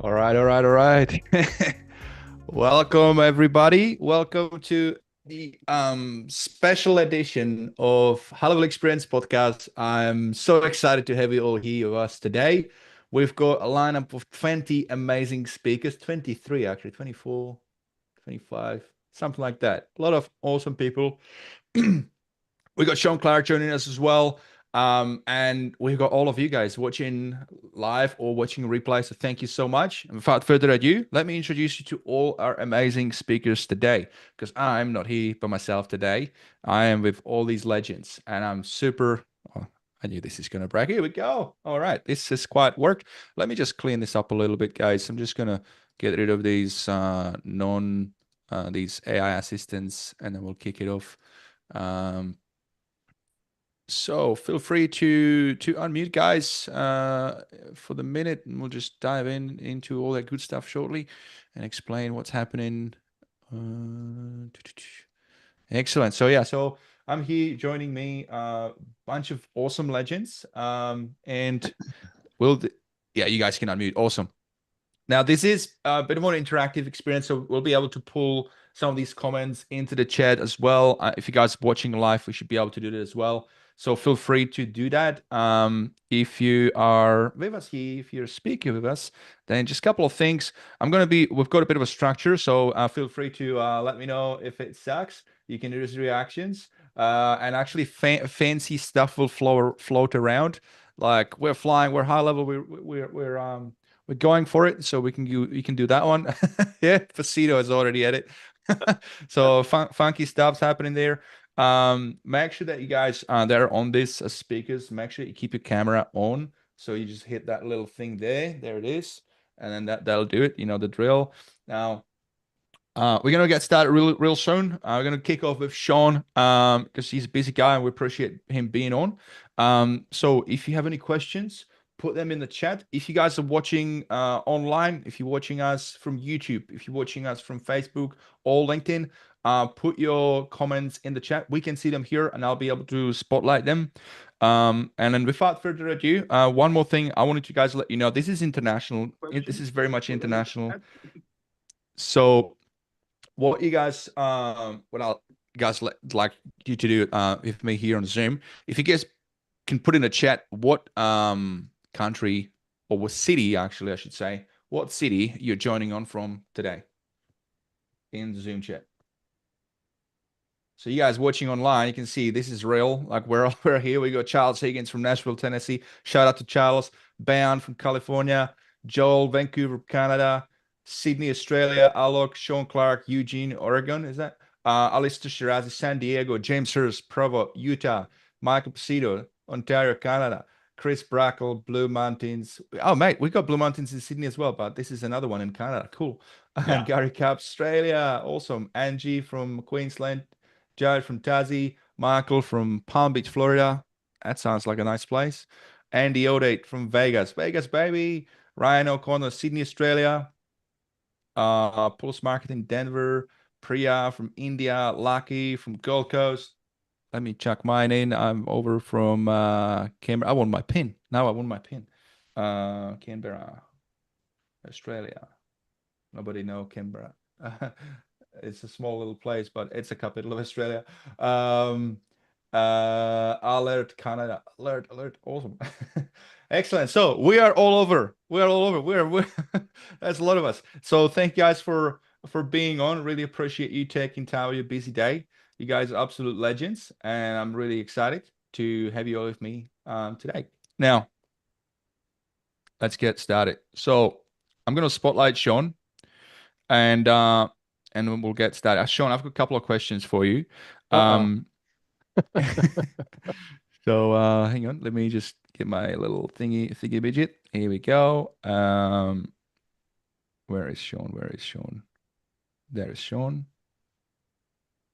All right, all right, all right. Welcome everybody. Welcome to the special edition of HighLevel Experience podcast. I'm so excited to have you all here with us today. We've got a lineup of 20 amazing speakers, 23 actually, 24, 25, something like that. A lot of awesome people. We got Sean Clark joining us as well. And we've got all of you guys watching live or watching replay. So thank you so much. And without further ado, let me introduce you to all our amazing speakers today. Because I'm not here by myself today. I am with all these legends. And I'm super. Oh, I knew this is going to break. Here we go. All right. This has quite worked. Let me just clean this up a little bit, guys. I'm just going to get rid of these these AI assistants, and then we'll kick it off. So feel free to unmute, guys, for the minute, and we'll just dive into all that good stuff shortly and explain what's happening. Excellent. So yeah, so I'm here joining me a bunch of awesome legends, and we'll yeah, you guys can unmute. Awesome. Now, this is a bit more interactive experience, so we'll be able to pull some of these comments into the chat as well. If you guys are watching live, we should be able to do that as well. So feel free to do that. If you are with us here, if you're speaking with us, then just a couple of things. We've got a bit of a structure, so feel free to let me know if it sucks. You can do these reactions. And actually, fancy stuff will float around. Like we're flying, we're high level, we're going for it, so we can do that one. Yeah, Facito is already at it. So funky stuff's happening there. Make sure that you guys that are on this as speakers, make sure you keep your camera on. So you just hit that little thing there. There it is, and then that'll do it. You know the drill. Now we're gonna get started real soon. We're gonna kick off with Sean, because he's a busy guy and we appreciate him being on. So if you have any questions, put them in the chat. If you guys are watching online, if you're watching us from YouTube, if you're watching us from Facebook or LinkedIn, put your comments in the chat. We can see them here, and I'll be able to spotlight them. And then without further ado, one more thing I wanted you guys to let you know. This is international. This is very much international. So what I'll guys like you to do with me here on Zoom, if you guys can put in a chat what country or what city, actually I should say, what city you're joining on from today in the Zoom chat. So you guys watching online, you can see this is real. Like we're here. We got Charles Higgins from Nashville, Tennessee. Shout out to Charles. Bound from California. Joel, Vancouver, Canada. Sydney, Australia. Alok, Sean Clark, Eugene, Oregon. Is that? Alistair Shirazi, San Diego. James Hurst, Provo, Utah. Michael Pacito, Ontario, Canada. Chris Brackle, Blue Mountains. Oh, mate, we got Blue Mountains in Sydney as well, but this is another one in Canada. Cool. Yeah. And Gary Cap, Australia. Awesome. Angie from Queensland. Jared from Tassie, Michael from Palm Beach, Florida. That sounds like a nice place. Andy Odate from Vegas. Vegas, baby. Ryan O'Connor, Sydney, Australia. Pulse Marketing, Denver. Priya from India. Lucky from Gold Coast. Let me check mine in. I'm over from Canberra. I want my pin. Now I want my pin. Canberra, Australia. Nobody know Canberra. It's a small little place, but it's a capital of Australia. Um, Alert Canada. Alert, alert. Awesome. Excellent. So we are all over. We are all over. We're that's a lot of us. So thank you guys for being on. Really appreciate you taking time out of your busy day. You guys are absolute legends, and I'm really excited to have you all with me today. Now, let's get started. So I'm gonna spotlight Sean and and then we'll get started. Sean, I've got a couple of questions for you. Uh-oh. Um, so hang on, let me just get my little thingy widget. Here we go. Where is Sean? Where is Sean? There is Sean.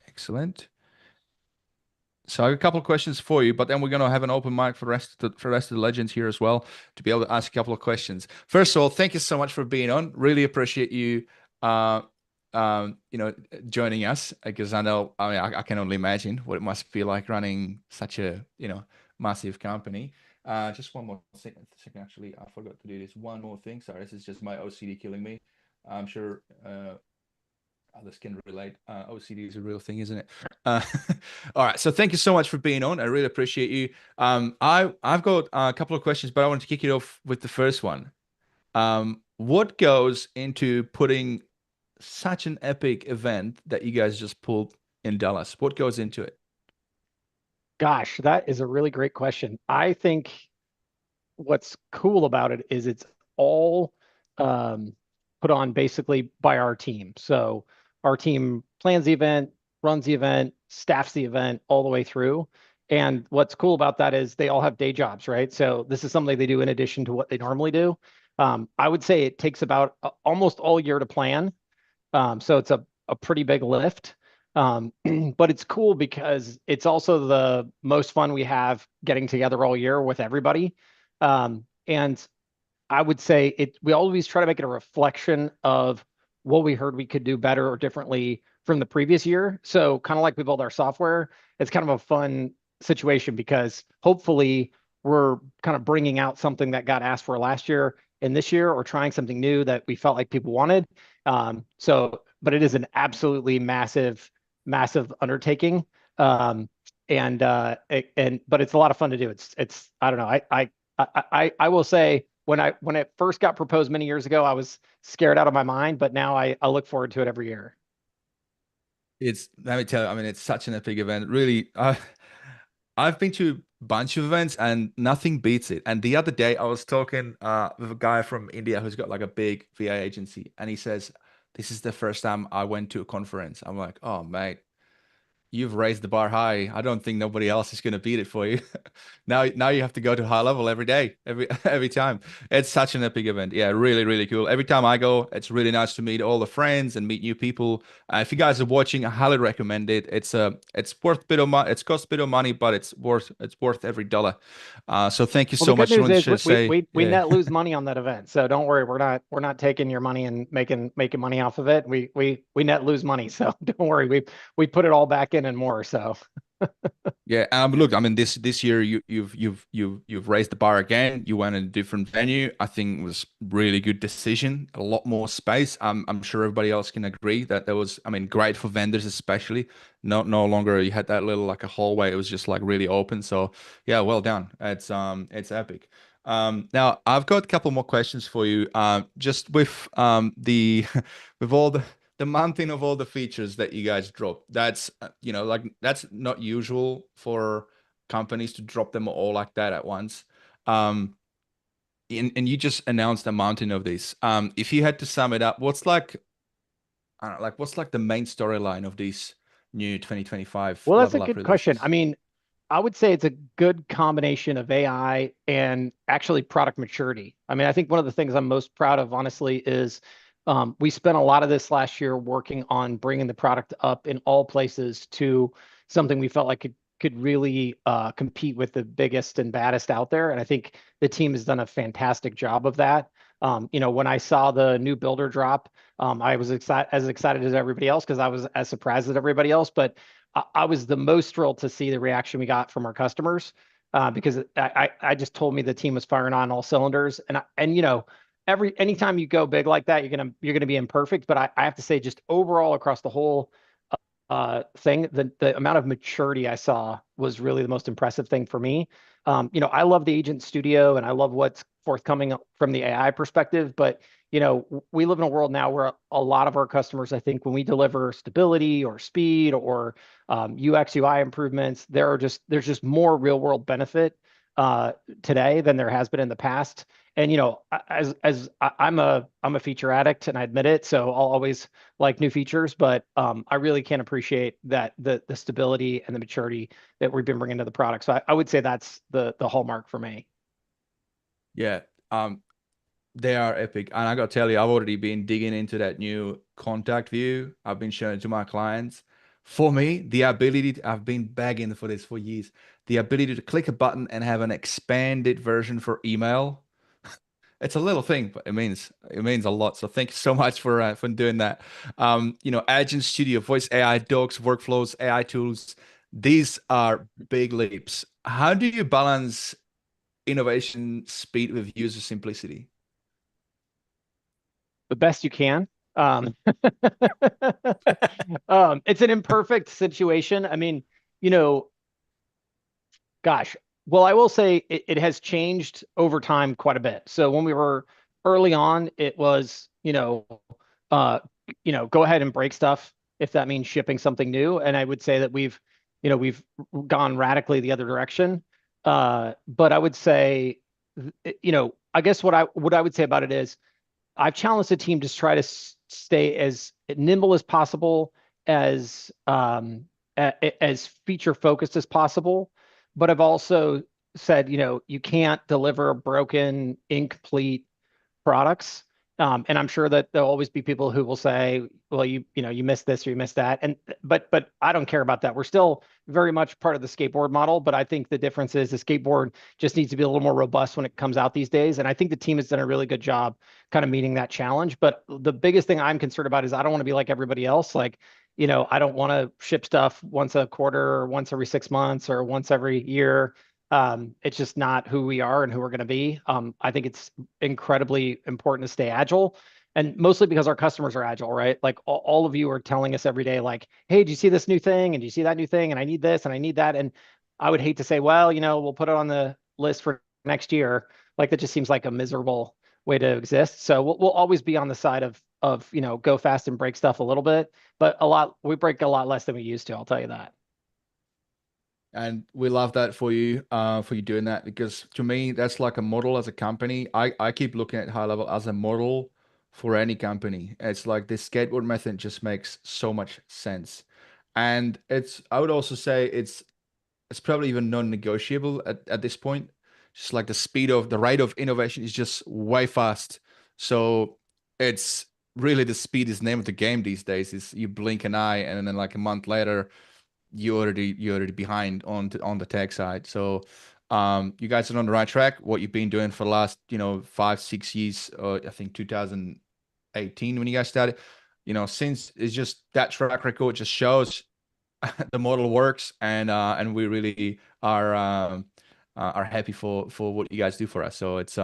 Excellent. So I have a couple of questions for you, but then we're going to have an open mic for the rest of the legends here as well to be able to ask a couple of questions. First of all, thank you so much for being on. Really appreciate you, uh, you know, joining us because I can only imagine what it must be like running such a, massive company. Just one more second, actually. I forgot to do this. One more thing. Sorry, this is just my OCD killing me. I'm sure others can relate. OCD is a real thing, isn't it? Uh, all right. So thank you so much for being on. I really appreciate you. I've got a couple of questions, but I want to kick it off with the first one. What goes into putting such an epic event that you guys just pulled in Dallas? What goes into it? Gosh, that is a really great question. I think what's cool about it is it's all um, put on basically by our team. So our team plans the event, runs the event, staffs the event all the way through. And what's cool about that is they all have day jobs, right? So this is something they do in addition to what they normally do. I would say it takes about almost all year to plan. So it's a pretty big lift. But it's cool because it's also the most fun we have getting together all year with everybody. And I would say we always try to make it a reflection of what we heard we could do better or differently from the previous year. So kind of like we build our software, it's kind of a fun situation because hopefully we're kind of bringing out something that got asked for last year and this year, or trying something new that we felt like people wanted. But it is an absolutely massive, massive undertaking. But it's a lot of fun to do. I don't know. I will say when it first got proposed many years ago, I was scared out of my mind, but now I look forward to it every year. Let me tell you, I mean, it's such an epic event. Really, I've been to a bunch of events and nothing beats it. And the other day I was talking with a guy from India who's got like a big VA agency, and he says, "This is the first time I went to a conference." I'm like, "Oh, mate, you've raised the bar high. I don't think nobody else is going to beat it for you." Now you have to go to high level every day, every time. It's such an epic event. Yeah, really, really cool. Every time I go, it's really nice to meet all the friends and meet new people. If you guys are watching, I highly recommend it. It's worth a bit of money. It's cost a bit of money, but it's worth every dollar. So thank you Well, the so good much. I news want is to say, we yeah. net lose money on that event, so don't worry. We're not taking your money and making money off of it. We net lose money, so don't worry. We put it all back in and more. So Yeah, look, I mean, this year you've raised the bar again. You went in a different venue. I think it was really good decision. A lot more space. I'm sure everybody else can agree that there was. I mean, great for vendors especially. No longer you had that little like a hallway. It was just like really open. So yeah, well done. It's epic. Now I've got a couple more questions for you. Just with the with all the mountain of all the features that you guys drop. That's like that's not usual for companies to drop them all like that at once. Um, and you just announced a mountain of these. If you had to sum it up, what's like, I don't know, like what's like the main storyline of these new 2025 well, that's a level up good question. I releases? mean, I would say it's a good combination of AI and actually product maturity. I mean, I think one of the things I'm most proud of, honestly, is we spent a lot of this last year working on bringing the product up in all places to something we felt like could really compete with the biggest and baddest out there. And I think the team has done a fantastic job of that. When I saw the new builder drop, I was as excited as everybody else because I was as surprised as everybody else. But I was the most thrilled to see the reaction we got from our customers because I just told me the team was firing on all cylinders. Anytime you go big like that, you're gonna be imperfect. But I have to say, just overall across the whole thing, the amount of maturity I saw was really the most impressive thing for me. I love the Agent Studio and I love what's forthcoming from the AI perspective, but we live in a world now where a lot of our customers, I think, when we deliver stability or speed or UX UI improvements, there's just more real world benefit uh, today than there has been in the past. And I'm a feature addict and I admit it, so I'll always like new features, but I really can't appreciate that the stability and the maturity that we've been bringing to the product. So I would say that's the hallmark for me. Yeah. They are epic. And I got to tell you, I've already been digging into that new contact view. I've been showing it to my clients. For me, I've been begging for this for years. The ability to click a button and have an expanded version for email. It's a little thing, but it means a lot. So thank you so much for doing that. Agent Studio, Voice AI, docs, workflows, AI tools. These are big leaps. How do you balance innovation speed with user simplicity? The best you can. Um, it's an imperfect situation. I mean, you know, gosh, well, I will say it has changed over time quite a bit. So when we were early on, it was, uh, go ahead and break stuff if that means shipping something new. And I would say that we've gone radically the other direction. But I would say, I guess what I would say about it is I've challenged the team to try to stay as nimble as possible, as feature focused as possible. But I've also said, you can't deliver broken, incomplete products. And I'm sure that there'll always be people who will say, well, you missed this or you missed that. And but I don't care about that. We're still very much part of the skateboard model, but I think the difference is the skateboard just needs to be a little more robust when it comes out these days. And I think the team has done a really good job kind of meeting that challenge. But the biggest thing I'm concerned about is I don't want to be like everybody else. Like, I don't want to ship stuff once a quarter or once every 6 months or once every year. It's just not who we are and who we're going to be. I think it's incredibly important to stay agile, and mostly because our customers are agile, right? Like all of you are telling us every day, like, "Hey, do you see this new thing? And do you see that new thing? And I need this and I need that." And I would hate to say, "Well, we'll put it on the list for next year." Like that just seems like a miserable way to exist. So we'll always be on the side of go fast and break stuff a little bit, but we break a lot less than we used to. I'll tell you that. And we love that for you doing that, because to me, that's like a model as a company. I keep looking at high level as a model for any company. It's like this skateboard method just makes so much sense. And I would also say it's probably even non-negotiable at this point. Just like the rate of innovation is just way fast. So it's really the speed is the name of the game these days. Is you blink an eye and then like a month later you're already behind on the tech side. So you guys are on the right track. What you've been doing for the last 5-6 years, I think 2018 when you guys started, since it's just that track record just shows the model works, and we really are happy for what you guys do for us. So it's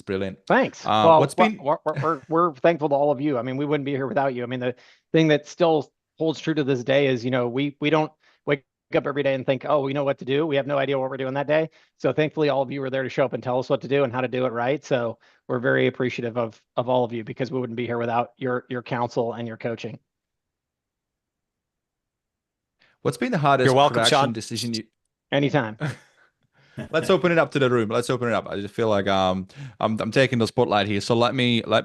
brilliant. Thanks. What's Well, been we're thankful to all of you. I mean, we wouldn't be here without you. I mean, the thing that still holds true to this day is, we don't wake up every day and think, oh, we know what to do. We have no idea what we're doing that day. So thankfully, all of you were there to show up and tell us what to do and how to do it right. So we're very appreciative of all of you, because we wouldn't be here without your counsel and your coaching. what's been the You're hardest welcome, production Sean. decision you Anytime. Let's open it up to the room. Let's open it up. I just feel like I'm taking the spotlight here. So let me get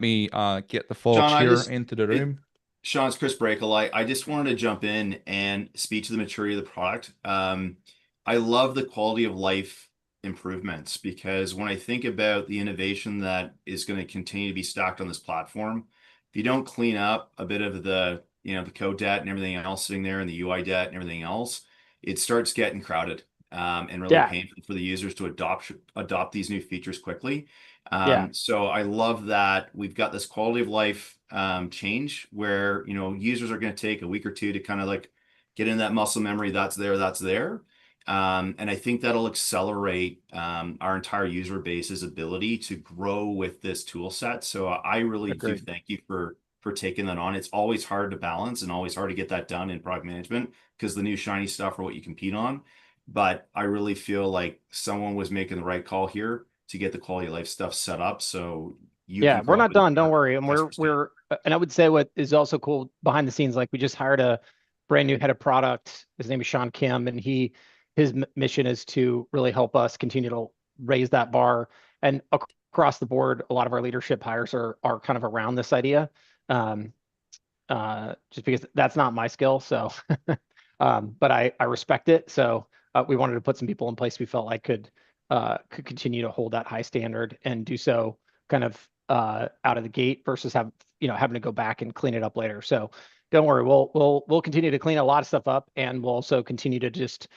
the Sean, folks here into the room. Sean, it's Chris Brakel. I just wanted to jump in and speak to the maturity of the product. I love the quality of life improvements, because when I think about the innovation that is going to continue to be stacked on this platform, if you don't clean up a bit of the code debt and everything else sitting there and the UI debt and everything else, it starts getting crowded, and really Yeah. painful for the users to adopt these new features quickly. Yeah. So I love that we've got this quality of life change where users are going to take a week or two to kind of like get in that muscle memory that's there. And I think that'll accelerate our entire user base's ability to grow with this tool set. So I really do Agreed. thank you for taking that on. It's always hard to balance and always hard to get that done in product management, because the new shiny stuff are what you compete on. But I really feel like someone was making the right call here to get the quality of life stuff set up so you Yeah, can we're grow up not and done. Don't worry. And customers can. and I would say what is also cool behind the scenes, like we just hired a brand new head of product. His name is Sean Kim, and his mission is to really help us continue to raise that bar. And across the board, a lot of our leadership hires are kind of around this idea. Um, just because that's not my skill. So, but I respect it. So we wanted to put some people in place we felt like could continue to hold that high standard and do so kind of out of the gate versus having to go back and clean it up later. So don't worry, we'll continue to clean a lot of stuff up, and we'll also continue to just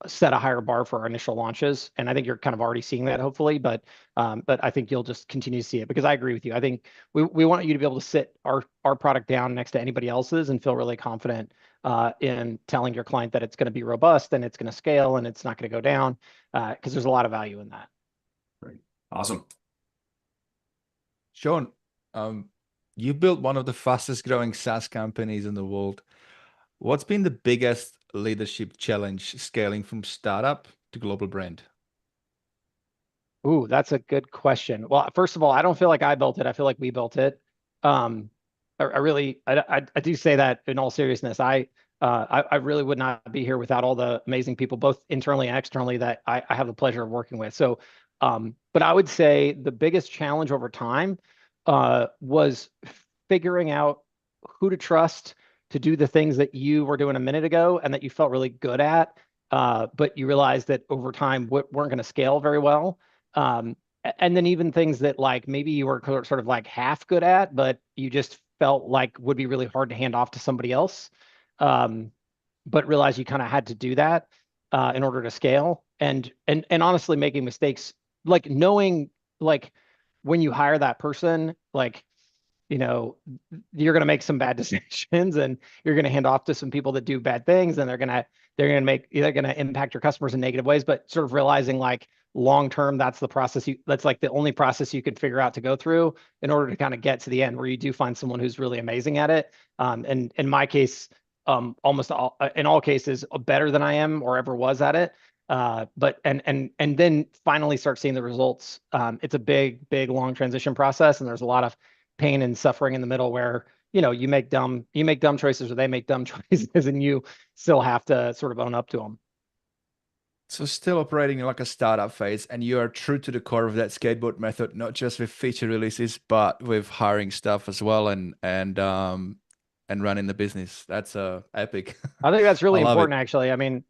set a higher bar for our initial launches. And I think you're kind of already seeing that, hopefully, but I think you'll just continue to see it, because I agree with you. I think we want you to be able to sit our product down next to anybody else's and feel really confident in telling your client that it's going to be robust and it's going to scale and it's not going to go down, because there's a lot of value in that. Awesome. Sean, you built one of the fastest growing SaaS companies in the world. What's been the biggest leadership challenge scaling from startup to global brand? Ooh, that's a good question. Well, first of all, I don't feel like I built it. I feel like we built it. Um, I really, I do say that in all seriousness. I really would not be here without all the amazing people, both internally and externally, that I have the pleasure of working with. So, but I would say the biggest challenge over time, was figuring out who to trust to do the things that you were doing a minute ago and that you felt really good at, but you realized that over time weren't going to scale very well. And then even things that like maybe you were sort of like half good at, but you just felt like would be really hard to hand off to somebody else. Um, but realize you kind of had to do that in order to scale. And honestly, making mistakes, like knowing like when you hire that person, like you know, you're going to make some bad decisions and you're going to hand off to some people that do bad things, and they're going to impact your customers in negative ways, but sort of realizing like long term, that's like the only process you can figure out to go through in order to kind of get to the end where you do find someone who's really amazing at it. And in my case, almost all in all cases better than I am or ever was at it. But and then finally start seeing the results. It's a big long transition process, and there's a lot of pain and suffering in the middle where you make dumb choices or they make dumb choices, and you still have to sort of own up to them. So still operating in like a startup phase, and you are true to the core of that skateboard method, not just with feature releases, but with hiring stuff as well and running the business. That's epic. I think that's I really love it. important, actually. I mean,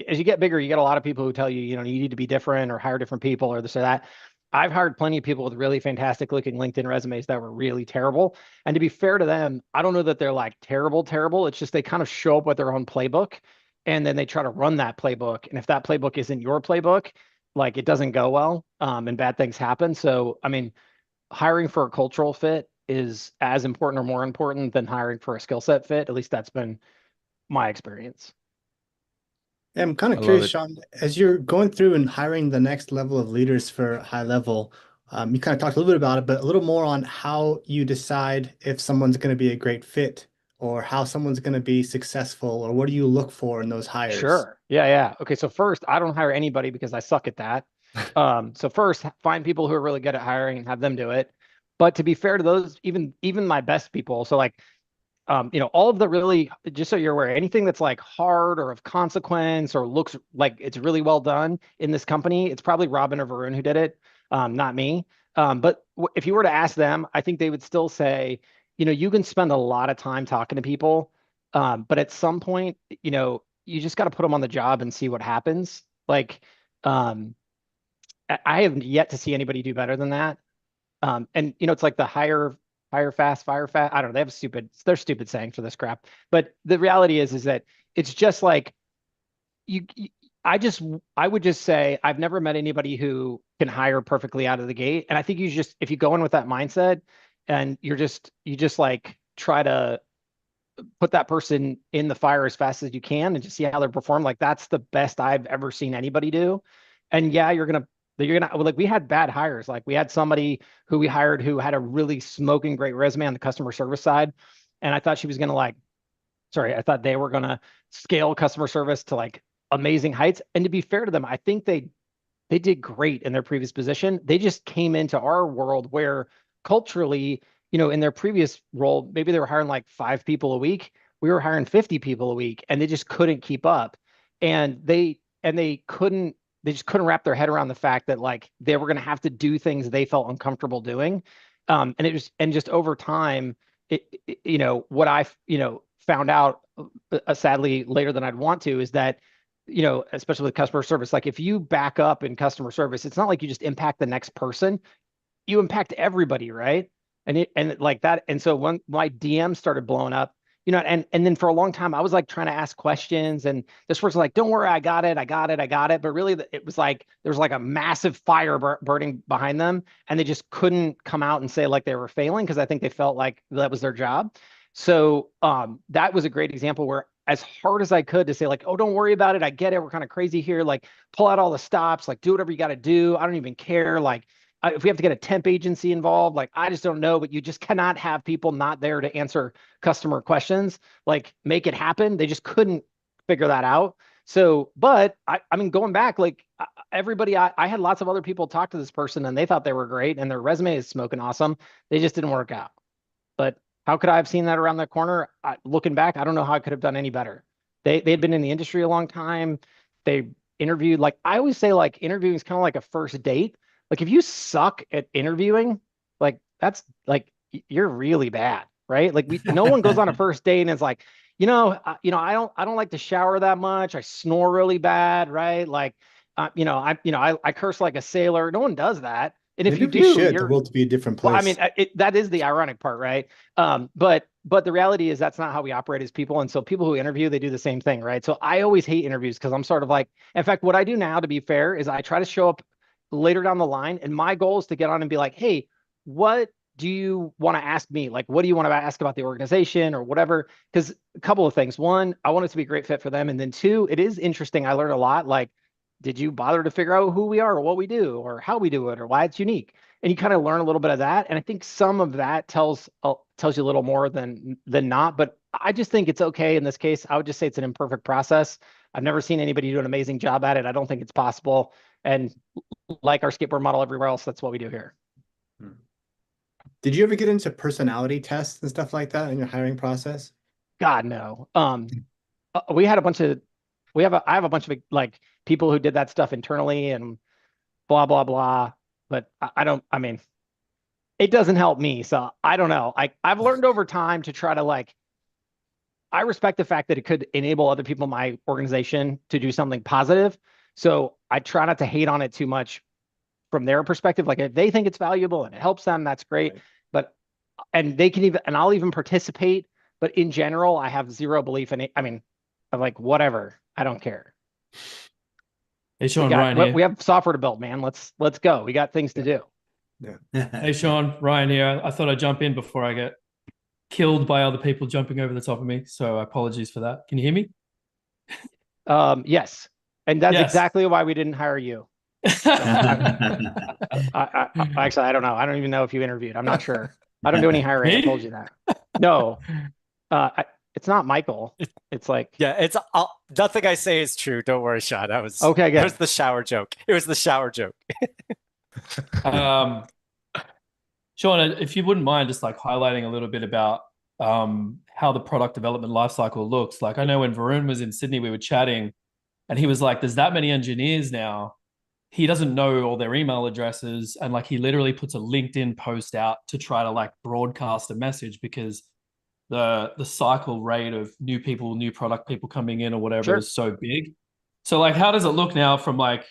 as you get bigger, you get a lot of people who tell you, you need to be different or hire different people or this or that. I've hired plenty of people with really fantastic looking LinkedIn resumes that were really terrible. And to be fair to them, I don't know that they're like terrible. It's just they kind of show up with their own playbook and then they try to run that playbook. And if that playbook isn't your playbook, like it doesn't go well, and bad things happen. So, I mean, hiring for a cultural fit is as important or more important than hiring for a skill set fit. At least that's been my experience. Yeah, I'm kind I of love curious, it. Sean, as you're going through and hiring the next level of leaders for high level, you kind of talked a little bit about it, but a little more on how you decide if someone's going to be a great fit or how someone's going to be successful, or what do you look for in those hires? Sure. Yeah. Okay. So first, I don't hire anybody because I suck at that. So first, find people who are really good at hiring and have them do it. But to be fair to those, even my best people, so like all of the really, just so you're aware, anything that's like hard or of consequence or looks like it's really well done in this company, it's probably Robin or Varun who did it, not me. But if you were to ask them, I think they would still say, you can spend a lot of time talking to people, but at some point, you just got to put them on the job and see what happens. Like, um, I have yet to see anybody do better than that. And it's like the hire fast, fire fast. I don't know. They're stupid saying for this crap. But the reality is that it's just like you I just I would just say I've never met anybody who can hire perfectly out of the gate. And I think if you go in with that mindset and you just like try to put that person in the fire as fast as you can and just see how they perform. Like that's the best I've ever seen anybody do. And yeah, you're gonna like we had bad hires. Like we had somebody who we hired who had a really smoking great resume on the customer service side. And I thought she was gonna I thought they were gonna scale customer service to like amazing heights. And to be fair to them, I think they did great in their previous position. They just came into our world where culturally, in their previous role, maybe they were hiring like 5 people a week. We were hiring 50 people a week, and they just couldn't keep up. And they just couldn't wrap their head around the fact that like they were going to have to do things they felt uncomfortable doing. And just over time, what I found out, sadly later than I'd want to, is that especially with customer service, like if you back up in customer service, it's not like you just impact the next person, you impact everybody, right? And like that. And so when my DM started blowing up, and then for a long time, I was like trying to ask questions, and this person's like, "Don't worry, I got it." But really, it was like there was like a massive fire burning behind them, and they just couldn't come out and say like they were failing because I think they felt like that was their job. So that was a great example where, as hard as I could to say like, "Oh, don't worry about it, I get it. We're kind of crazy here. Like, pull out all the stops. Like, do whatever you got to do. I don't even care. Like." if we have to get a temp agency involved, like, I just don't know, but you just cannot have people not there to answer customer questions, like make it happen. They just couldn't figure that out. So, but I mean, going back, like everybody, I had lots of other people talk to this person and they thought they were great and their resume is smoking awesome. They just didn't work out. But how could I have seen that around the corner? Looking back, I don't know how I could have done any better. They had been in the industry a long time. They interviewed, like I always say, like interviewing is kind of like a first date. Like if you suck at interviewing, like that's like you're really bad, right? Like no one goes on a first date and it's like, I don't like to shower that much. I snore really bad, right? Like, I curse like a sailor. No one does that. And if Maybe you we do, should, the you're world to be a different well, I place. mean, that is the ironic part, right? But the reality is that's not how we operate as people. And so people who interview, they do the same thing, right? So I always hate interviews because I'm sort of like, in fact, what I do now, to be fair, is I try to show up later down the line, and my goal is to get on and be like, hey, what do you want to ask me? Like, what do you want to ask about the organization or whatever? Because a couple of things. One, I want it to be a great fit for them. And then two, it is interesting. I learned a lot. Like, did you bother to figure out who we are or what we do or how we do it or why it's unique? And you kind of learn a little bit of that. And I think some of that tells you a little more than not. But I just think it's okay in this case. I would just say it's an imperfect process. I've never seen anybody do an amazing job at it. I don't think it's possible. And like our skateboard model everywhere else, that's what we do here. Did you ever get into personality tests and stuff like that in your hiring process? God, no. We had a bunch of, I have a bunch of like people who did that stuff internally and blah, blah, blah. But I mean, it doesn't help me. So I don't know. I've learned over time to try to like, I respect the fact that it could enable other people in my organization to do something positive. So I try not to hate on it too much from their perspective. Like if they think it's valuable and it helps them, that's great. Right. But, and they can even, and I'll even participate. But in general, I have zero belief in it. I mean, I'm like, whatever, I don't care. Hey, Sean, Ryan here. We have software to build, man. Let's go. We got things to do. Yeah. Hey, Sean, Ryan here. I thought I'd jump in before I get killed by other people jumping over the top of me. So apologies for that. Can you hear me? Yes. And that's exactly why we didn't hire you. So actually, I don't know. I don't even know if you interviewed. I'm not sure. I don't do any hiring. I told you that. No. It's not Michael. It's like, yeah, it's nothing I say is true. Don't worry, Sean. That was okay. Good. It was the shower joke. It was the shower joke. Sean, if you wouldn't mind just like highlighting a little bit about how the product development lifecycle looks. Like I know when Varun was in Sydney, we were chatting and he was like, there's that many engineers now. He doesn't know all their email addresses. And like, he literally puts a LinkedIn post out to try to like broadcast a message because the cycle rate of new people, new product people coming in or whatever is so big. So like, how does it look now from like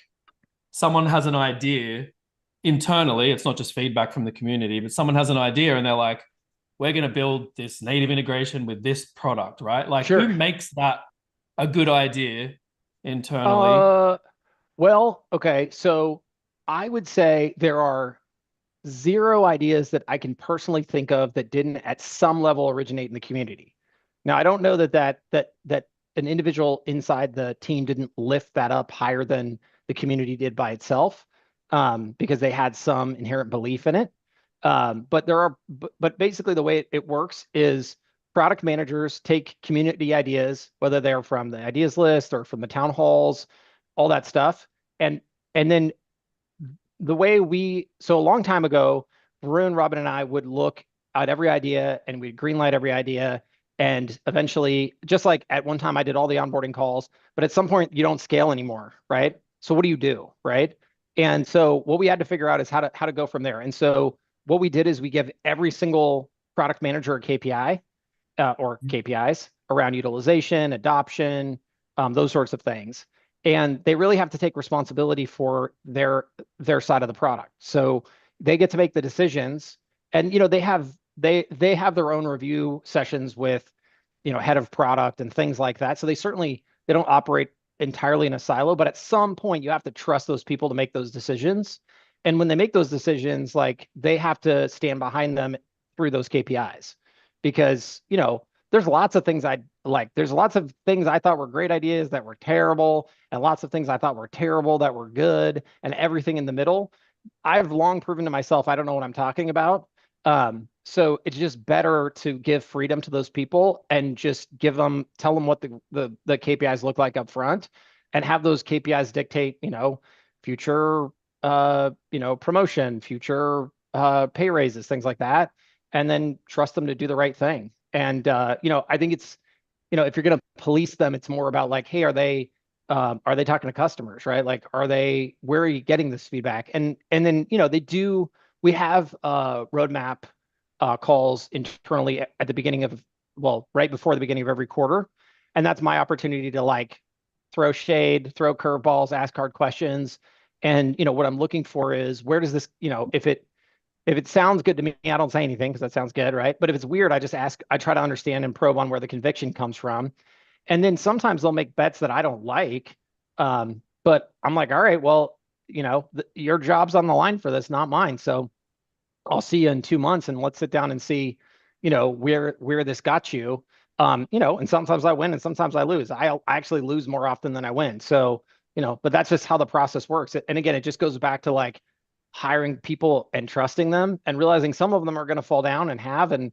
someone has an idea internally? It's not just feedback from the community, but someone has an idea and they're like, we're going to build this native integration with this product, right? Like who makes that a good idea internally? Well, okay. So I would say there are zero ideas that I can personally think of that didn't at some level originate in the community. Now, I don't know that an individual inside the team didn't lift that up higher than the community did by itself, because they had some inherent belief in it. But basically the way it works is product managers take community ideas, whether they're from the ideas list or from the town halls, all that stuff. And then the way so a long time ago, Varun, Robin, and I would look at every idea and we'd greenlight every idea. And eventually, just like at one time I did all the onboarding calls, but at some point you don't scale anymore, right? So what do you do, right? And so what we had to figure out is how to go from there. And so what we did is we give every single product manager a KPI or KPIs around utilization, adoption, those sorts of things. And they really have to take responsibility for their side of the product. So they get to make the decisions, and they have their own review sessions with head of product and things like that. So they don't operate entirely in a silo, but at some point you have to trust those people to make those decisions. And when they make those decisions, like they have to stand behind them through those KPIs, because there's lots of things there's lots of things I thought were great ideas that were terrible, and lots of things I thought were terrible that were good, and everything in the middle. I've long proven to myself I don't know what I'm talking about. So it's just better to give freedom to those people and just tell them what the KPIs look like up front, and have those KPIs dictate, future, promotion, future pay raises, things like that, and then trust them to do the right thing. And I think it's, if you're going to police them, it's more about like, hey, are they talking to customers, right? Like, where are you getting this feedback? And then, we have roadmap calls internally at the beginning of, well, right before the beginning of every quarter. And that's my opportunity to like throw shade, throw curveballs, ask hard questions. And, what I'm looking for is, where does this, if it sounds good to me, I don't say anything because that sounds good, right? But if it's weird, I try to understand and probe on where the conviction comes from. And then sometimes they'll make bets that I don't like. But I'm like, all right, well, your job's on the line for this, not mine. So I'll see you in 2 months, and let's sit down and see, where this got you. And sometimes I win and sometimes I lose. I actually lose more often than I win. So, but that's just how the process works. And again, it just goes back to like hiring people and trusting them and realizing some of them are going to fall down and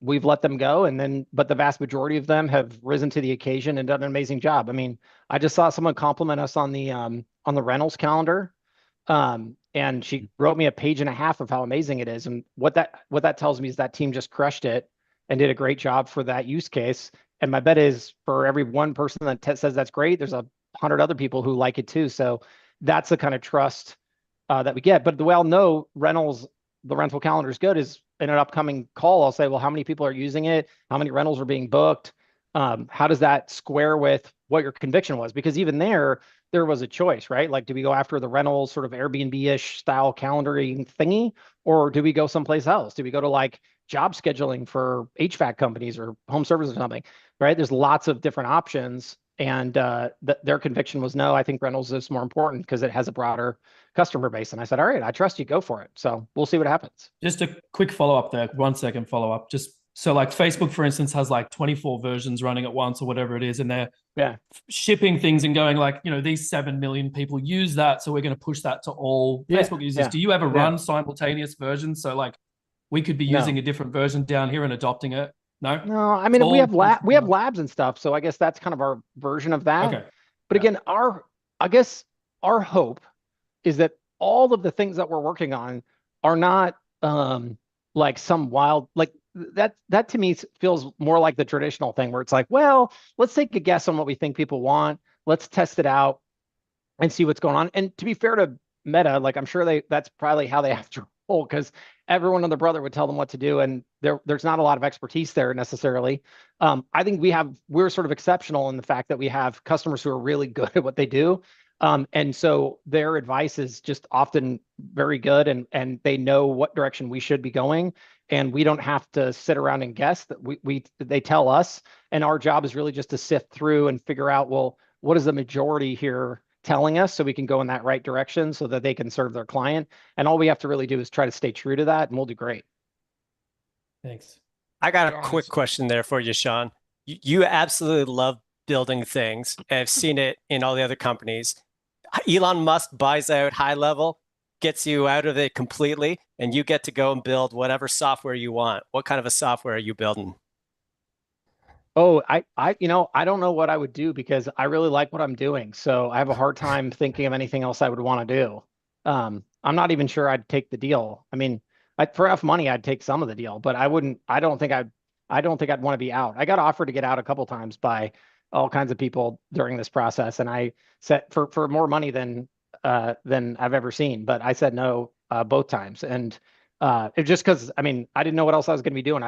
we've let them go. But the vast majority of them have risen to the occasion and done an amazing job. I mean, I just saw someone compliment us on the Reynolds calendar. And she wrote me a page and a half of how amazing it is. And what that tells me is that team just crushed it and did a great job for that use case. And my bet is, for every one person that says that's great, there's 100 other people who like it too. So that's the kind of trust that we get. But the way I'll know the rental calendar is good is in an upcoming call. I'll say, well, how many people are using it? How many rentals are being booked? How does that square with what your conviction was? Because even there was a choice, right? Like, do we go after the rental sort of Airbnb-ish style calendaring thingy, or do we go someplace else? Do we go to like job scheduling for HVAC companies or home services or something, right? There's lots of different options. And their conviction was, no, I think rentals is more important because it has a broader customer base. And I said, all right, I trust you, go for it. So we'll see what happens. Just a quick follow-up there, 1 second follow-up. Just so like Facebook, for instance, has like 24 versions running at once or whatever it is, and they're shipping things and going like, these 7 million people use that, so we're going to push that to all Facebook users. Do you ever run simultaneous versions? So like we could be using a different version down here and adopting it? No, I mean, we have labs and stuff. So I guess that's kind of our version of that. Okay. But again, I guess our hope is that all of the things that we're working on are not like some wild, like that to me feels more like the traditional thing where it's like, well, let's take a guess on what we think people want. Let's test it out and see what's going on. And to be fair to Meta, like I'm sure that's probably how they have to roll, because everyone and their brother would tell them what to do, and there's not a lot of expertise there necessarily. I think we're sort of exceptional in the fact that we have customers who are really good at what they do. And so their advice is just often very good, and they know what direction we should be going. And we don't have to sit around and guess. That they tell us, and our job is really just to sift through and figure out, well, what is the majority here telling us, so we can go in that right direction so that they can serve their client. And all we have to really do is try to stay true to that, and we'll do great. Thanks. I got a quick question there for you, Sean. You absolutely love building things. I've seen it in all the other companies. Elon Musk buys out HighLevel, gets you out of it completely, and you get to go and build whatever software you want. What kind of a software are you building? Oh, I don't know what I would do, because I really like what I'm doing. So I have a hard time thinking of anything else I would want to do. I'm not even sure I'd take the deal. I mean, for enough money, I'd take some of the deal, but I don't think I'd want to be out. I got offered to get out a couple times by all kinds of people during this process, and I said for more money than I've ever seen, but I said no both times. And it just because, I mean, I didn't know what else I was going to be doing.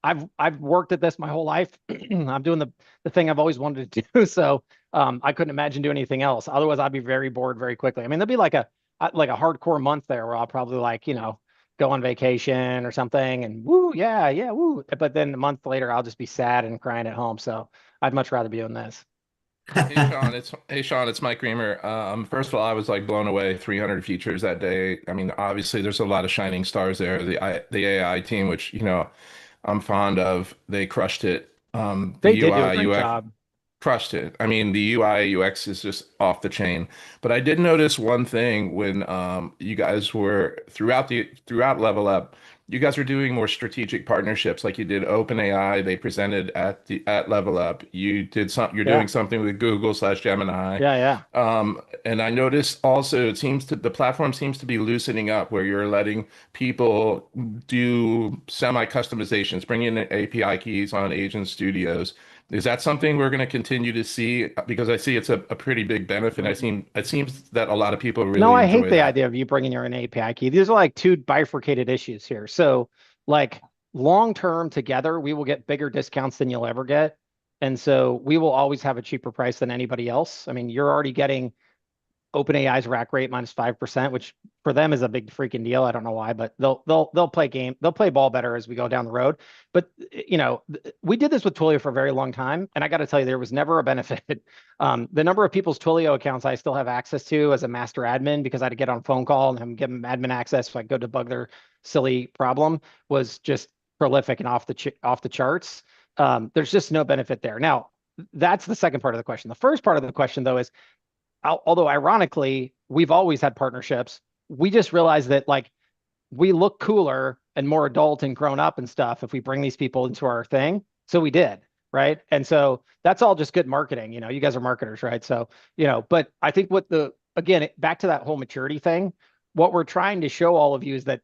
I've worked at this my whole life. I'm doing the thing I've always wanted to do. So I couldn't imagine doing anything else. Otherwise, I'd be very bored very quickly. I mean, there'll be like a hardcore month there where I'll probably go on vacation or something and woo, yeah, woo. But then a month later, I'll just be sad and crying at home. So I'd much rather be doing this. Hey Sean, it's Mike Reamer. First of all, I was like blown away. 300 features that day. I mean, obviously, there's a lot of shining stars there. The AI team, which I'm fond of, they crushed it. They did do a great job. crushed it. I mean, the UI UX is just off the chain. But I did notice one thing when you guys were throughout Level Up, you guys are doing more strategic partnerships, like you did OpenAI. They presented at Level Up. You're Yeah. doing something with Google/Gemini. Yeah. And I noticed also the platform seems to be loosening up where you're letting people do semi-customizations, bring in API keys on Agent Studios. Is that something we're going to continue to see? Because I see it's a pretty big benefit. It seems that a lot of people No, really I hate enjoy the that. idea of you bringing your own API key. These are like two bifurcated issues here. So, like long term together, we will get bigger discounts than you'll ever get. And so we will always have a cheaper price than anybody else. I mean, you're already getting OpenAI's rack rate -5%, which for them is a big freaking deal. I don't know why, but they'll play ball better as we go down the road. But we did this with Twilio for a very long time, and I got to tell you, there was never a benefit. The number of people's Twilio accounts I still have access to as a master admin because I had to get on a phone call and give them admin access so I could go debug their silly problem was just prolific and off the charts. There's just no benefit there. Now, that's the second part of the question. The first part of the question, though, is although ironically, we've always had partnerships. We just realized that like we look cooler and more adult and grown up and stuff if we bring these people into our thing. So we did, right? And so that's all just good marketing. You guys are marketers, right? So, but I think again, back to that whole maturity thing, what we're trying to show all of you is that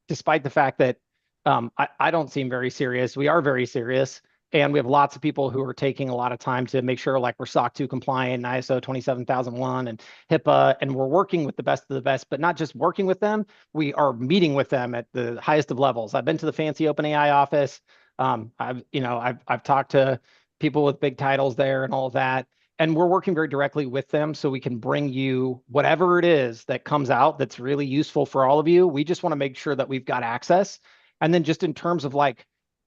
despite the fact that I don't seem very serious, we are very serious. And we have lots of people who are taking a lot of time to make sure like we're SOC 2 compliant, ISO 27001 and HIPAA, and we're working with the best of the best, but not just working with them, we are meeting with them at the highest of levels. I've been to the fancy OpenAI office. I've talked to people with big titles there and all of that. And we're working very directly with them so we can bring you whatever it is that comes out that's really useful for all of you. We just want to make sure that we've got access. And then just in terms of like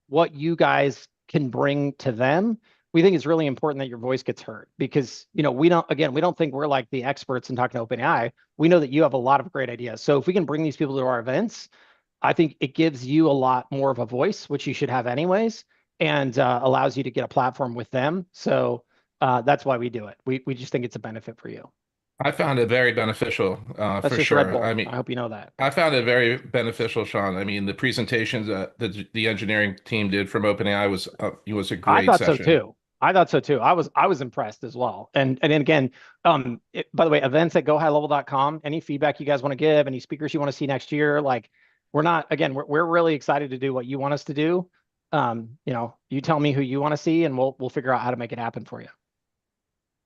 what you guys can bring to them, we think it's really important that your voice gets heard because, we don't think we're like the experts in talking to OpenAI. We know that you have a lot of great ideas. So if we can bring these people to our events, I think it gives you a lot more of a voice, which you should have anyways, and allows you to get a platform with them. So that's why we do it. We just think it's a benefit for you. I found it very beneficial, That's for just Red sure. Bull. I mean, I hope you know that. I found it very beneficial, Sean. I mean, the presentations that the engineering team did from OpenAI was a I great thought so session. too. I thought so too. I was impressed as well. And then again, by the way, events at gohighlevel.com. Any feedback you guys want to give, any speakers you want to see next year, like we're really excited to do what you want us to do. You tell me who you want to see, and we'll figure out how to make it happen for you.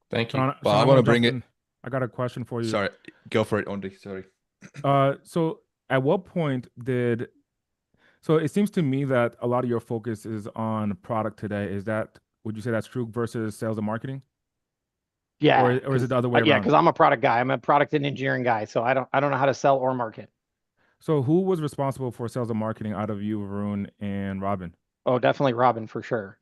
Thank you. Well, Sean, I want to bring it. I got a question for you. Sorry, go for it, Andy. Sorry. So at what point so it seems to me that a lot of your focus is on product today. Would you say that's true versus sales and marketing? Yeah. Or is it the other way around? Yeah, because I'm a product guy. I'm a product and engineering guy. So I don't know how to sell or market. So who was responsible for sales and marketing out of you, Varun, and Robin? Oh, definitely Robin for sure.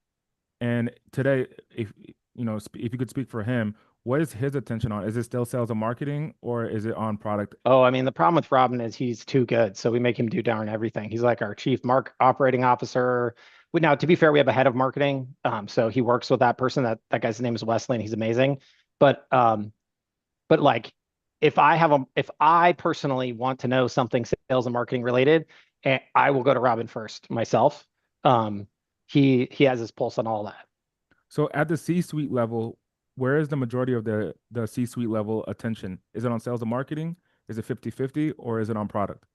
And today, if you could speak for him, what is his attention on? Is it still sales and marketing, or is it on product? Oh, I mean, the problem with Robin is he's too good. So we make him do darn everything. He's like our chief operating officer. Now, to be fair, we have a head of marketing. So he works with that person. That guy's name is Wesley, and he's amazing. But like, if I personally want to know something sales and marketing related, I will go to Robin first myself. He has his pulse on all that. So at the C-suite level, where is the majority of the C-suite level attention? Is it on sales and marketing? Is it 50-50, or is it on product?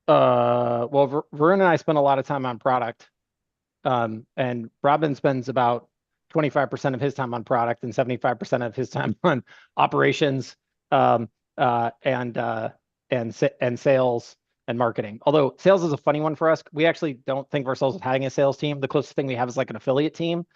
Well, Varun and I spend a lot of time on product. And Robin spends about 25% of his time on product and 75% of his time on operations, and sales and marketing. Although sales is a funny one for us. We actually don't think of ourselves as having a sales team. The closest thing we have is like an affiliate team.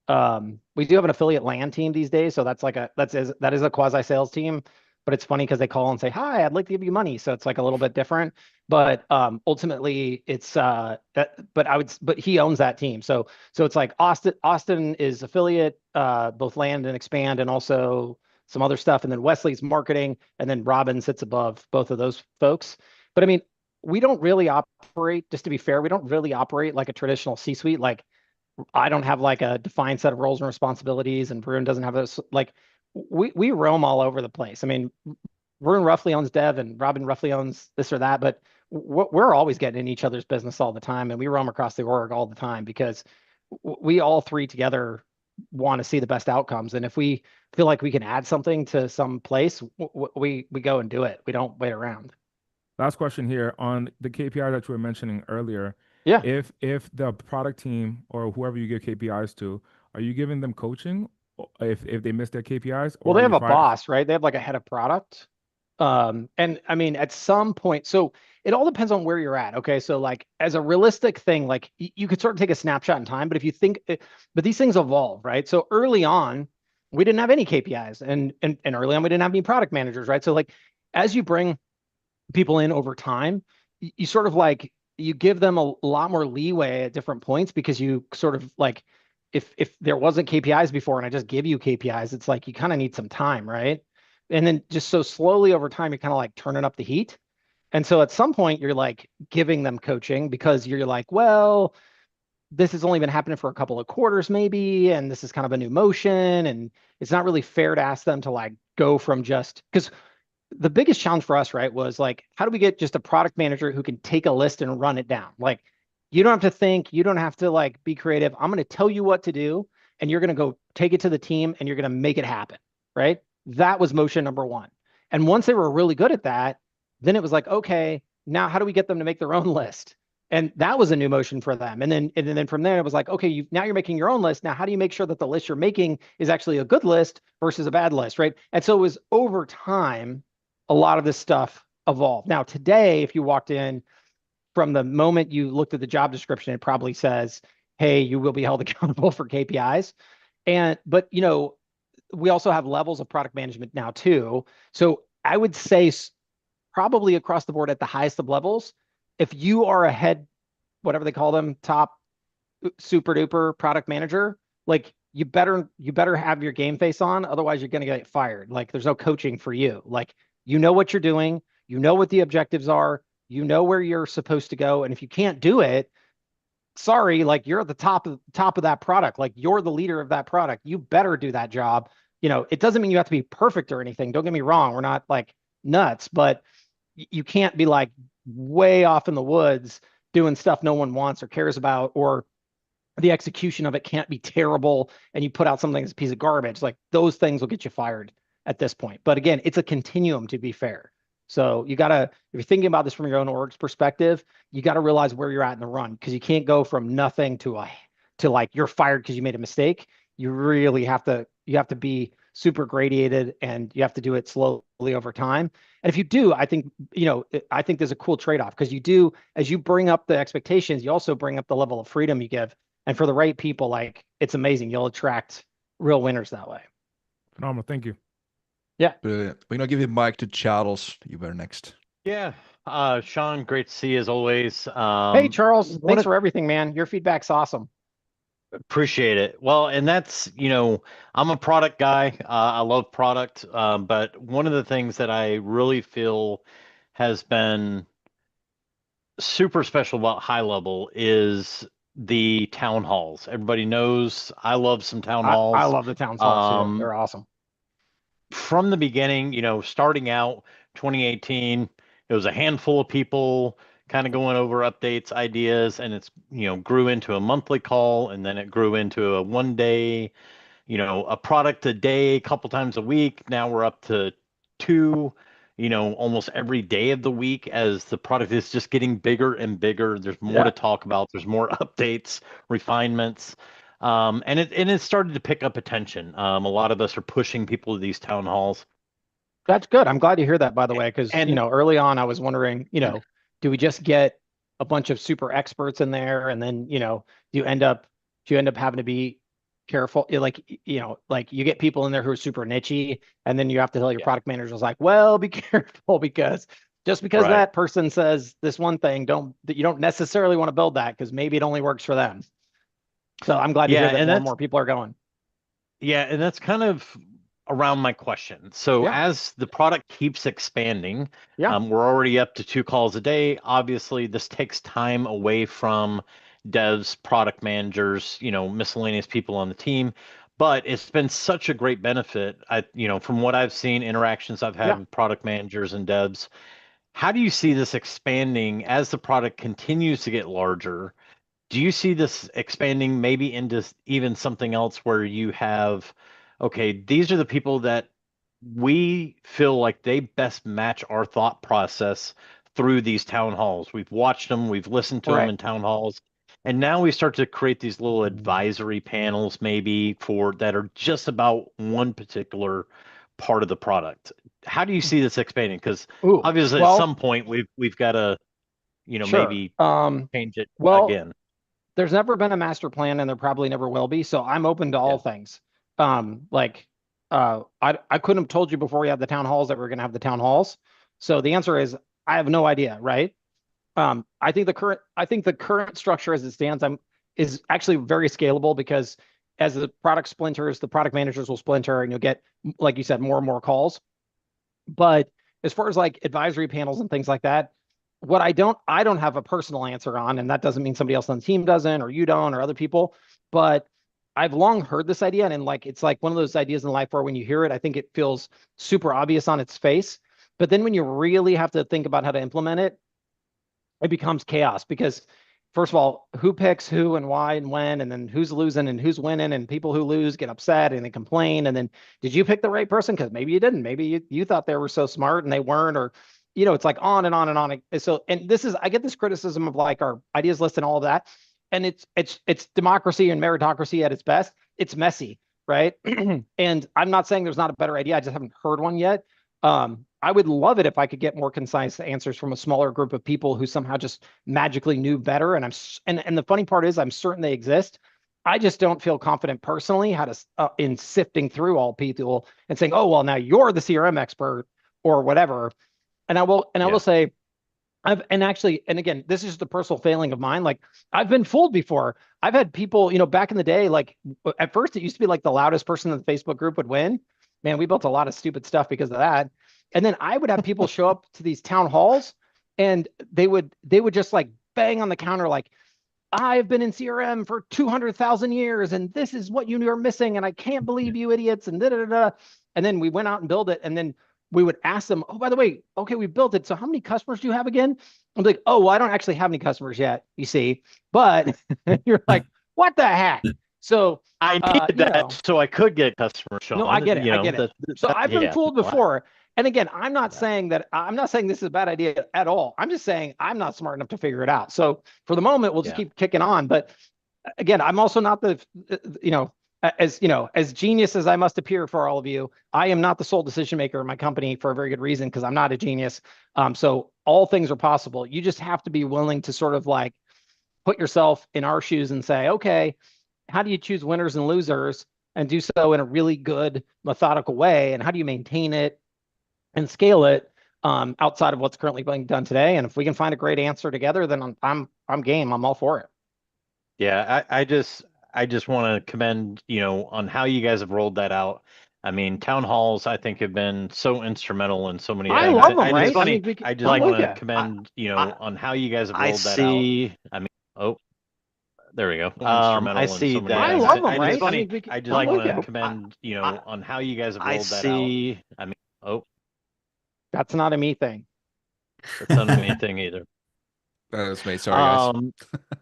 We do have an affiliate land team these days, so that is a quasi sales team. But it's funny because they call and say, "Hi, I'd like to give you money," so it's like a little bit different. But ultimately, it's but he owns that team, so it's like Austin is affiliate, both land and expand, and also some other stuff, and then Wesley's marketing, and then Robin sits above both of those folks. But I mean, we don't really operate. Just to be fair, we don't really operate like a traditional C-suite. Like I don't have like a defined set of roles and responsibilities, and Varun doesn't have those. Like we roam all over the place. I mean, Varun roughly owns dev, and Robin roughly owns this or that, but we're always getting in each other's business all the time, and we roam across the org all the time because we all three together want to see the best outcomes. And if we feel like we can add something to some place, we go and do it. We don't wait around. Last question here on the KPI that you were mentioning earlier. Yeah. If the product team or whoever you give KPIs to, are you giving them coaching if they miss their KPIs? Well, Or they are have you a boss, right? They have like a head of product. And I mean, at some point, so it all depends on where you're at. Okay. So like as a realistic thing, like you could sort of take a snapshot in time, but if you think, but these things evolve, right? So early on, we didn't have any KPIs and early on, we didn't have any product managers, right? So like, as you bring people in over time, you sort of like, you give them a lot more leeway at different points because you sort of like, if there wasn't KPIs before and I just give you KPIs, it's like you kind of need some time, right? And then just so slowly over time, you're kind of like turning up the heat. And so at some point, you're like giving them coaching because you're like, well, this has only been happening for a couple of quarters, maybe, and this is kind of a new motion. And it's not really fair to ask them to like go from just because the biggest challenge for us, right, was like, how do we get just a product manager who can take a list and run it down? Like, you don't have to think, you don't have to like be creative. I'm going to tell you what to do, and you're going to go take it to the team and you're going to make it happen, right? That was motion number one. And once they were really good at that, then it was like, okay, now how do we get them to make their own list? And that was a new motion for them. And then from there, it was like, okay, now you're making your own list. Now, how do you make sure that the list you're making is actually a good list versus a bad list, right? And so it was over time, a lot of this stuff evolved. Now, today, if you walked in from the moment you looked at the job description, it probably says, hey, you will be held accountable for KPIs. But we also have levels of product management now too. So I would say probably across the board at the highest of levels, if you are a head, whatever they call them, top super duper product manager, like you better have your game face on. Otherwise you're going to get fired. Like there's no coaching for you. Like, you know what you're doing, you know what the objectives are, you know where you're supposed to go. And if you can't do it, sorry, like you're at the top of that product. Like you're the leader of that product. You better do that job. It doesn't mean you have to be perfect or anything. Don't get me wrong. We're not like nuts, but you can't be like way off in the woods doing stuff no one wants or cares about, or the execution of it can't be terrible and you put out something that's a piece of garbage. Like those things will get you fired at this point. But again, it's a continuum, to be fair. So if you're thinking about this from your own org's perspective, you got to realize where you're at in the run, because you can't go from nothing to like you're fired because you made a mistake. You really have to be super gradiated, and you have to do it slowly over time. And if you do, I think there's a cool trade-off, because you do, as you bring up the expectations, you also bring up the level of freedom you give. And for the right people, like, it's amazing. You'll attract real winners that way. Phenomenal. Thank you. Yeah. Brilliant. We're going to give the mic to Charles. You were next. Yeah. Sean, great to see you as always. Hey, Charles. Thanks for everything, man. Your feedback's awesome. Appreciate it. Well, and that's, I'm a product guy. I love product. But one of the things that I really feel has been super special about HighLevel is the town halls. Everybody knows I love some town halls. I love the town halls too. They're awesome. From the beginning, starting out 2018, it was a handful of people kind of going over updates, ideas, and it's, grew into a monthly call, and then it grew into a 1 day, a product a day, a couple times a week. Now we're up to 2, almost every day of the week, as the product is just getting bigger and bigger. There's more to talk about. There's more updates, refinements. And it started to pick up attention. A lot of us are pushing people to these town halls. That's good. I'm glad to hear that, by the way, because early on I was wondering, do we just get a bunch of super experts in there, and then do you end up having to be careful? Like you get people in there who are super nichey, and then you have to tell your product managers like, well, be careful, because just because that person says this one thing, you don't necessarily want to build that, because maybe it only works for them. So I'm glad to hear that more people are going. Yeah, and that's kind of around my question. So as the product keeps expanding, we're already up to 2 calls a day. Obviously, this takes time away from devs, product managers, miscellaneous people on the team. But it's been such a great benefit. From what I've seen, interactions I've had with product managers and devs. How do you see this expanding as the product continues to get larger? Do you see this expanding maybe into even something else where you have, okay, these are the people that we feel like they best match our thought process through these town halls. We've watched them, we've listened to them in town halls, and now we start to create these little advisory panels maybe for that are just about one particular part of the product. How do you see this expanding? Because obviously at some point we've got to, maybe change it again. There's never been a master plan, and there probably never will be. So I'm open to all things. I couldn't have told you before we had the town halls that we're going to have the town halls. So the answer is I have no idea, right? I think the current structure as it stands is actually very scalable, because as the product splinters, the product managers will splinter, and you'll get, like you said, more and more calls. But as far as like advisory panels and things like that, what I don't have a personal answer on, and that doesn't mean somebody else on the team doesn't, or you don't, or other people, but I've long heard this idea, and like it's like one of those ideas in life where when you hear it, I think it feels super obvious on its face. But then when you really have to think about how to implement it, it becomes chaos, because first of all, who picks who and why and when, and then who's losing and who's winning, and people who lose get upset and they complain. And then did you pick the right person? Because maybe you didn't. Maybe you thought they were so smart and they weren't, or it's like on and on and on. So, and I get this criticism of like our ideas list and all of that. And it's democracy and meritocracy at its best. It's messy, right? And I'm not saying there's not a better idea. I just haven't heard one yet. I would love it if I could get more concise answers from a smaller group of people who somehow just magically knew better. And the funny part is I'm certain they exist. I just don't feel confident personally how to in sifting through all people and saying, oh, well, now you're the CRM expert or whatever. And I will say, and again, this is the personal failing of mine. Like, I've been fooled before. I've had people, back in the day, like at first it used to be like the loudest person in the Facebook group would win. Man, we built a lot of stupid stuff because of that. And then I would have people show up to these town halls, and they would just like bang on the counter, like, I've been in CRM for 200,000 years, and this is what you are missing, and I can't believe you idiots, and da da da. And then we went out and built it, and then we would ask them, oh, by the way, okay, we built it. So how many customers do you have again? I'm like, oh, well, I don't actually have any customers yet, you see. But you're like, what the heck? So I needed that so I could get customers, Sean. No, I get it. I get it. So I've been fooled before. And again, I'm not saying this is a bad idea at all. I'm just saying I'm not smart enough to figure it out. So for the moment, we'll just keep kicking on. But again, I'm also not as genius as I must appear for all of you. I am not the sole decision maker in my company for a very good reason, because I'm not a genius. So all things are possible. You just have to be willing to sort of like put yourself in our shoes and say, okay, how do you choose winners and losers and do so in a really good, methodical way? And how do you maintain it and scale it outside of what's currently being done today? And if we can find a great answer together, then I'm game. I'm all for it. Yeah, I just want to commend, on how you guys have rolled that out. I mean, town halls, I think, have been so instrumental in so many things. I love them, right? I just want to commend, on how you guys have rolled that out. I mean, there we go. I see that. I love them, right? I just want to commend, on how you guys have rolled that out. I mean, that's not a me thing. That's not a me thing either. That's me. Sorry, guys.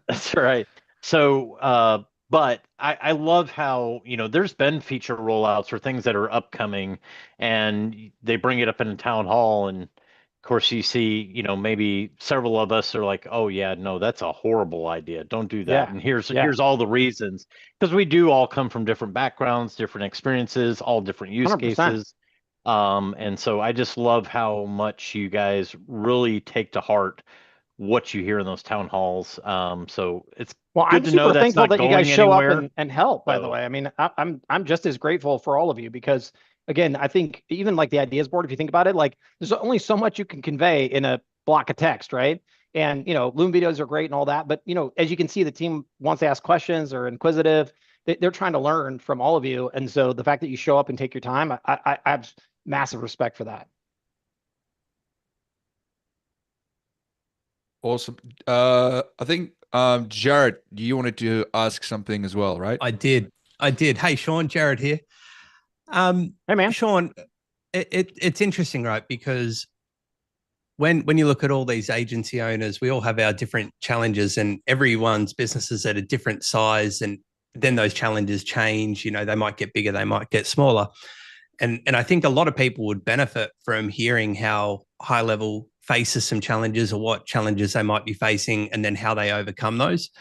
That's right. So, but I love how, there's been feature rollouts or things that are upcoming, and they bring it up in a town hall, and of course you see, maybe several of us are like, oh yeah, no, that's a horrible idea. Don't do that. And here's all the reasons, because we do all come from different backgrounds, different experiences, all different use 100%. Cases. And so I just love how much you guys really take to heart what you hear in those town halls. So it's good to know that's not going anywhere. I'm super thankful that you guys show up and help, by the way. I mean, I'm just as grateful for all of you, because again, I think even like the ideas board, if you think about it, like there's only so much you can convey in a block of text, right? And, Loom videos are great and all that, but, as you can see, the team wants to ask questions or inquisitive. They're trying to learn from all of you. And so the fact that you show up and take your time, I have massive respect for that. Awesome. I think Jared, you wanted to ask something as well, right? I did. Hey, Sean, Jared here. Hey, man. Sean, it's interesting, right? Because when you look at all these agency owners, we all have our different challenges, and everyone's business is at a different size, and then those challenges change. You know, they might get bigger, they might get smaller. And I think a lot of people would benefit from hearing how HighLevel faces some challenges, or what challenges they might be facing, and then how they overcome those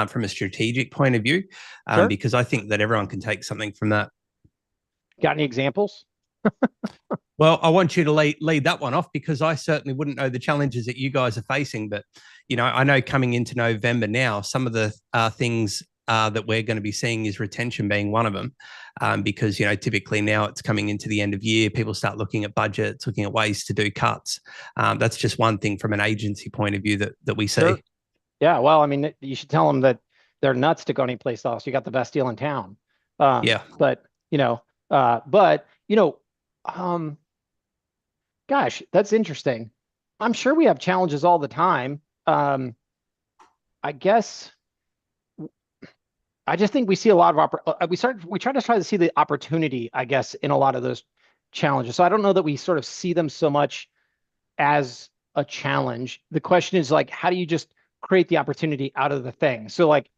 from a strategic point of view. Sure. Because I think that everyone can take something from that. Got any examples? Well, I want you to lead that one off, because I certainly wouldn't know the challenges that you guys are facing. But, you know, I know coming into November now, some of the things that we're going to be seeing is retention being one of them, because, you know, typically now it's coming into the end of year, people start looking at budgets, looking at ways to do cuts. That's just one thing from an agency point of view that we see. Sure. Yeah, well, I mean, you should tell them that they're nuts to go anyplace else. You got the best deal in town. Yeah. But, gosh, that's interesting. I'm sure we have challenges all the time. I guess I just think we see a lot of we try to see the opportunity, I guess, in a lot of those challenges. So I don't know that we sort of see them so much as a challenge. The question is, like, how do you just create the opportunity out of the thing? So, like,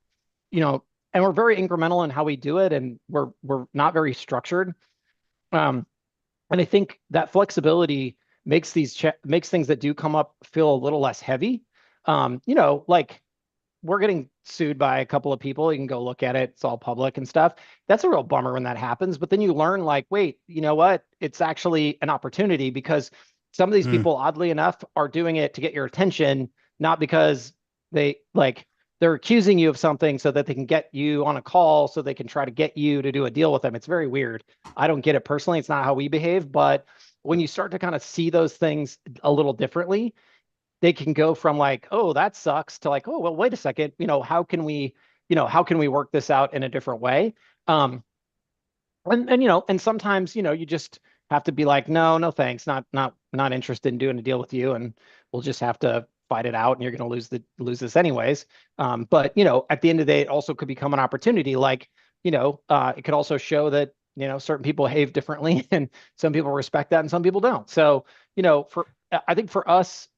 you know, and we're very incremental in how we do it, and we're not very structured. And I think that flexibility makes makes things that do come up feel a little less heavy. You know, like, we're getting sued by a couple of people. You can go look at it. It's all public and stuff. That's a real bummer when that happens. But then you learn, like, wait, you know what? It's actually an opportunity, because some of these people, oddly enough, are doing it to get your attention, not because they're accusing you of something so that they can get you on a call, so they can try to get you to do a deal with them. It's very weird. I don't get it personally. It's not how we behave. But when you start to kind of see those things a little differently, they can go from, like, oh, that sucks, to, like, oh, well, wait a second, you know, how can we work this out in a different way? And you know, and sometimes, you know, you just have to be like, no thanks, not interested in doing a deal with you, and we'll just have to fight it out, and you're going to lose this anyways. But, you know, at the end of the day, it also could become an opportunity. Like, you know, it could also show that, you know, certain people behave differently, and some people respect that and some people don't. So, you know, I think for us,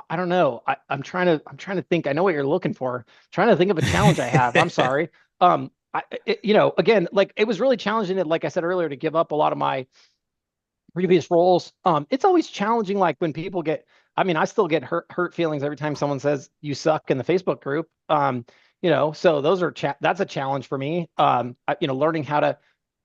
I don't know. I'm trying to think. I know what you're looking for. I'm trying to think of a challenge I have. I'm sorry. You know, again, like, it was really challenging, like I said earlier, to give up a lot of my previous roles. It's always challenging, like, when people I mean, I still get hurt feelings every time someone says you suck in the Facebook group. You know, so that's a challenge for me. You know, learning how to,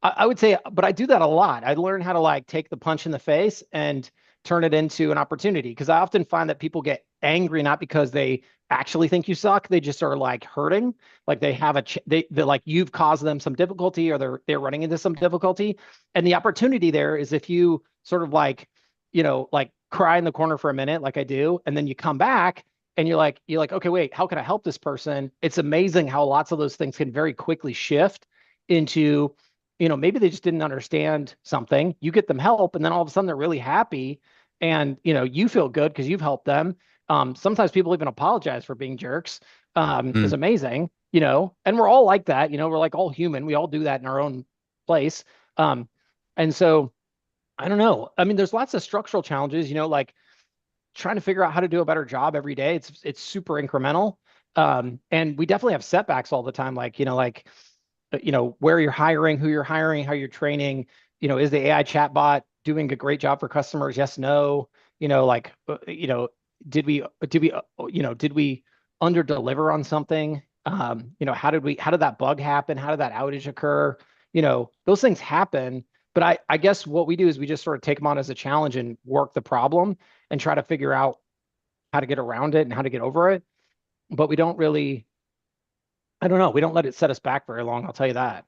I would say, but I do that a lot. I learn how to, like, take the punch in the face and turn it into an opportunity, because I often find that people get angry not because they actually think you suck. They just are, like, hurting, like they have they're like, you've caused them some difficulty, or they're running into some difficulty. And the opportunity there is, if you sort of, like, you know, like, cry in the corner for a minute, like I do, and then you come back and you're like, okay, wait, how can I help this person? It's amazing how lots of those things can very quickly shift into, you know, maybe they just didn't understand something. You get them help, and then all of a sudden they're really happy, and, you know, you feel good because you've helped them. Sometimes people even apologize for being jerks. Is amazing, you know, and we're all like that. You know, we're, like, all human. We all do that in our own place. And so, I don't know. I mean, there's lots of structural challenges, you know, like trying to figure out how to do a better job every day. It's super incremental. And we definitely have setbacks all the time. Like, you know, where you're hiring, who you're hiring, how you're training, you know, is the AI chatbot doing a great job for customers? Yes, no, you know, like, you know, did we under deliver on something? You know, how did that bug happen? How did that outage occur? You know, those things happen. But I guess what we do is we just sort of take them on as a challenge and work the problem and try to figure out how to get around it and how to get over it. But we don't really, I don't know, we don't let it set us back very long, I'll tell you that.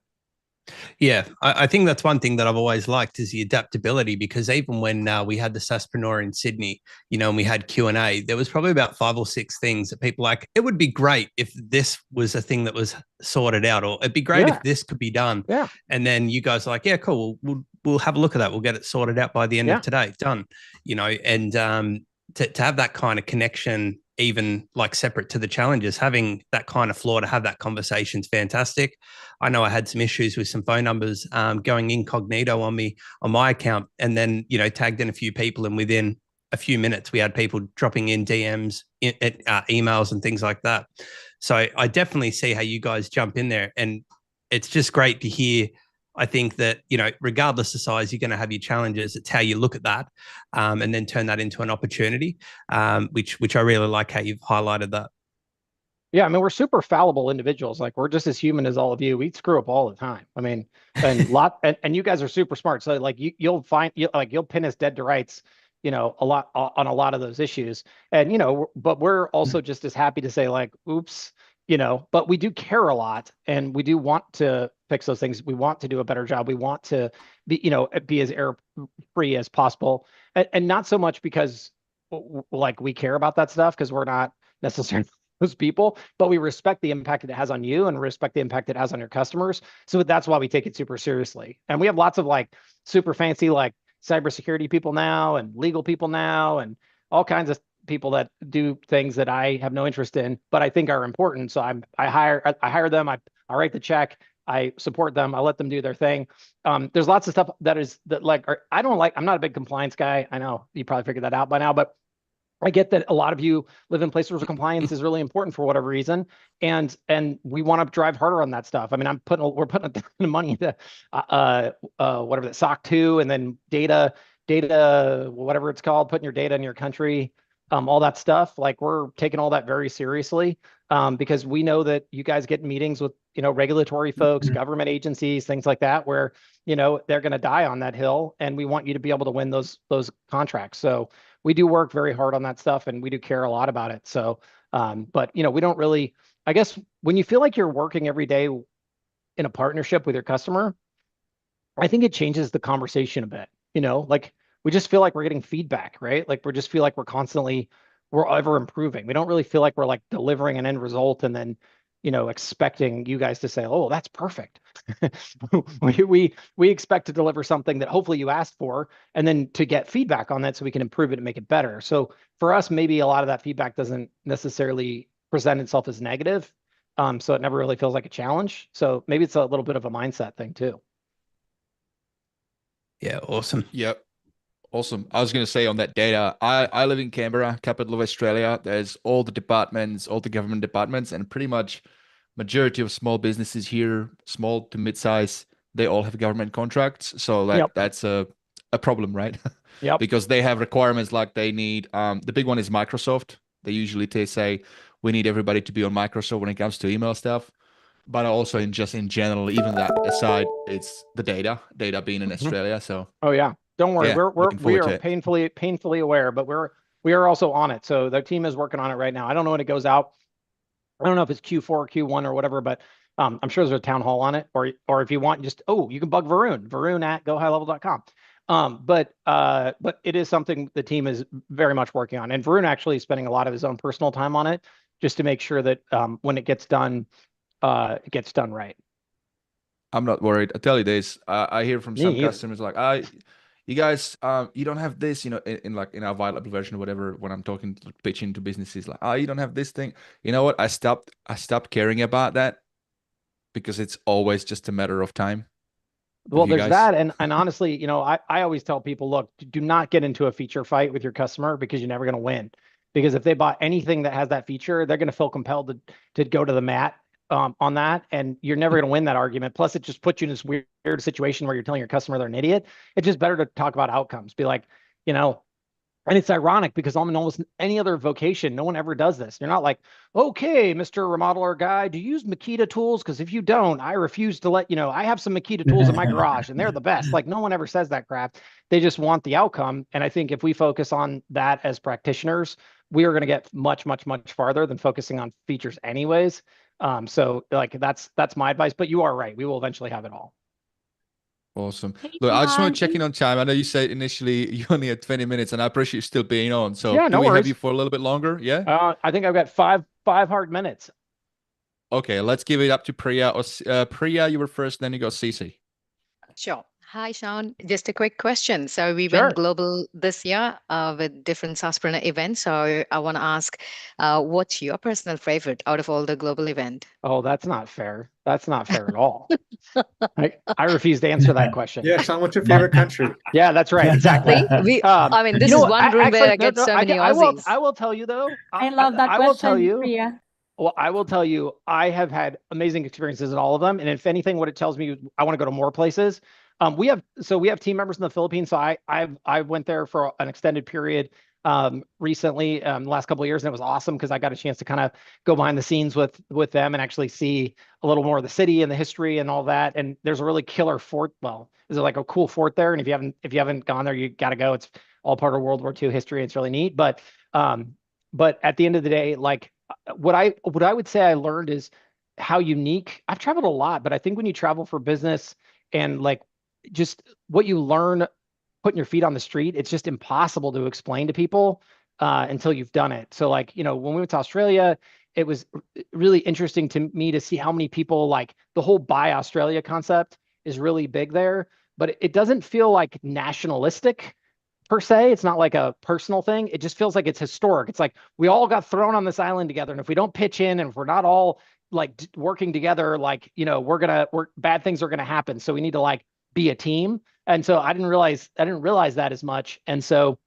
Yeah, I think that's one thing that I've always liked, is the adaptability, because even when we had the SaaSpreneur in Sydney, you know, and we had Q&A, there was probably about 5 or 6 things that people like, it would be great if this was a thing that was sorted out, or it'd be great if this could be done. Yeah. And then you guys are like, yeah, cool, we'll have a look at that. We'll get it sorted out by the end of today. Done. You know, and to have that kind of connection even like separate to the challenges. Having that kind of floor to have that conversation is fantastic. I know I had some issues with some phone numbers going incognito on my account, and then tagged in a few people, and within a few minutes we had people dropping in DMs, emails, and things like that. So I definitely see how you guys jump in there, and it's just great to hear. I think that, regardless of size, you're going to have your challenges. It's how you look at that, and then turn that into an opportunity, which I really like how you've highlighted that. Yeah, I mean, we're super fallible individuals. Like, we're just as human as all of you. We screw up all the time. I mean, and you guys are super smart. So like you'll pin us dead to rights, a lot on a lot of those issues. And but we're also just as happy to say like, oops, but we do care a lot, and we do want to fix those things. We want to do a better job. We want to be as error free as possible, and not so much because like we care about that stuff, because we're not necessarily those people, but we respect the impact that it has on you and respect the impact it has on your customers. So that's why we take it super seriously. And we have lots of like super fancy like cybersecurity people now and legal people now and all kinds of people that do things that I have no interest in, but I think are important. So I hire them. I write the check. I support them. I let them do their thing. There's lots of stuff I'm not a big compliance guy. I know you probably figured that out by now, but I get that a lot of you live in places where compliance is really important for whatever reason, and we want to drive harder on that stuff. I mean, we're putting a ton of money into whatever that SOC 2, and then data, whatever it's called, putting your data in your country, all that stuff. Like, we're taking all that very seriously, because we know that you guys get meetings with regulatory folks, government agencies, things like that, where they're going to die on that hill, and we want you to be able to win those contracts. So we do work very hard on that stuff, and we do care a lot about it. So, but we don't really, I guess, when you feel like you're working every day in a partnership with your customer, I think it changes the conversation a bit. Like, we just feel like we're getting feedback, right? Like, we just feel like we're ever improving. We don't really feel like we're like delivering an end result and then expecting you guys to say, oh, that's perfect. we expect to deliver something that hopefully you asked for, and then to get feedback on that so we can improve it and make it better. So for us, maybe a lot of that feedback doesn't necessarily present itself as negative. So it never really feels like a challenge. So maybe it's a little bit of a mindset thing too. Yeah, awesome. Yep. Awesome. I was going to say on that data, I live in Canberra, capital of Australia. There's all the departments, all the government departments, and pretty much majority of small businesses here, small to mid-size, they all have government contracts. So that's a problem, right? Yep. Because they have requirements like they need, the big one is Microsoft. They usually say, we need everybody to be on Microsoft when it comes to email stuff. But also in general, even that aside, it's the data being in Australia. So oh yeah. Don't worry, yeah, we are painfully aware, but we are also on it. So the team is working on it right now. I don't know when it goes out. I don't know if it's Q4 or Q1 or whatever, but I'm sure there's a town hall on it. Or if you want, you can bug Varun at gohighlevel.com. But it is something the team is very much working on, and Varun actually is spending a lot of his own personal time on it just to make sure that when it gets done right. I'm not worried. I tell you this, I hear from some customers like, you guys, you don't have this, in our HighLevel version or whatever, when I'm pitching to businesses, like, you don't have this thing. You know what? I stopped caring about that, because it's always just a matter of time. Well, there's that. And honestly, I always tell people, look, do not get into a feature fight with your customer, because you're never going to win. Because if they bought anything that has that feature, they're going to feel compelled to go to the mat on that, and you're never going to win that argument. Plus, it just puts you in this weird situation where you're telling your customer they're an idiot. It's just better to talk about outcomes. Be like, and it's ironic because in almost any other vocation, no one ever does this. You're not like, okay, Mr. Remodeler guy, do you use Makita tools? Because if you don't, I refuse to let I have some Makita tools in my garage and they're the best. Like, no one ever says that crap. They just want the outcome. And I think if we focus on that as practitioners, we are going to get much, much, much farther than focusing on features anyways. So like that's my advice, but you are right. We will eventually have it all. Awesome. Look, I just want to check in on time. I know you said initially you only had 20 minutes, and I appreciate you still being on. So yeah, do we have you for a little bit longer? Yeah. I think I've got five hard minutes. Okay, let's give it up to Priya. Priya, you were first, then you go Cece. Sure. Hi, Sean. Just a quick question. So we Sure. went global this year with different SaaSpreneur events. So I want to ask, what's your personal favorite out of all the global event? Oh, that's not fair. That's not fair at all. I refuse to answer that question. Yeah, Sean, what's your favorite country? Yeah, that's right. Exactly. See, I mean, this is one room where I get so many Aussies. I will tell you though. I love that I will tell question, you. Priya. Well, I will tell you, I have had amazing experiences in all of them, and if anything, what it tells me, I want to go to more places. We have team members in the Philippines, so I went there for an extended period recently, the last couple of years, and it was awesome because I got a chance to kind of go behind the scenes with them and actually see a little more of the city and the history and all that. And there's a really killer fort. Well, there's like a cool fort there, and if you haven't gone there, you got to go. It's all part of World War II history. It's really neat, but at the end of the day, like what I would say I learned is how unique. I've traveled a lot, but I think when you travel for business and like just what you learn putting your feet on the street, it's just impossible to explain to people until you've done it. So like, when we went to Australia, it was really interesting to me to see how many people, like the whole Buy Australia concept is really big there, but it doesn't feel like nationalistic per se. It's not like a personal thing. It just feels like it's historic. It's like we all got thrown on this island together, and if we don't pitch in, and if we're not all like working together, like bad things are gonna happen. So we need to like be a team. And so I didn't realize that as much. And so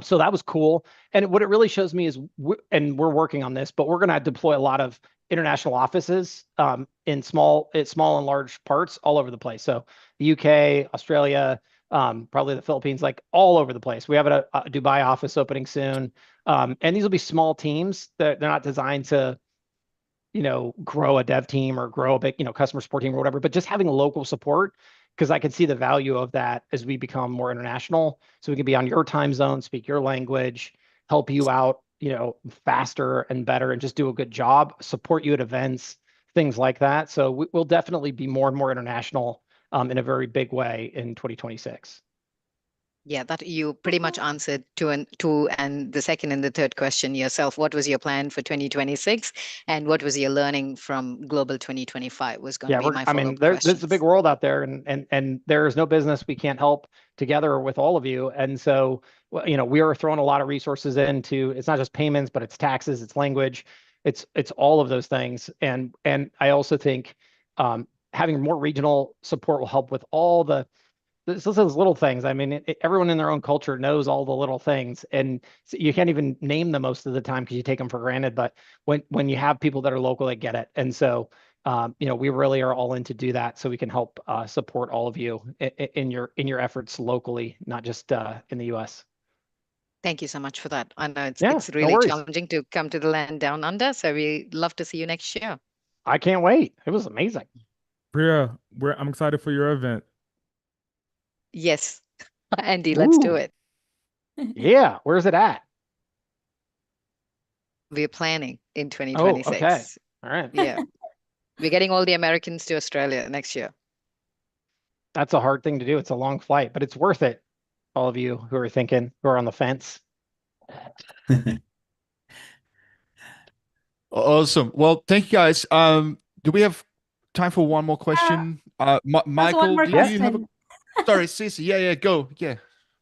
so that was cool. And what it really shows me is, and we're working on this, but we're going to deploy a lot of international offices in small and large parts all over the place. So the UK, Australia, probably the Philippines, like all over the place. We have a Dubai office opening soon. And these will be small teams that they're not designed to, grow a dev team or grow a big, customer support team or whatever, but just having local support, because I can see the value of that as we become more international. So we can be on your time zone, speak your language, help you out, faster and better, and just do a good job, support you at events, things like that. So we'll definitely be more and more international in a very big way in 2026. Yeah, that you pretty much answered two and the second and the third question yourself. What was your plan for 2026, and what was your learning from Global 2025 was going to be my follow-up there's a questions. big world out there, and there is no business we can't help together with all of you. And so, we are throwing a lot of resources into. It's not just payments, but it's taxes, it's language, it's all of those things. And I also think having more regional support will help with all those little things. I mean, everyone in their own culture knows all the little things, and so you can't even name them most of the time because you take them for granted. But when you have people that are local, they get it. And so, we really are all in to do that, so we can help support all of you in your efforts locally, not just in the U.S. Thank you so much for that. I know it's No really worries. challenging to come to the land down under, so we love to see you next year. I can't wait. It was amazing. Priya, I'm excited for your event. Yes, Andy, let's do Ooh. it. Yeah, where's it at? We're planning in 2026. Oh, okay. All right. Yeah. We're getting all the Americans to Australia next year. That's a hard thing to do. It's a long flight, but it's worth it. All of you who are on the fence. Awesome. Well, thank you guys. Do we have time for one more question? Michael, one more do you have question. Sorry, Cece. Yeah, go. Yeah.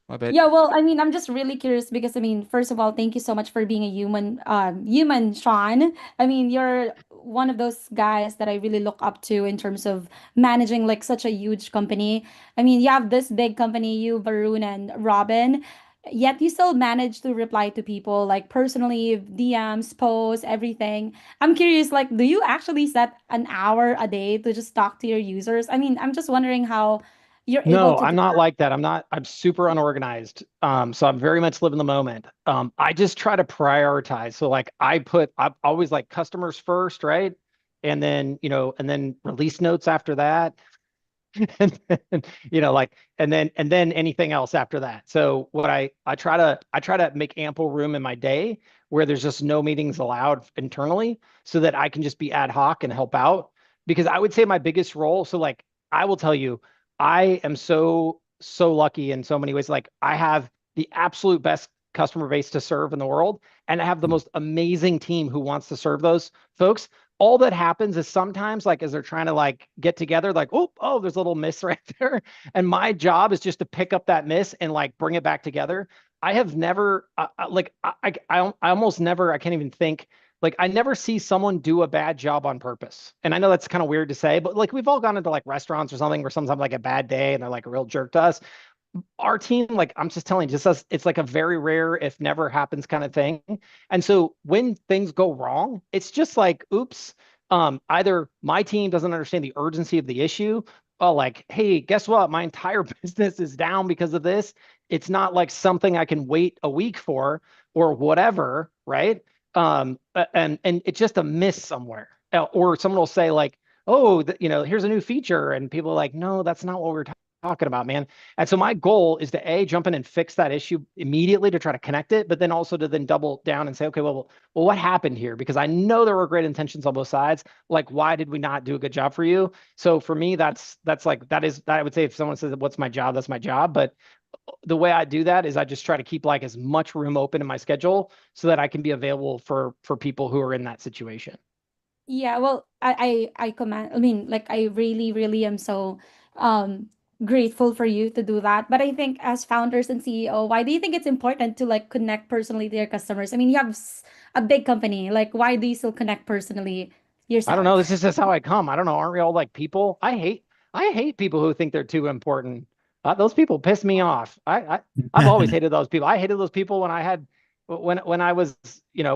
My bad. Yeah, well, I mean, I'm just really curious because I mean, first of all, thank you so much for being a human, Sean. I mean, you're one of those guys that I really look up to in terms of managing like such a huge company. I mean, you have this big company, you, Varun, and Robin, yet you still manage to reply to people like personally, DMs, posts, everything. I'm curious, like, do you actually set an hour a day to just talk to your users? I mean, I'm just wondering how you're able No, to I'm do not that. like that. I'm super unorganized. So I'm very much living the moment. I just try to prioritize. So like I'm always like customers first, right? And then, and then release notes after that. And then, and then anything else after that. So what I try to make ample room in my day where there's just no meetings allowed internally, so that I can just be ad hoc and help out. Because I would say my biggest role, so like I will tell you, I am so lucky in so many ways. Like I have the absolute best customer base to serve in the world, and I have the most amazing team who wants to serve those folks. all that happens is sometimes like as they're trying to like get together, like, oh, there's a little miss right there. And my job is just to pick up that miss and like bring it back together. I have never I almost never, I can't even think, like I never see someone do a bad job on purpose. And I know that's kind of weird to say, but like we've all gone into like restaurants or something where sometimes like a bad day and they're like a real jerk to us. Our team, like I'm just telling you, just us, it's like a very rare, if never happens kind of thing. And so when things go wrong, it's just like, oops, either my team doesn't understand the urgency of the issue. Oh, like, hey, guess what? My entire business is down because of this. It's not like something I can wait a week for or whatever, right? And it's just a miss somewhere. Or someone will say like, oh, here's a new feature, and people are like, no, that's not what we're talking about, man. And so my goal is to jump in and fix that issue immediately to try to connect it, but then also to then double down and say, okay, well, what happened here? Because I know there were great intentions on both sides. Like, why did we not do a good job for you? So for me, that's like, that I would say if someone says, what's my job? That's my job. But the way I do that is I just try to keep like as much room open in my schedule so that I can be available for people who are in that situation. Yeah, well, I mean, like I really am so grateful for you to do that. But I think as founders and CEO, why do you think it's important to like connect personally to your customers? I mean, you have a big company. Like, why do you still connect personally yourself? I don't know. This is just how I come. I don't know. Aren't we all like people? I hate people who think they're too important. Those people piss me off. I've always hated those people. I hated those people when I was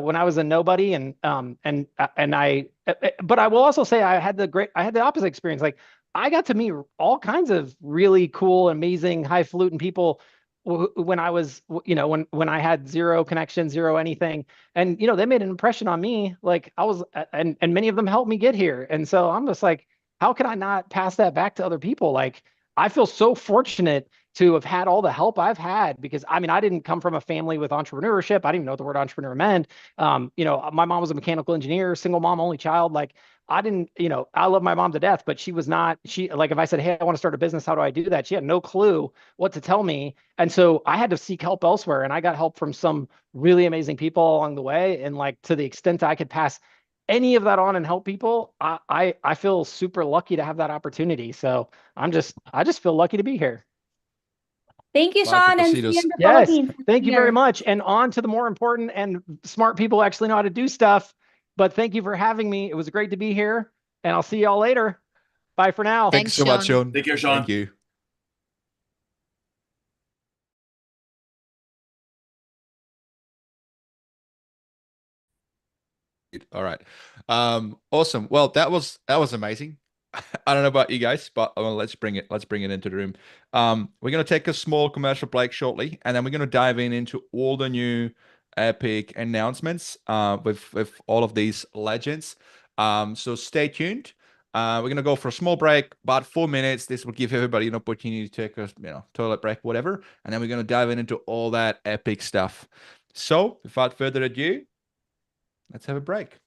when I was a nobody and but I will also say I had the opposite experience. Like I got to meet all kinds of really cool, amazing, highfalutin people when I was when I had zero connection, zero anything, and they made an impression on me. Like I was, and many of them helped me get here. And so I'm just like, how can I not pass that back to other people? Like I feel so fortunate to have had all the help I've had, because I mean, I didn't come from a family with entrepreneurship. I didn't even know what the word entrepreneur meant. My mom was a mechanical engineer, single mom, only child. Like I didn't, I love my mom to death, but she like, if I said, hey, I want to start a business, how do I do that? She had no clue what to tell me. And so I had to seek help elsewhere, and I got help from some really amazing people along the way. And like, to the extent I could pass any of that on and help people, I feel super lucky to have that opportunity. So I just feel lucky to be here. Thank you, Bye, Sean, and see you in the Yes, Philippines. thank you very much. And on to the more important and smart people who actually know how to do stuff. But thank you for having me. It was great to be here, and I'll see y'all later. Bye for now. Thanks so much, Sean. Take care, Sean. Thank you. All right. Awesome. Well, that was amazing. I don't know about you guys, but let's bring it into the room. We're going to take a small commercial break shortly, and then we're going to dive into all the new epic announcements with all of these legends. So stay tuned. We're going to go for a small break, about 4 minutes. This will give everybody an opportunity to take a toilet break, whatever, and then we're going to dive into all that epic stuff. So without further ado, let's have a break.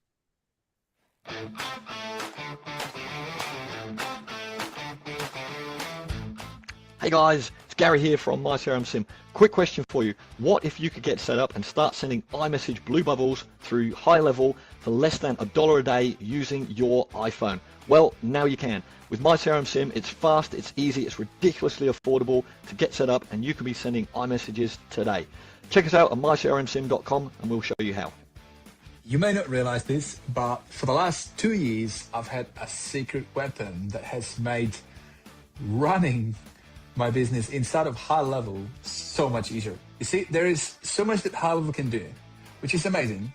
Hey guys, it's Gary here from MyCRM Sim. Quick question for you. What if you could get set up and start sending iMessage blue bubbles through HighLevel for less than $1 a day using your iPhone? Well, now you can. With MyCRM Sim, it's fast, it's easy, it's ridiculously affordable to get set up, and you can be sending iMessages today. Check us out at mycrmsim.com and we'll show you how. You may not realize this, but for the last 2 years, I've had a secret weapon that has made running my business inside of HighLevel so much easier. You see, there is so much that HighLevel can do, which is amazing,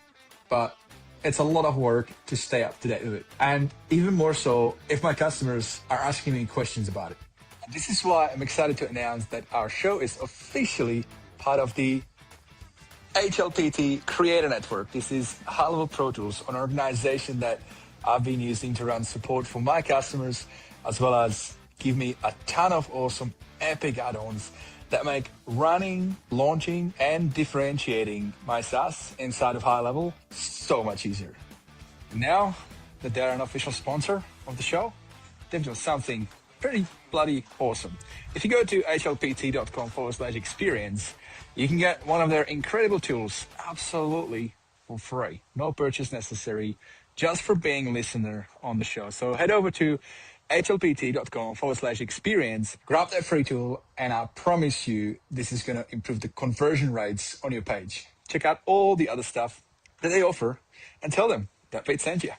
but it's a lot of work to stay up to date with it. And even more so if my customers are asking me questions about it. And this is why I'm excited to announce that our show is officially part of the HLPT Creator Network. This is HighLevel Pro Tools, an organization that I've been using to run support for my customers, as well as give me a ton of awesome epic add-ons that make running, launching, and differentiating my SaaS inside of HighLevel so much easier. Now that they're an official sponsor of the show, they've done something pretty bloody awesome. If you go to hlpt.com/experience, you can get one of their incredible tools absolutely for free. No purchase necessary. just for being a listener on the show. So head over to hlpt.com/experience, grab that free tool, and I promise you this is going to improve the conversion rates on your page. Check out all the other stuff that they offer and tell them that Pete sent you.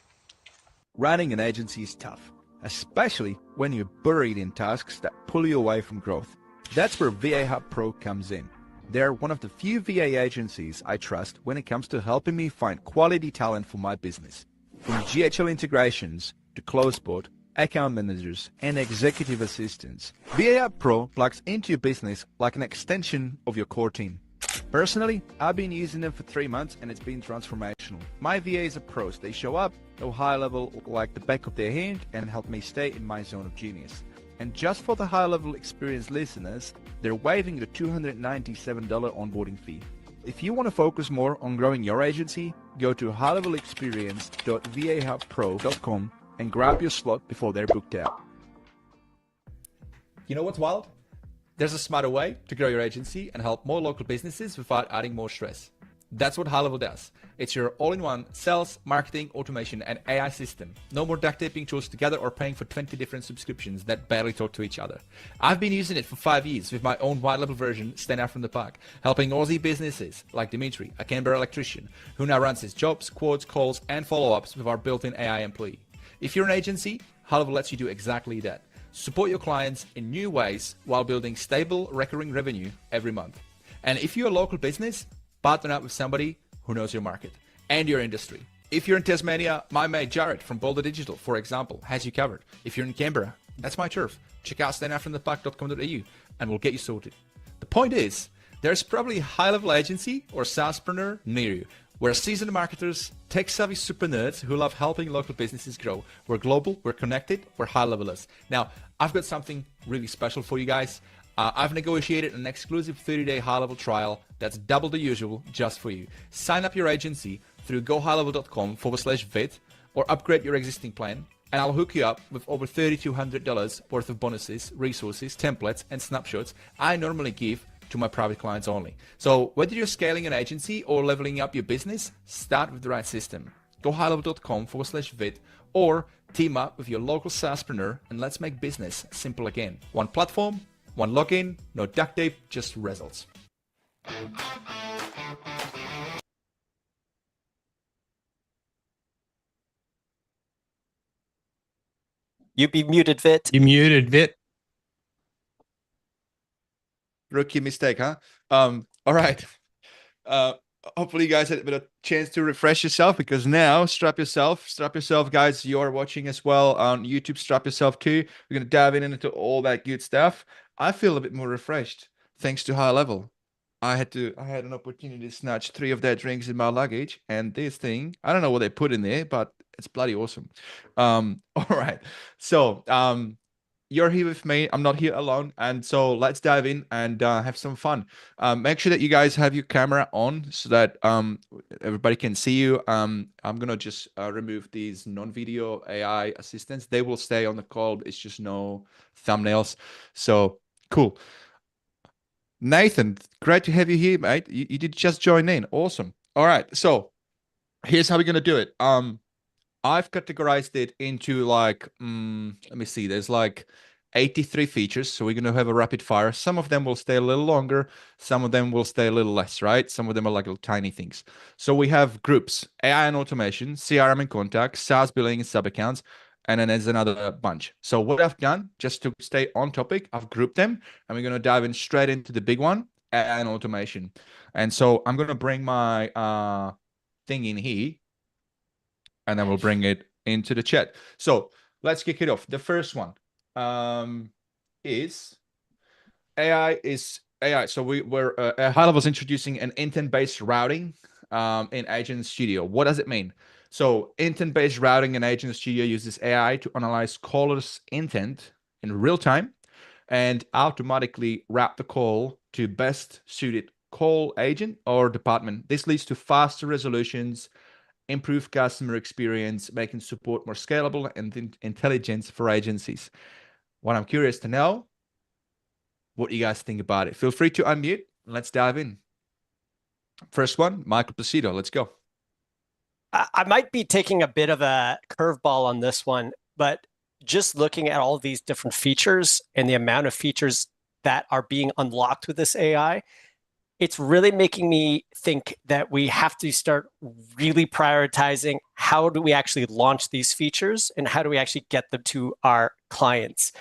Running an agency is tough, especially when you're buried in tasks that pull you away from growth. That's where VA Hub Pro comes in. They're one of the few VA agencies I trust when it comes to helping me find quality talent for my business. From GHL integrations to CloseBot, account managers, and executive assistants, VA Hub Pro plugs into your business like an extension of your core team. Personally, I've been using them for 3 months and it's been transformational. My VAs are pros. They show up, know HighLevel like the back of their hand, and help me stay in my zone of genius. And just for the HighLevel Experience listeners, they're waiving the $297 onboarding fee. If you want to focus more on growing your agency, go to highlevelexperience.vahubpro.com and grab your slot before they're booked out. You know what's wild? There's a smarter way to grow your agency and help more local businesses without adding more stress. That's what HighLevel does. It's your all-in-one sales, marketing, automation, and AI system. No more duct taping tools together or paying for 20 different subscriptions that barely talk to each other. I've been using it for 5 years with my own white level version, Stand Out from the Pack, helping Aussie businesses like Dimitri, a Canberra electrician, who now runs his jobs, quotes, calls, and follow-ups with our built-in AI employee. If you're an agency, HighLevel lets you do exactly that. Support your clients in new ways while building stable, recurring revenue every month. And if you're a local business, partner up with somebody who knows your market and your industry. If you're in Tasmania, my mate Jared from Boulder Digital, for example, has you covered. If you're in Canberra, that's my turf. Check out standoutfromthepack.com.au and we'll get you sorted. The point is, there's probably a high-level agency or SaaSpreneur near you. We're seasoned marketers, tech-savvy super nerds who love helping local businesses grow. We're global, we're connected, we're high-levelers. Now, I've got something really special for you guys. I've negotiated an exclusive 30-day high-level trial that's double the usual just for you. Sign up your agency through gohighlevel.com/vid or upgrade your existing plan, and I'll hook you up with over $3,200 worth of bonuses, resources, templates, and snapshots I normally give to my private clients only. So whether you're scaling an agency or leveling up your business, start with the right system. gohighlevel.com/vid or team up with your local SaaSpreneur and let's make business simple again. One platform, one login, no duct tape, just results. You be muted, Vit. You muted, Vit. Rookie mistake, huh? All right. Hopefully you guys had a bit of chance to refresh yourself, because now strap yourself, guys. You're watching as well on YouTube. Strap yourself too. We're gonna dive into all that good stuff. I feel a bit more refreshed thanks to HighLevel. I had an opportunity to snatch 3 of their drinks in my luggage, and this thing, I don't know what they put in there, but it's bloody awesome. All right. So you're here with me. I'm not here alone. And so let's dive in and have some fun. Make sure that you guys have your camera on so that everybody can see you. I'm going to just remove these non-video AI assistants. They will stay on the call. It's just no thumbnails. So cool. Nathan, great to have you here, mate. You did just join in. Awesome. All right. So here's how we're going to do it. I've categorized it into like, let me see, there's like 83 features. So we're going to have a rapid fire. Some of them will stay a little longer. Some of them will stay a little less, right? Some of them are like little tiny things. So we have groups, AI and automation, CRM and contacts, SaaS billing and sub accounts, and then there's another bunch. So what I've done, just to stay on topic, I've grouped them and we're going to dive in straight into the big one, AI and automation. And so I'm going to bring my thing in here, and then we'll bring it into the chat. So let's kick it off. The first one is AI. So we're HighLevel's introducing an intent-based routing in Agent Studio. What does it mean? So intent-based routing in Agent Studio uses AI to analyze callers' intent in real time and automatically route the call to best suited call agent or department. This leads to faster resolutions, improve customer experience, making support more scalable and intelligent for agencies. What I'm curious to know, what you guys think about it. Feel free to unmute. Let's dive in. First one, Michael Placido. Let's go. I might be taking a bit of a curveball on this one, but just looking at all these different features and the amount of features that are being unlocked with this AI, it's really making me think that we have to start really prioritizing how do we actually launch these features and how do we actually get them to our clients.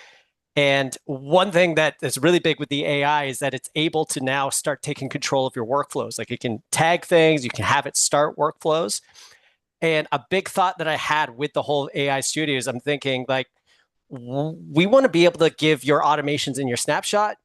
And one thing that is really big with the AI is that it's able to now start taking control of your workflows. Like it can tag things, you can have it start workflows. And a big thought that I had with the whole AI studios, I'm thinking like, we want to be able to give your automations in your snapshot,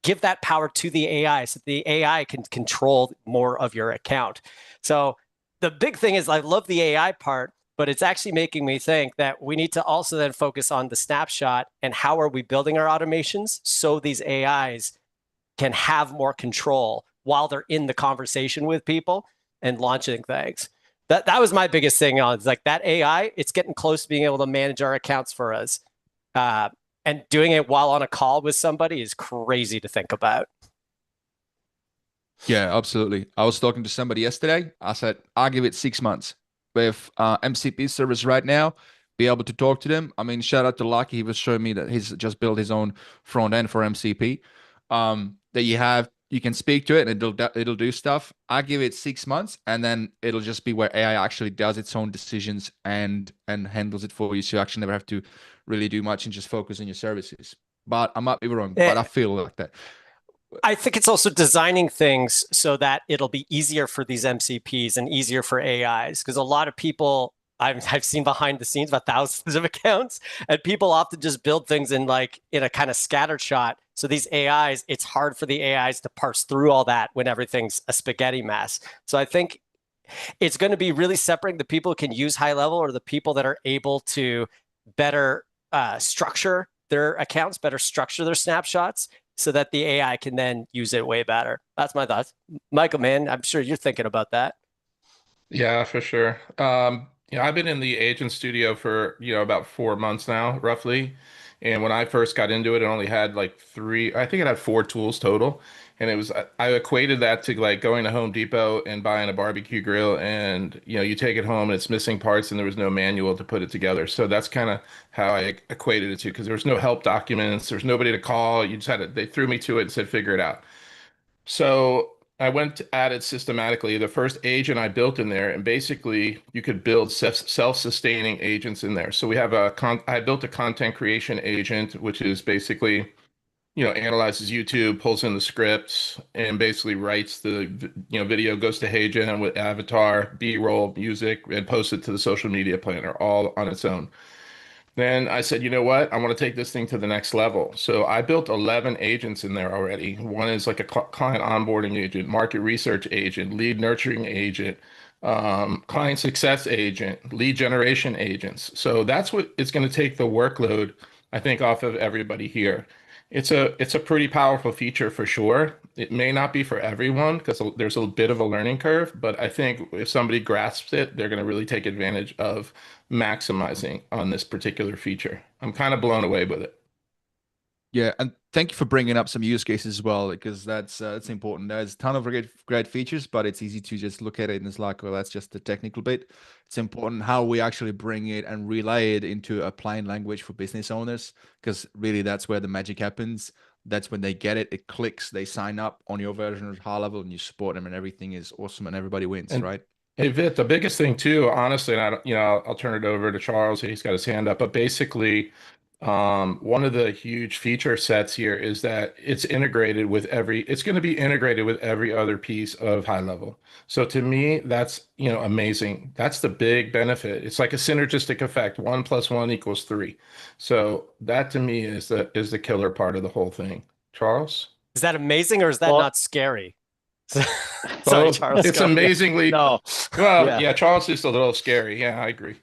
give that power to the AI so the AI can control more of your account. So the big thing is I love the AI part, but it's actually making me think that we need to also then focus on the snapshot and how are we building our automations so these AIs can have more control while they're in the conversation with people and launching things. That was my biggest thing on it's like that AI, it's getting close to being able to manage our accounts for us. And doing it while on a call with somebody is crazy to think about. Yeah, absolutely. I was talking to somebody yesterday. I said, I'll give it 6 months with MCP service right now, be able to talk to them. I mean, shout out to Lucky. He was showing me that he's just built his own front end for MCP. That you can speak to it and it'll do stuff. I give it 6 months and then it'll just be where AI actually does its own decisions and handles it for you. So you actually never have to really do much and just focus on your services. But I might be wrong, but I feel like that. I think it's also designing things so that it'll be easier for these MCPs and easier for AIs, because a lot of people I've seen behind the scenes about thousands of accounts, and people often just build things in a kind of scattered shot. So these AIs, it's hard for the AIs to parse through all that when everything's a spaghetti mess. So I think it's going to be really separating the people who can use HighLevel or the people that are able to better structure their accounts, better structure their snapshots, so that the AI can then use it way better. That's my thoughts. Michael, man, I'm sure you're thinking about that. Yeah, for sure. I've been in the agent studio for, about 4 months now, roughly. And when I first got into it, it only had like I think it had 4 tools total. And I equated that to like going to Home Depot and buying a barbecue grill and, you take it home and it's missing parts and there was no manual to put it together. So that's kind of how I equated it to, because there was no help documents. There's nobody to call. They threw me to it and said, figure it out. So I went at it systematically. The first agent I built in there, and basically you could build self-sustaining agents in there. So I built a content creation agent, which is basically, analyzes YouTube, pulls in the scripts, and basically writes the, video goes to HeyGen with avatar, B-roll, music, and posts it to the social media planner all on its own. Then I said, you know what? I want to take this thing to the next level. So I built 11 agents in there already. One is like a client onboarding agent, market research agent, lead nurturing agent, client success agent, lead generation agents. So that's what it's going to take the workload, I think, off of everybody here. It's a pretty powerful feature for sure. It may not be for everyone because there's a bit of a learning curve, but I think if somebody grasps it, they're going to really take advantage of maximizing on this particular feature. I'm kind of blown away with it. Yeah, and thank you for bringing up some use cases as well, because that's important. There's a ton of great features, but it's easy to just look at it and it's like, well, that's just the technical bit. It's important how we actually bring it and relay it into a plain language for business owners, because really that's where the magic happens. That's when they get it, it clicks, they sign up on your version of HighLevel and you support them and everything is awesome and everybody wins, right? Hey, Vit, the biggest thing too, honestly, and I'll turn it over to Charles. He's got his hand up, but basically, one of the huge feature sets here is that it's going to be integrated with every other piece of HighLevel. So to me, that's, amazing. That's the big benefit. It's like a synergistic effect. 1 + 1 = 3. So that to me is the killer part of the whole thing. Charles? Is that amazing or is that not scary? Sorry, Charles. It's amazingly no. Well, yeah, Charles is a little scary. Yeah, I agree.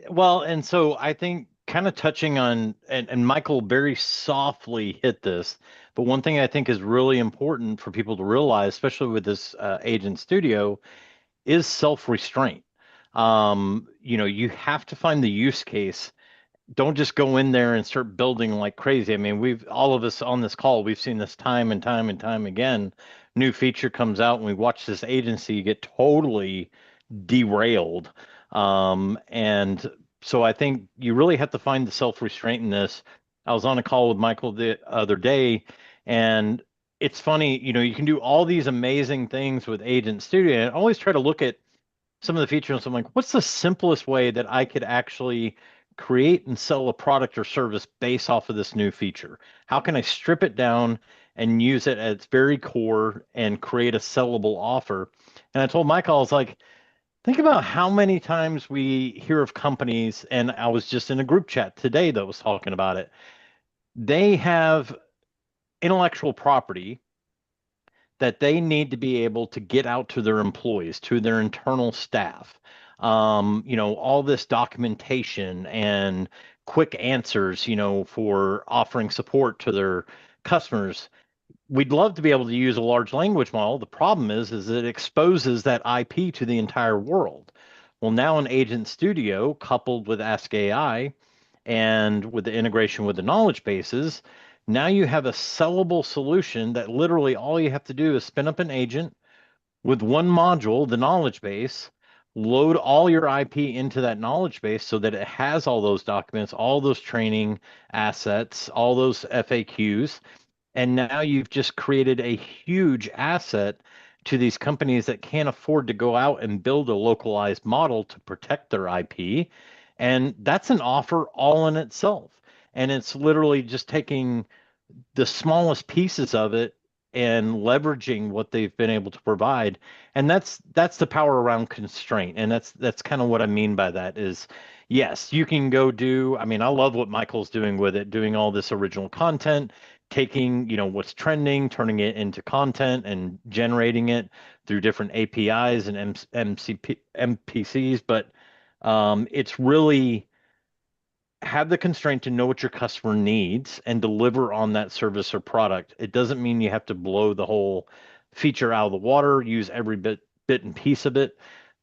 Well, and so I think kind of touching on, and Michael very softly hit this, but one thing I think is really important for people to realize, especially with this agent studio, is self-restraint. You have to find the use case. Don't just go in there and start building like crazy. I mean, all of us on this call, we've seen this time and time and time again. New feature comes out and we watch this agency get totally derailed. And so I think you really have to find the self-restraint in this. I was on a call with Michael the other day, and it's funny, you can do all these amazing things with Agent Studio. And I always try to look at some of the features. I'm like, what's the simplest way that I could actually create and sell a product or service based off of this new feature? How can I strip it down and use it at its very core and create a sellable offer? And I told Michael, I was like, think about how many times we hear of companies, and I was just in a group chat today that was talking about it. They have intellectual property that they need to be able to get out to their employees, to their internal staff. All this documentation and quick answers, for offering support to their customers. We'd love to be able to use a large language model. The problem is it exposes that IP to the entire world. Well, now in Agent Studio, coupled with Ask AI and with the integration with the knowledge bases, now you have a sellable solution that literally all you have to do is spin up an agent with one module, the knowledge base, load all your IP into that knowledge base so that it has all those documents, all those training assets, all those FAQs. And now you've just created a huge asset to these companies that can't afford to go out and build a localized model to protect their IP. And that's an offer all in itself. And it's literally just taking the smallest pieces of it and leveraging what they've been able to provide. And that's the power around constraint. And that's kind of what I mean by that is, yes, you can go do, I love what Michael's doing with it, doing all this original content, taking, what's trending, turning it into content and generating it through different APIs and MPCs. But it's really have the constraint to know what your customer needs and deliver on that service or product. It doesn't mean you have to blow the whole feature out of the water, use every bit and piece of it.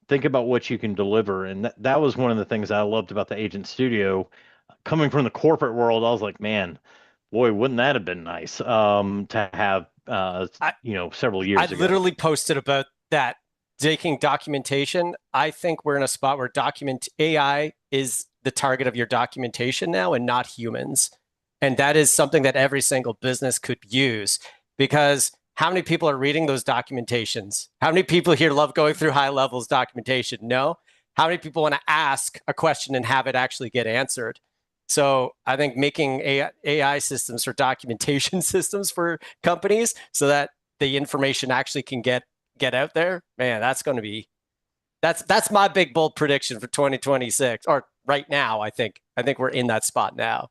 Think about what you can deliver. And that was one of the things I loved about the Agent Studio. Coming from the corporate world, I was like, man, boy, wouldn't that have been nice to have, several years ago. I literally posted about that. Taking documentation, I think we're in a spot where AI is the target of your documentation now and not humans. And that is something that every single business could use, because how many people are reading those documentations? How many people here love going through HighLevel's documentation? No. How many people want to ask a question and have it actually get answered? So I think making AI systems or documentation systems for companies so that the information actually can get out there, man, that's going to be, that's my big bold prediction for 2026, or right now. I think we're in that spot now.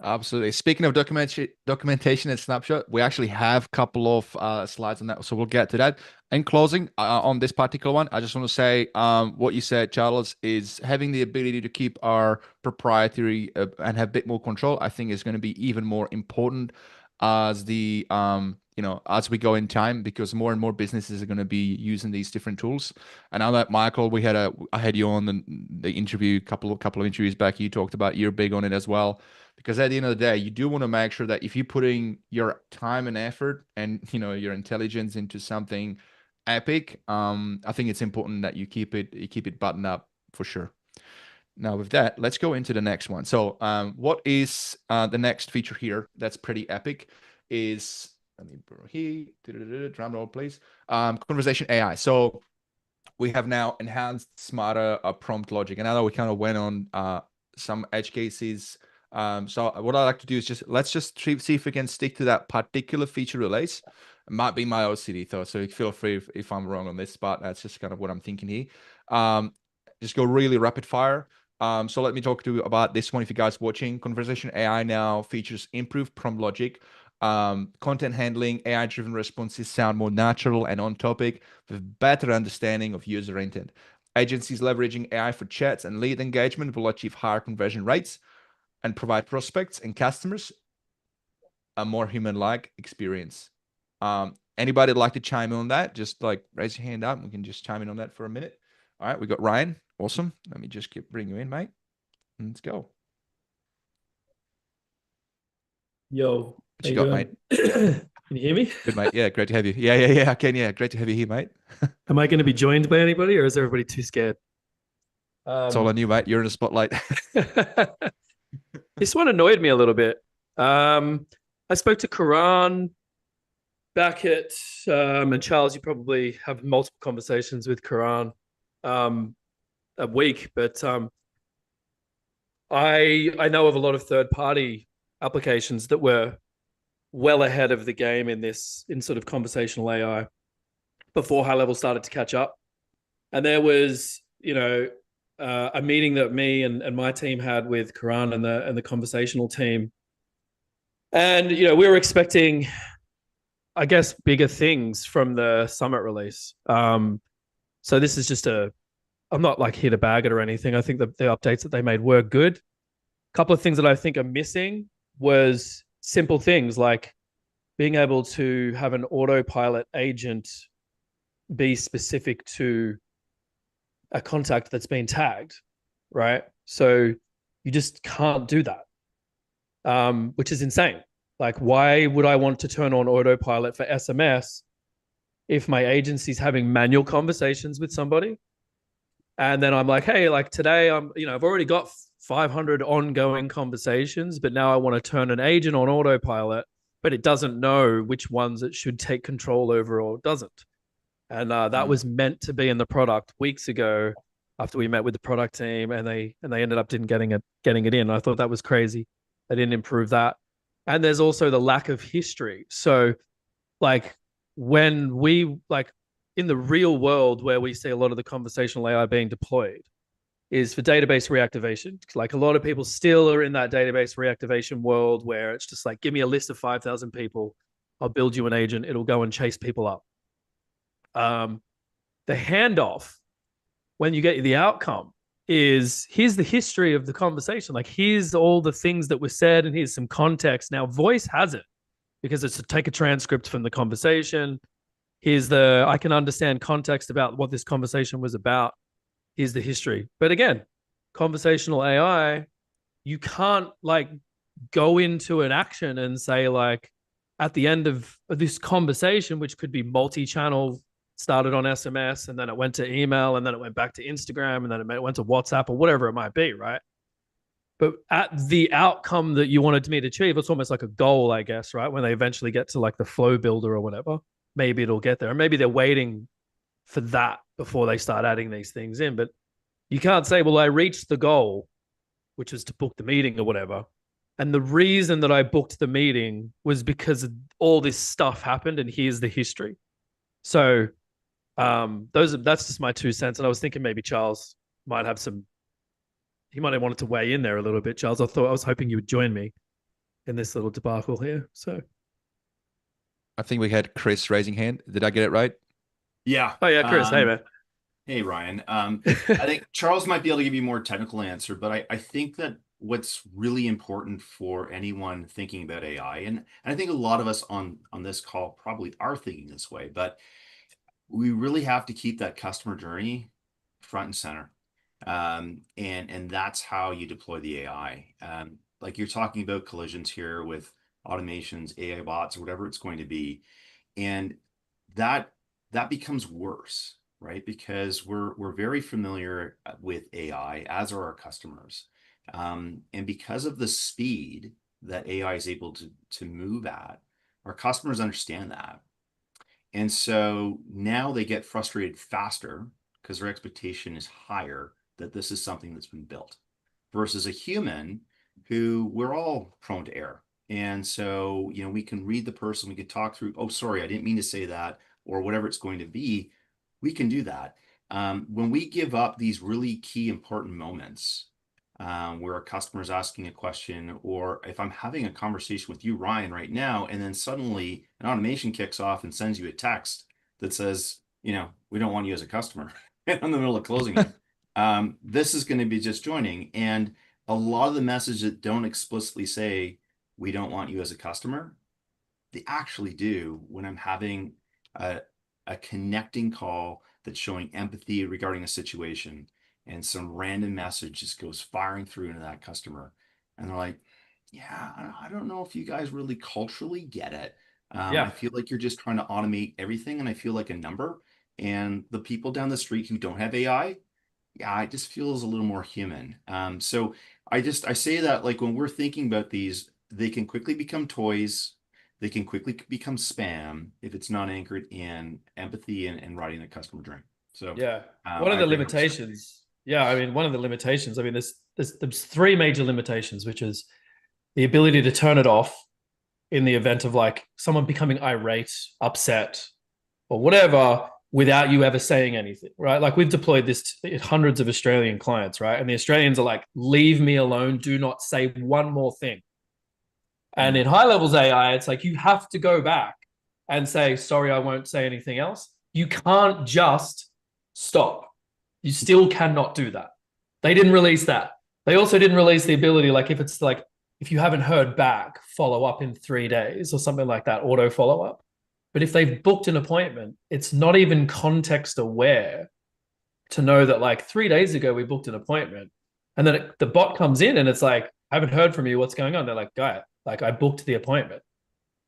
Absolutely. Speaking of documentation and snapshot, we actually have a couple of slides on that, so we'll get to that. In closing, on this particular one, I just want to say what you said, Charles, is having the ability to keep our proprietary and have a bit more control, I think is going to be even more important as the as we go in time, because more and more businesses are going to be using these different tools. And now that Michael, I had you on the interview, couple of interviews back, you talked about you're big on it as well, because at the end of the day, you do want to make sure that if you're putting your time and effort and your intelligence into something epic, I think it's important that you keep it buttoned up for sure. Now with that, let's go into the next one. So what is the next feature here that's pretty epic is, let me bring here, drum roll please, conversation AI. So we have now enhanced smarter prompt logic. And I know we kind of went on some edge cases. So what I like to do is let's just see if we can stick to that particular feature release. It might be my OCD though, so feel free if I'm wrong on this, but that's just kind of what I'm thinking here. Just go really rapid fire. So let me talk to you about this one. If you guys watching, conversation AI now features improved prompt logic, content handling, AI-driven responses sound more natural and on topic with better understanding of user intent. Agencies leveraging AI for chats and lead engagement will achieve higher conversion rates and provide prospects and customers a more human-like experience. Anybody like to chime in on that? Just like raise your hand up. We can just chime in on that for a minute. All right, we got Ryan. Awesome. Let me just bring you in, mate. Let's go. Yo, What you got, mate? Can you hear me? Good, mate. Yeah, great to have you. Yeah, I can. Yeah, great to have you here, mate. Am I going to be joined by anybody, or is everybody too scared? It's all on you, mate. You're in the spotlight. This one annoyed me a little bit. I spoke to Karan back at, and Charles, you probably have multiple conversations with Karan a week, but I know of a lot of third-party applications that were well ahead of the game in sort of conversational AI before HighLevel started to catch up. And there was, a meeting that me and my team had with Karan and the conversational team. And, we were expecting, I guess, bigger things from the summit release. So this is just I'm not like here to bag it or anything. I think the updates that they made were good. A couple of things that I think are missing was simple things like being able to have an autopilot agent be specific to a contact that's been tagged, right? So you just can't do that, which is insane. Like, why would I want to turn on autopilot for SMS if my agency's having manual conversations with somebody? And then I'm like, hey, like today I've already got 500 ongoing conversations, but now I want to turn an agent on autopilot, but it doesn't know which ones it should take control over or doesn't. And that was meant to be in the product weeks ago after we met with the product team, and they ended up getting it in. I thought that was crazy. They didn't improve that. And there's also the lack of history. So like when we in the real world where we see a lot of the conversational AI being deployed is for database reactivation. Like a lot of people still are in that database reactivation world where it's just like, give me a list of 5,000 people. I'll build you an agent. It'll go and chase people up. The handoff, when you get the outcome, is here's the history of the conversation. Like here's all the things that were said and here's some context. Now voice has it because it's to take a transcript from the conversation. Here's I can understand context about what this conversation was about. Here's the history. But again, conversational AI, you can't like go into an action and say like at the end of this conversation, which could be multi-channel, started on SMS and then it went to email and then it went back to Instagram and then it went to WhatsApp or whatever it might be, right? But at the outcome that you wanted me to achieve, it's almost like a goal, I guess, right? When they eventually get to like the flow builder or whatever, maybe it'll get there. Or maybe they're waiting for that before they start adding these things in. But you can't say, well, I reached the goal, which was to book the meeting or whatever. And the reason that I booked the meeting was because all this stuff happened and here's the history. So that's just my 2 cents. And I was thinking maybe Charles might have he might have wanted to weigh in there a little bit. Charles, I was hoping you would join me in this little debacle here. So I think we had Chris raising hand. Did I get it right? Yeah. Oh yeah, Chris. Hey man. Hey Ryan. I think Charles might be able to give you a more technical answer, but I think that what's really important for anyone thinking about AI, and I think a lot of us on this call probably are thinking this way, but we really have to keep that customer journey front and center. And that's how you deploy the AI. Like you're talking about collisions here with automations, AI bots, or whatever it's going to be. And that becomes worse, right? Because we're very familiar with AI, as are our customers. And because of the speed that AI is able to move at, our customers understand that. And so now they get frustrated faster because their expectation is higher that this is something that's been built versus a human who we're all prone to error. And so, we can read the person, we could talk through, oh, sorry, I didn't mean to say that, or whatever it's going to be. We can do that. When we give up these really key important moments where a customer is asking a question, or if I'm having a conversation with you, Ryan, right now, and then suddenly an automation kicks off and sends you a text that says, we don't want you as a customer in the middle of closing it. This is going to be just joining. And a lot of the messages that don't explicitly say, we don't want you as a customer, they actually do when I'm having a connecting call that's showing empathy regarding a situation, and some random message just goes firing through into that customer. And they're like, yeah, I don't know if you guys really culturally get it, I feel like you're just trying to automate everything, and I feel like a number. And the people down the street who don't have AI, yeah, it just feels a little more human. So I say that, like, when we're thinking about these, they can quickly become toys. They can quickly become spam if it's not anchored in empathy and riding the customer journey. So yeah, one of I the agree 100%. limitations. Yeah, I mean, one of the limitations. I mean, there's three major limitations, which is the ability to turn it off in the event of like someone becoming irate, upset, or whatever, without you ever saying anything, right? Like we've deployed this to hundreds of Australian clients, right? And the Australians are like, leave me alone. Do not say one more thing. And in HighLevel's AI, it's like you have to go back and say, sorry, I won't say anything else. You can't just stop. You still cannot do that. They didn't release that. They also didn't release the ability, like if it's like, if you haven't heard back, follow up in 3 days or something like that, auto follow up. But if they've booked an appointment, it's not even context aware to know that like 3 days ago we booked an appointment. And then the bot comes in and it's like, I haven't heard from you. What's going on? They're like, guy, like I booked the appointment.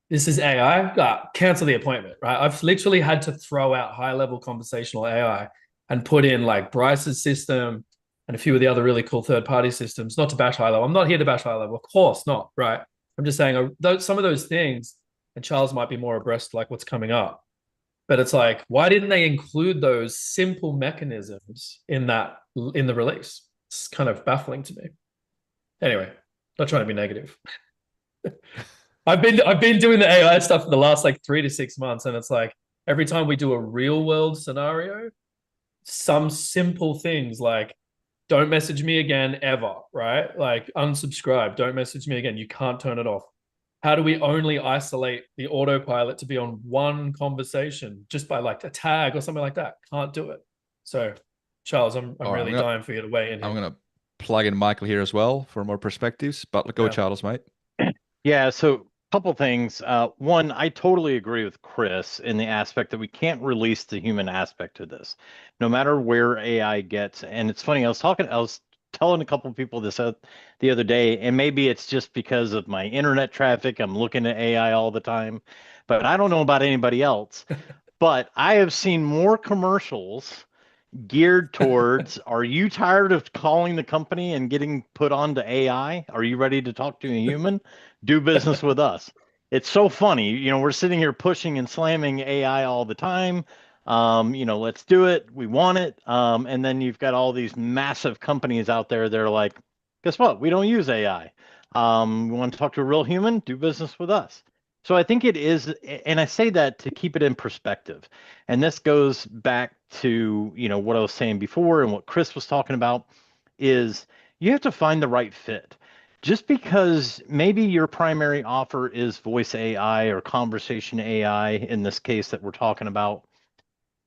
This is AI. Cancel the appointment, right? I've literally had to throw out high-level conversational AI and put in like Bryce's system and a few of the other really cool third-party systems, not to bash HighLevel. I'm not here to bash HighLevel. Of course not, right? I'm just saying some of those things, and Charles might be more abreast like what's coming up. But it's like, why didn't they include those simple mechanisms in the release? It's kind of baffling to me. Anyway, not trying to be negative. I've been doing the AI stuff for the last like 3 to 6 months, and it's like every time we do a real world scenario, some simple things like don't message me again ever, right? Like unsubscribe, don't message me again. You can't turn it off. How do we only isolate the autopilot to be on one conversation just by like a tag or something like that? Can't do it. So, Charles, I'm really dying for you to weigh in here. I'm going to plug in Michael here as well for more perspectives, but go Charles, mate. Yeah, so a couple things. One, I totally agree with Chris in the aspect that we can't release the human aspect to this, no matter where AI gets. And it's funny, I was telling a couple of people this the other day, and maybe it's just because of my internet traffic. I'm looking at AI all the time, but I don't know about anybody else. But I have seen more commercials geared towards, are you tired of calling the company and getting put onto AI? Are you ready to talk to a human? Do business with us. It's so funny. You know, we're sitting here pushing and slamming AI all the time. You know, let's do it. We want it. And then you've got all these massive companies out there that are like, guess what? We don't use AI. We want to talk to a real human, do business with us. So I think it is, and I say that to keep it in perspective. And this goes back to, you know, what I was saying before and what Chris was talking about is you have to find the right fit. Just because maybe your primary offer is voice AI or conversation AI in this case that we're talking about,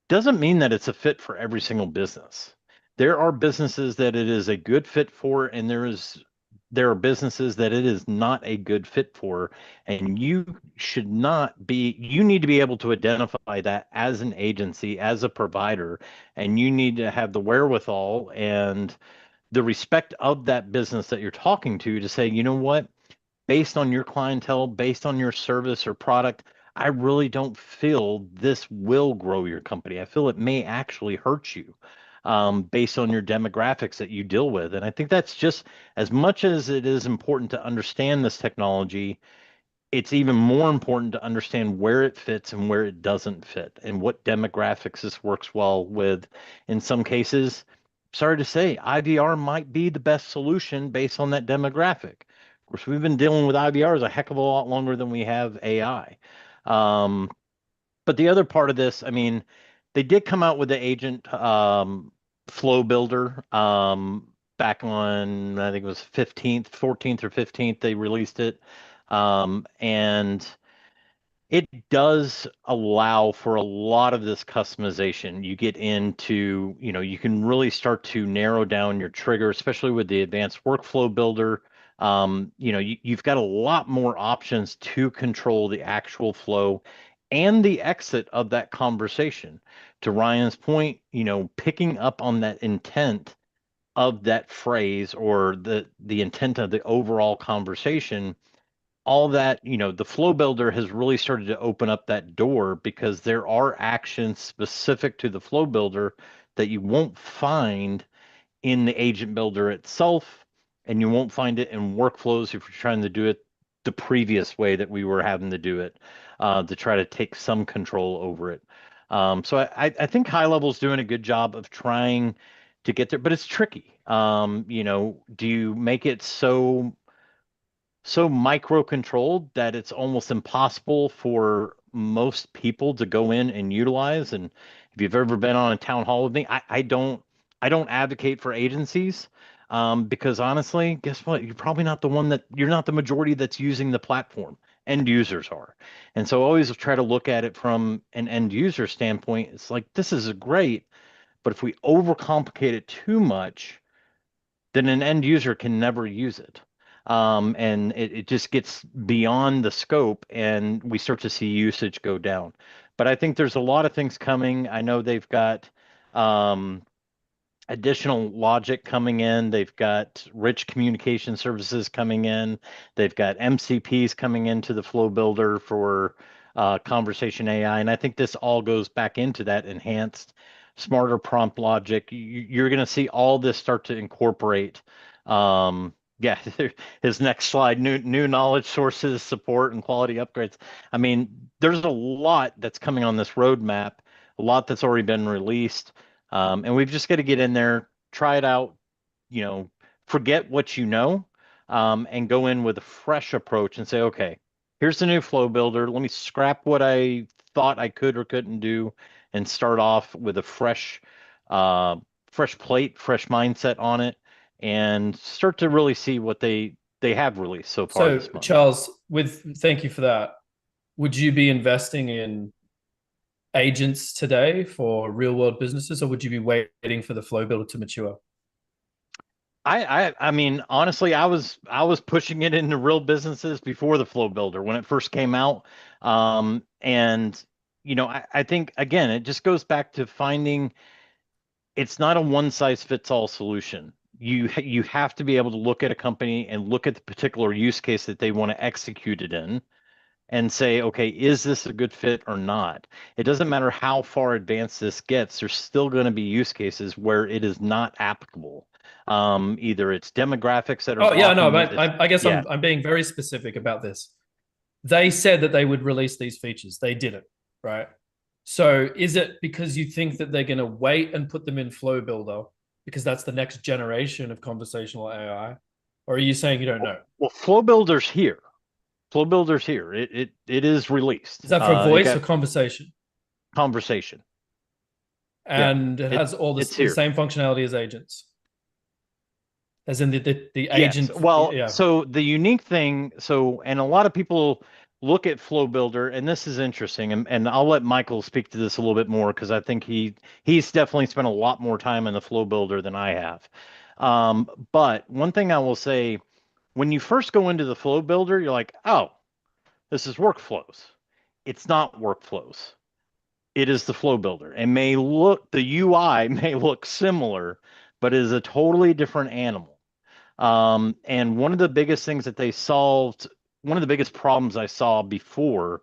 doesn't mean that it's a fit for every single business. There are businesses that it is a good fit for, and there are businesses that it is not a good fit for, and you need to be able to identify that as an agency, as a provider, and you need to have the wherewithal and the respect of that business that you're talking to say, you know what, based on your clientele, based on your service or product, I really don't feel this will grow your company. I feel it may actually hurt you. Based on your demographics that you deal with. And I think that's just as much as it is important to understand this technology, it's even more important to understand where it fits and where it doesn't fit and what demographics this works well with. In some cases, sorry to say, IVR might be the best solution based on that demographic. Of course, we've been dealing with IVRs a heck of a lot longer than we have AI. But the other part of this, I mean, they did come out with the agent flow builder back on, I think it was 14th or 15th, they released it. And it does allow for a lot of this customization. You get into, you know, you can really start to narrow down your trigger, especially with the advanced workflow builder. You know, you've got a lot more options to control the actual flow and the exit of that conversation. To Ryan's point, you know, picking up on that intent of that phrase or the intent of the overall conversation all that, the flow builder has really started to open up that door, because there are actions specific to the flow builder that you won't find in the agent builder itself, and you won't find it in workflows if you're trying to do it the previous way that we were having to do it, to try to take some control over it. So I think HighLevel's doing a good job of trying to get there, but it's tricky. Do you make it so micro controlled that it's almost impossible for most people to go in and utilize? And if you've ever been on a town hall with me, I don't advocate for agencies, because honestly, guess what? You're not the majority that's using the platform. End users are. And so I always try to look at it from an end user standpoint. It's like, this is great, but if we overcomplicate it too much, then an end user can never use it. And it just gets beyond the scope, and we start to see usage go down. But I think there's a lot of things coming. I know they've got additional logic coming in. They've got rich communication services coming in. They've got MCPs coming into the flow builder for conversation AI. And I think this all goes back into that enhanced, smarter prompt logic. You're going to see all this start to incorporate. Yeah, his next slide, new knowledge sources, support, and quality upgrades. I mean, there's a lot that's coming on this roadmap, a lot that's already been released. And we've just got to get in there, try it out, forget what you know, and go in with a fresh approach and say, okay, here's the new flow builder. Let me scrap what I thought I could or couldn't do and start off with a fresh plate, fresh mindset on it, and start to really see what they have released so far this month. Charles, thank you for that. Would you be investing in agents today for real world businesses, or would you be waiting for the flow builder to mature? I mean, honestly, I was pushing it into real businesses before the flow builder when it first came out. And I think, again, it just goes back to finding, it's not a one size fits all solution. You have to be able to look at a company and look at the particular use case that they want to execute it in, and say, okay, is this a good fit or not? It doesn't matter how far advanced this gets, there's still going to be use cases where it is not applicable. Either it's demographics that are. Oh yeah, no, but I guess yeah. I'm being very specific about this. They said that they would release these features. They didn't, right? So is it because you think that they're going to wait and put them in Flow Builder because that's the next generation of conversational AI? Or are you saying you don't know? Well, Flow Builder's here. Flow Builder's here. It is released. Is that for voice or conversation? Conversation. And yeah, it has all the same functionality as agents. As in the agent. Yes. Well, yeah. So the unique thing, and a lot of people look at Flow Builder, and this is interesting, and I'll let Michael speak to this a little bit more, because I think he's definitely spent a lot more time in the Flow Builder than I have. But one thing I will say, when you first go into the Flow Builder, you're like, oh, this is workflows. It's not workflows. It is the Flow Builder. And the UI may look similar, but it is a totally different animal. And one of the biggest things that they solved, one of the biggest problems I saw before,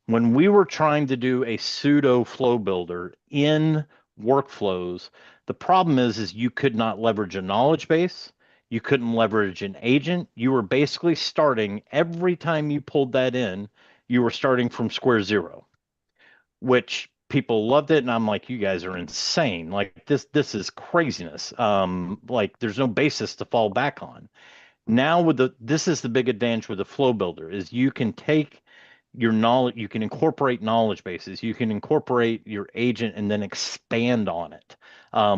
when we were trying to do a pseudo Flow Builder in workflows, the problem is you could not leverage a knowledge base. You couldn't leverage an agent. You were basically starting, every time you pulled that in, you were starting from square zero, which people loved it. And I'm like, you guys are insane. Like this is craziness. Like there's no basis to fall back on. Now this is the big advantage with the Flow Builder, is you can take your knowledge, you can incorporate knowledge bases, you can incorporate your agent, and then expand on it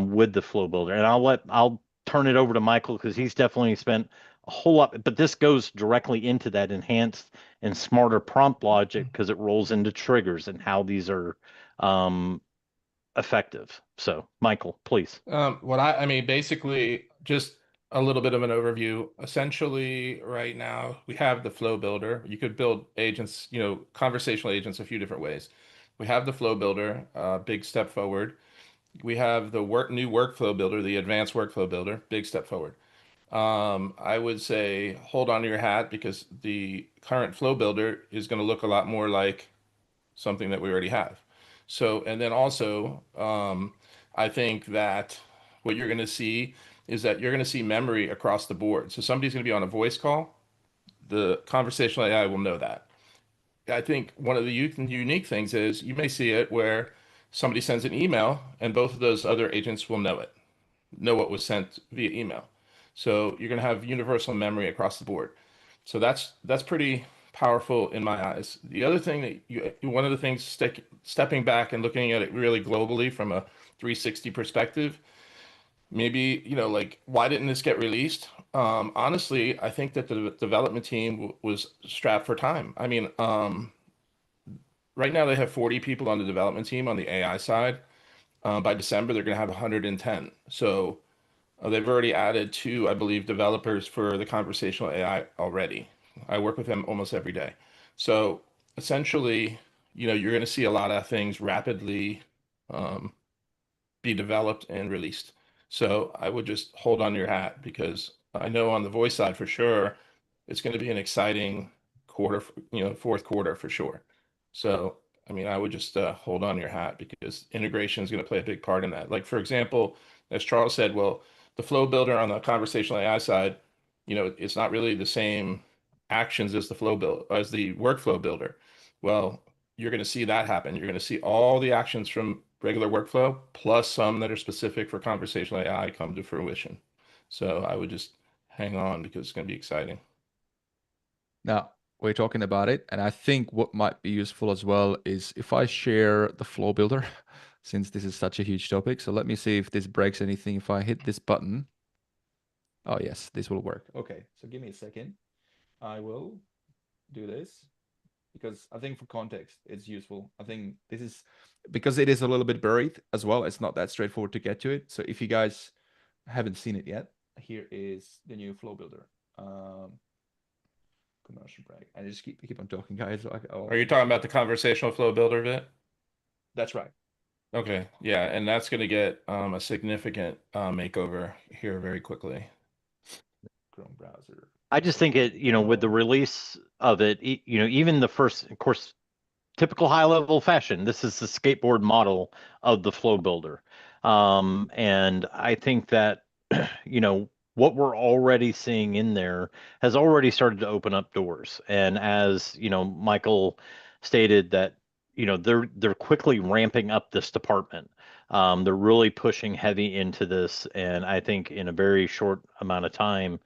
with the Flow Builder. And I'll turn it over to Michael, because he's definitely spent a whole lot, but this goes directly into that enhanced and smarter prompt logic, because it rolls into triggers and how these are effective. So Michael, please. I mean, basically just a little bit of an overview. Essentially right now we have the Flow Builder. You could build agents, conversational agents a few different ways. We have the Flow Builder, big step forward. We have the new workflow builder, the advanced workflow builder, big step forward. I would say hold on to your hat because the current flow builder is going to look a lot more like something that we already have. So, and then also, I think that what you're going to see is that you're going to see memory across the board. So somebody's going to be on a voice call, the conversational AI will know that. I think one of the unique things is you may see it where somebody sends an email and both of those other agents will know it, know what was sent via email. So you're going to have universal memory across the board. So that's pretty powerful in my eyes. The other thing that one of the things stepping back and looking at it really globally from a 360 perspective, maybe, like, why didn't this get released? Honestly, I think that the development team was strapped for time. I mean, right now they have 40 people on the development team on the AI side. By December, they're going to have 110. So they've already added 2, I believe, developers for the conversational AI already. I work with them almost every day. So essentially, you're going to see a lot of things rapidly be developed and released. So I would just hold on to your hat because I know on the voice side for sure, it's going to be an exciting quarter, fourth quarter for sure. So, I mean, I would just hold on to your hat because integration is going to play a big part in that. Like, for example, as Charles said, well, the flow builder on the conversational AI side, it's not really the same actions as the workflow builder. Well, you're going to see that happen. You're going to see all the actions from regular workflow plus some that are specific for conversational AI come to fruition. So I would just hang on because it's going to be exciting. Now, we're talking about it, and I think what might be useful as well is if I share the flow builder, since this is such a huge topic. So let me see if this breaks anything. If I hit this button, oh yes, this will work. Okay, so give me a second. I will do this because I think for context, it's useful. I think this is because it is a little bit buried as well. It's not that straightforward to get to it. So if you guys haven't seen it yet, here is the new flow builder. Commercial break. I just keep on talking, guys. Are you talking about the conversational flow builder bit? That's right. Okay, yeah, and that's going to get a significant makeover here very quickly. Chrome browser. I just think it, with the release of it, even the first, of course, typical HighLevel fashion, this is the skateboard model of the flow builder. And I think that, what we're already seeing in there has already started to open up doors. And as, Michael stated that, they're quickly ramping up this department. They're really pushing heavy into this. And I think in a very short amount of time,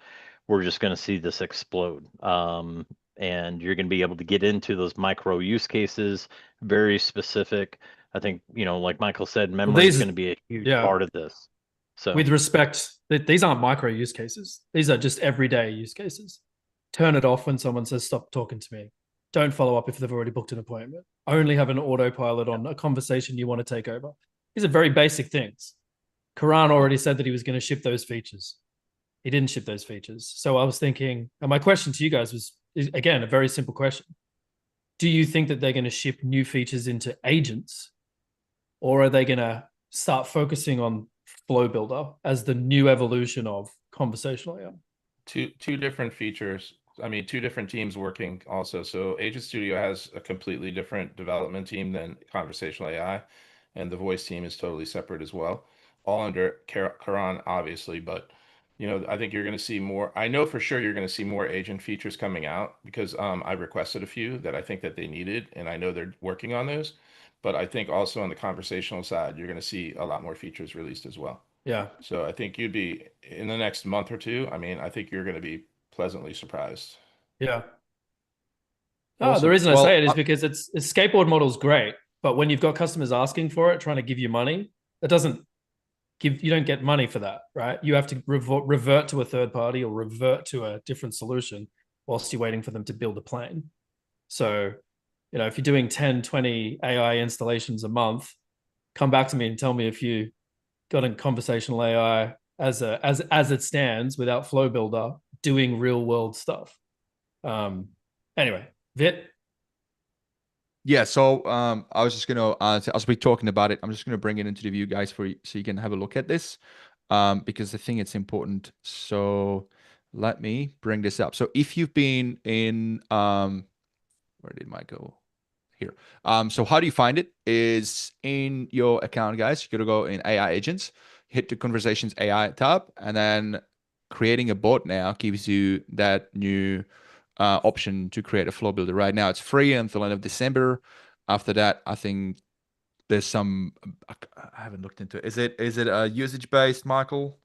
we're just going to see this explode. And you're going to be able to get into those micro use cases, very specific. I think, like Michael said, memory is going to be a huge part of this. So with respect, these aren't micro use cases. These are just everyday use cases. Turn it off when someone says, stop talking to me. Don't follow up if they've already booked an appointment. Only have an autopilot on a conversation you want to take over. These are very basic things. Karan already said that he was going to ship those features. He didn't ship those features. So I was thinking, and my question to you guys was, again, a very simple question. Do you think that they're going to ship new features into agents, or are they going to start focusing on Flow Builder as the new evolution of conversational AI? Two different features. I mean, 2 different teams working also. So Agent Studio has a completely different development team than conversational AI, and the voice team is totally separate as well, all under Karan, obviously, but I think you're going to see more. I know for sure you're going to see more agent features coming out because I requested a few that I think that they needed, and I know they're working on those. But I think also on the conversational side, you're going to see a lot more features released as well. Yeah. So I think you'd be in the next month or 2. I mean, I think you're going to be pleasantly surprised. Yeah. Awesome. The reason I say it is because it's skateboard model is great, but when you've got customers asking for it, trying to give you money, that doesn't you don't get money for that, right? You have to revert to a third party or revert to a different solution whilst you're waiting for them to build a plane. So, if you're doing 10, 20 AI installations a month, come back to me and tell me if you got a conversational AI as it stands without Flow Builder doing real world stuff. Anyway, Vit. Yeah, so I was just gonna as we're talking about it, I'm just gonna bring it into the view, guys, so you can have a look at this, because I think it's important. So let me bring this up. So if you've been in, where did my go? Here. So how do you find it? Is in your account, guys. You're gonna go in AI agents, hit the conversations AI tab, and then creating a bot now gives you that new option to create a flow builder. Right now, it's free until end of December. After that, I think there's some. I haven't looked into it. Is it usage based, Michael?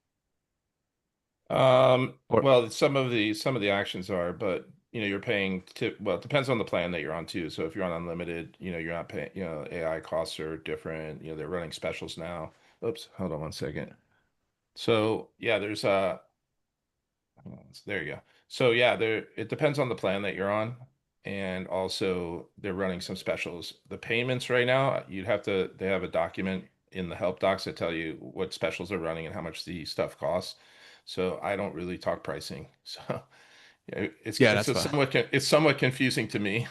Well, some of the actions are, but you're paying well, it depends on the plan that you're on too. So if you're on unlimited, you're not paying, AI costs are different. They're running specials now. Oops, hold on one second. So yeah, there's there you go. So yeah, it depends on the plan that you're on. And also they're running some specials. The payments right now, they have a document in the help docs that tell you what specials are running and how much the stuff costs. So I don't really talk pricing. So it's somewhat confusing to me.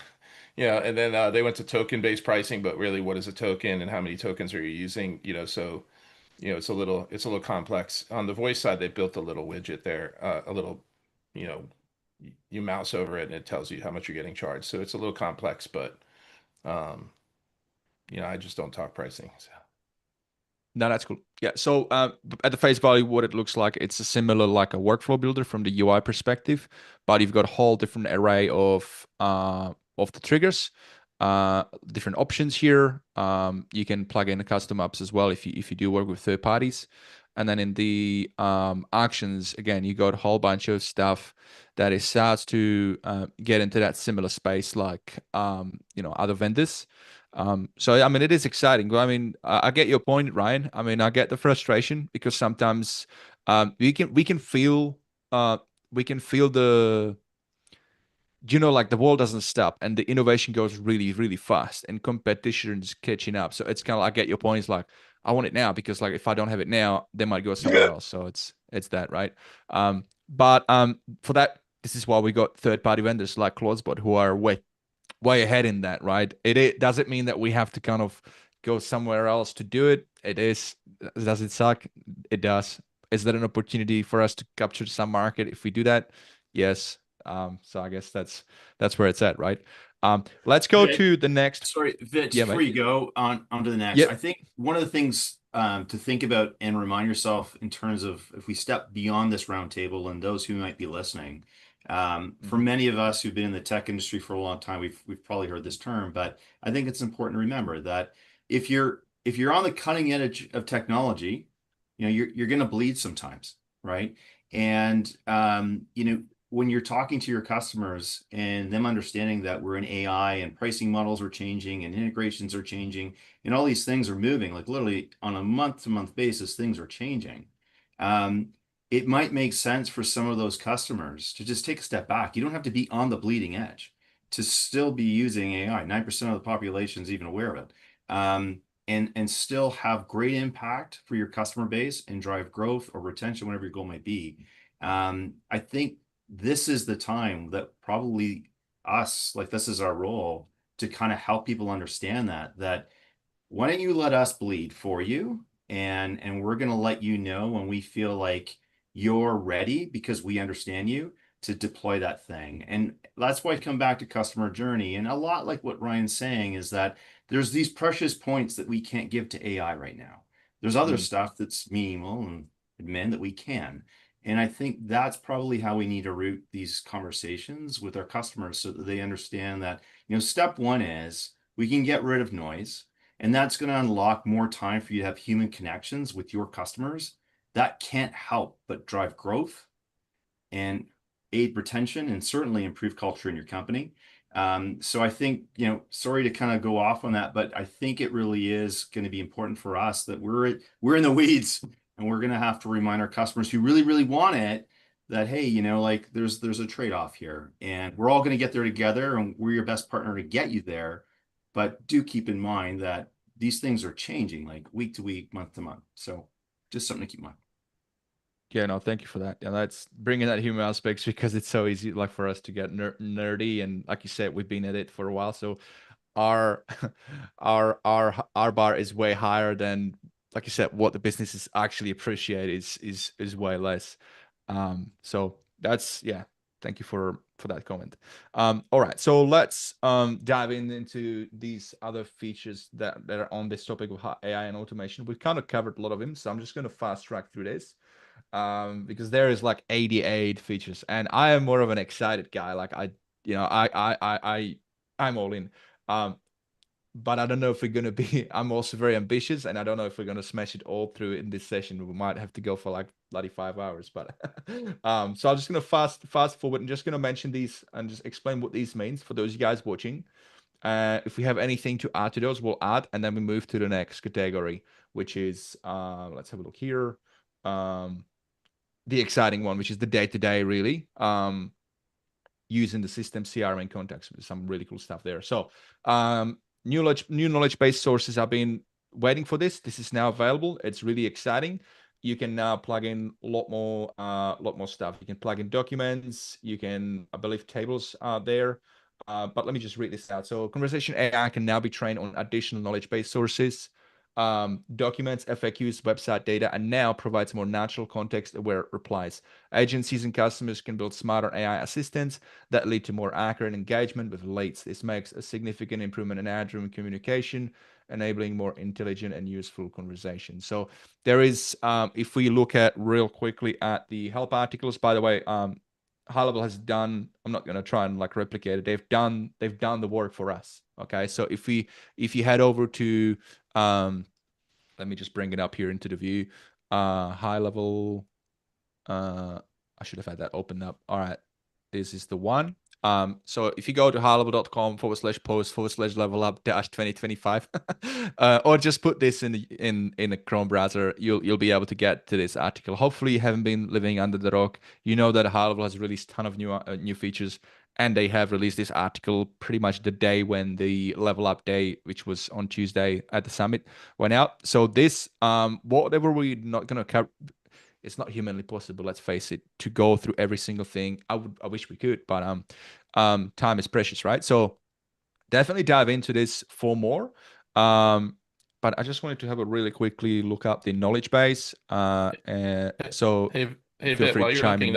And then they went to token-based pricing, but really what is a token and how many tokens are you using? So it's a little complex. On the voice side, they built a little widget there, a little, you mouse over it and it tells you how much you're getting charged. So it's a little complex, but I just don't talk pricing. So. No, that's cool. Yeah. So at the face value, what it looks like, it's a similar like a workflow builder from the UI perspective, but you've got a whole different array of the triggers, different options here. You can plug in the custom apps as well if you do work with third parties. And then in the actions, again, you got a whole bunch of stuff that is SaaS to get into that similar space like other vendors. So I mean, it is exciting. I mean, I get your point, Ryan. I mean, I get the frustration because sometimes we can feel the like the world doesn't stop and the innovation goes really, really fast and competition's catching up. So it's kind of like, I get your point. It's like, I want it now because like if I don't have it now, they might go somewhere else. So it's that, right? But for that, this is why we got third-party vendors like Claudespot who are way ahead in that, right? It doesn't mean that we have to kind of go somewhere else to do it. Does it suck? It does. Is that an opportunity for us to capture some market if we do that? Yes. So I guess that's where it's at, right? Let's go to the next. Sorry, Vit, before you go onto the next, I think one of the things to think about and remind yourself in terms of if we step beyond this roundtable and those who might be listening, for many of us who've been in the tech industry for a long time, we've probably heard this term, but I think it's important to remember that if you're on the cutting edge of technology, you're going to bleed sometimes, right? And when you're talking to your customers and them understanding that we're in AI and pricing models are changing and integrations are changing and all these things are moving, like literally on a month-to-month basis, things are changing. It might make sense for some of those customers to just take a step back. You don't have to be on the bleeding edge to still be using AI. 9% of the population is even aware of it. And still have great impact for your customer base and drive growth or retention, whatever your goal might be. I think this is the time that probably this is our role to kind of help people understand that why don't you let us bleed for you and we're going to let you know when we feel like you're ready because we understand you to deploy that thing. And that's why I come back to customer journey. And a lot like what Ryan's saying is that there's these precious points that we can't give to AI right now. There's other stuff that's meaningful and admin that we can. And I think that's probably how we need to route these conversations with our customers so that they understand that, step one is we can get rid of noise, and that's going to unlock more time for you to have human connections with your customers. That can't help but drive growth and aid retention and certainly improve culture in your company. So I think, sorry to kind of go off on that, but I think it really is going to be important for us that we're in the weeds. And we're going to have to remind our customers who really, really want it that, hey, there's a trade-off here and we're all going to get there together and we're your best partner to get you there. But do keep in mind that these things are changing like week to week, month to month. So just something to keep in mind. Yeah, no, thank you for that. Yeah, that's bringing that human aspects because it's so easy like for us to get nerdy. And like you said, we've been at it for a while. So our bar is way higher than, like you said, what the businesses actually appreciate is way less. So that's yeah. Thank you for that comment. All right, so let's dive into these other features that are on this topic of AI and automation. We've kind of covered a lot of them, so I'm just going to fast track through this because there is like 88 features, and I am more of an excited guy. Like I'm all in. But I don't know if we're gonna be. I'm also very ambitious, and I don't know if we're gonna smash it all through in this session. We might have to go for like bloody 5 hours. But so I'm just gonna fast forward and just gonna mention these and just explain what these means for those of you guys watching. If we have anything to add to those, we'll add, and then we move to the next category, which is let's have a look here. The exciting one, which is the day-to-day, really. Using the system CRM and contacts. Some really cool stuff there. So new knowledge-based sources have been waiting for this. This is now available. It's really exciting. You can now plug in a lot more stuff. You can plug in documents. You can, I believe, tables are there. But let me just read this out. So conversation AI can now be trained on additional knowledge-based sources. Documents, FAQs, website data, and now provides more natural context-aware replies. Agencies and customers can build smarter AI assistants that lead to more accurate engagement with leads. This makes a significant improvement in ad-driven communication, enabling more intelligent and useful conversation. So there is, if we look at real quickly at the help articles, by the way, HighLevel has done, I'm not going to try and like replicate it. They've done the work for us. Okay. So if you head over to, let me just bring it up here into the view. HighLevel. I should have had that open up. All right, this is the one. So if you go to highlevel.com/post/levelup-2025, or just put this in the Chrome browser, you'll be able to get to this article. Hopefully you haven't been living under the rock. You know that HighLevel has released a ton of new features, and they have released this article pretty much the day when the LevelUp day, which was on Tuesday at the summit, went out. So this, whatever we're not gonna cover, it's not humanly possible, let's face it, to go through every single thing. I wish we could, but time is precious, right? So definitely dive into this for more. But I just wanted to have a really quickly look up the knowledge base. And so hey, feel free while to you're chime in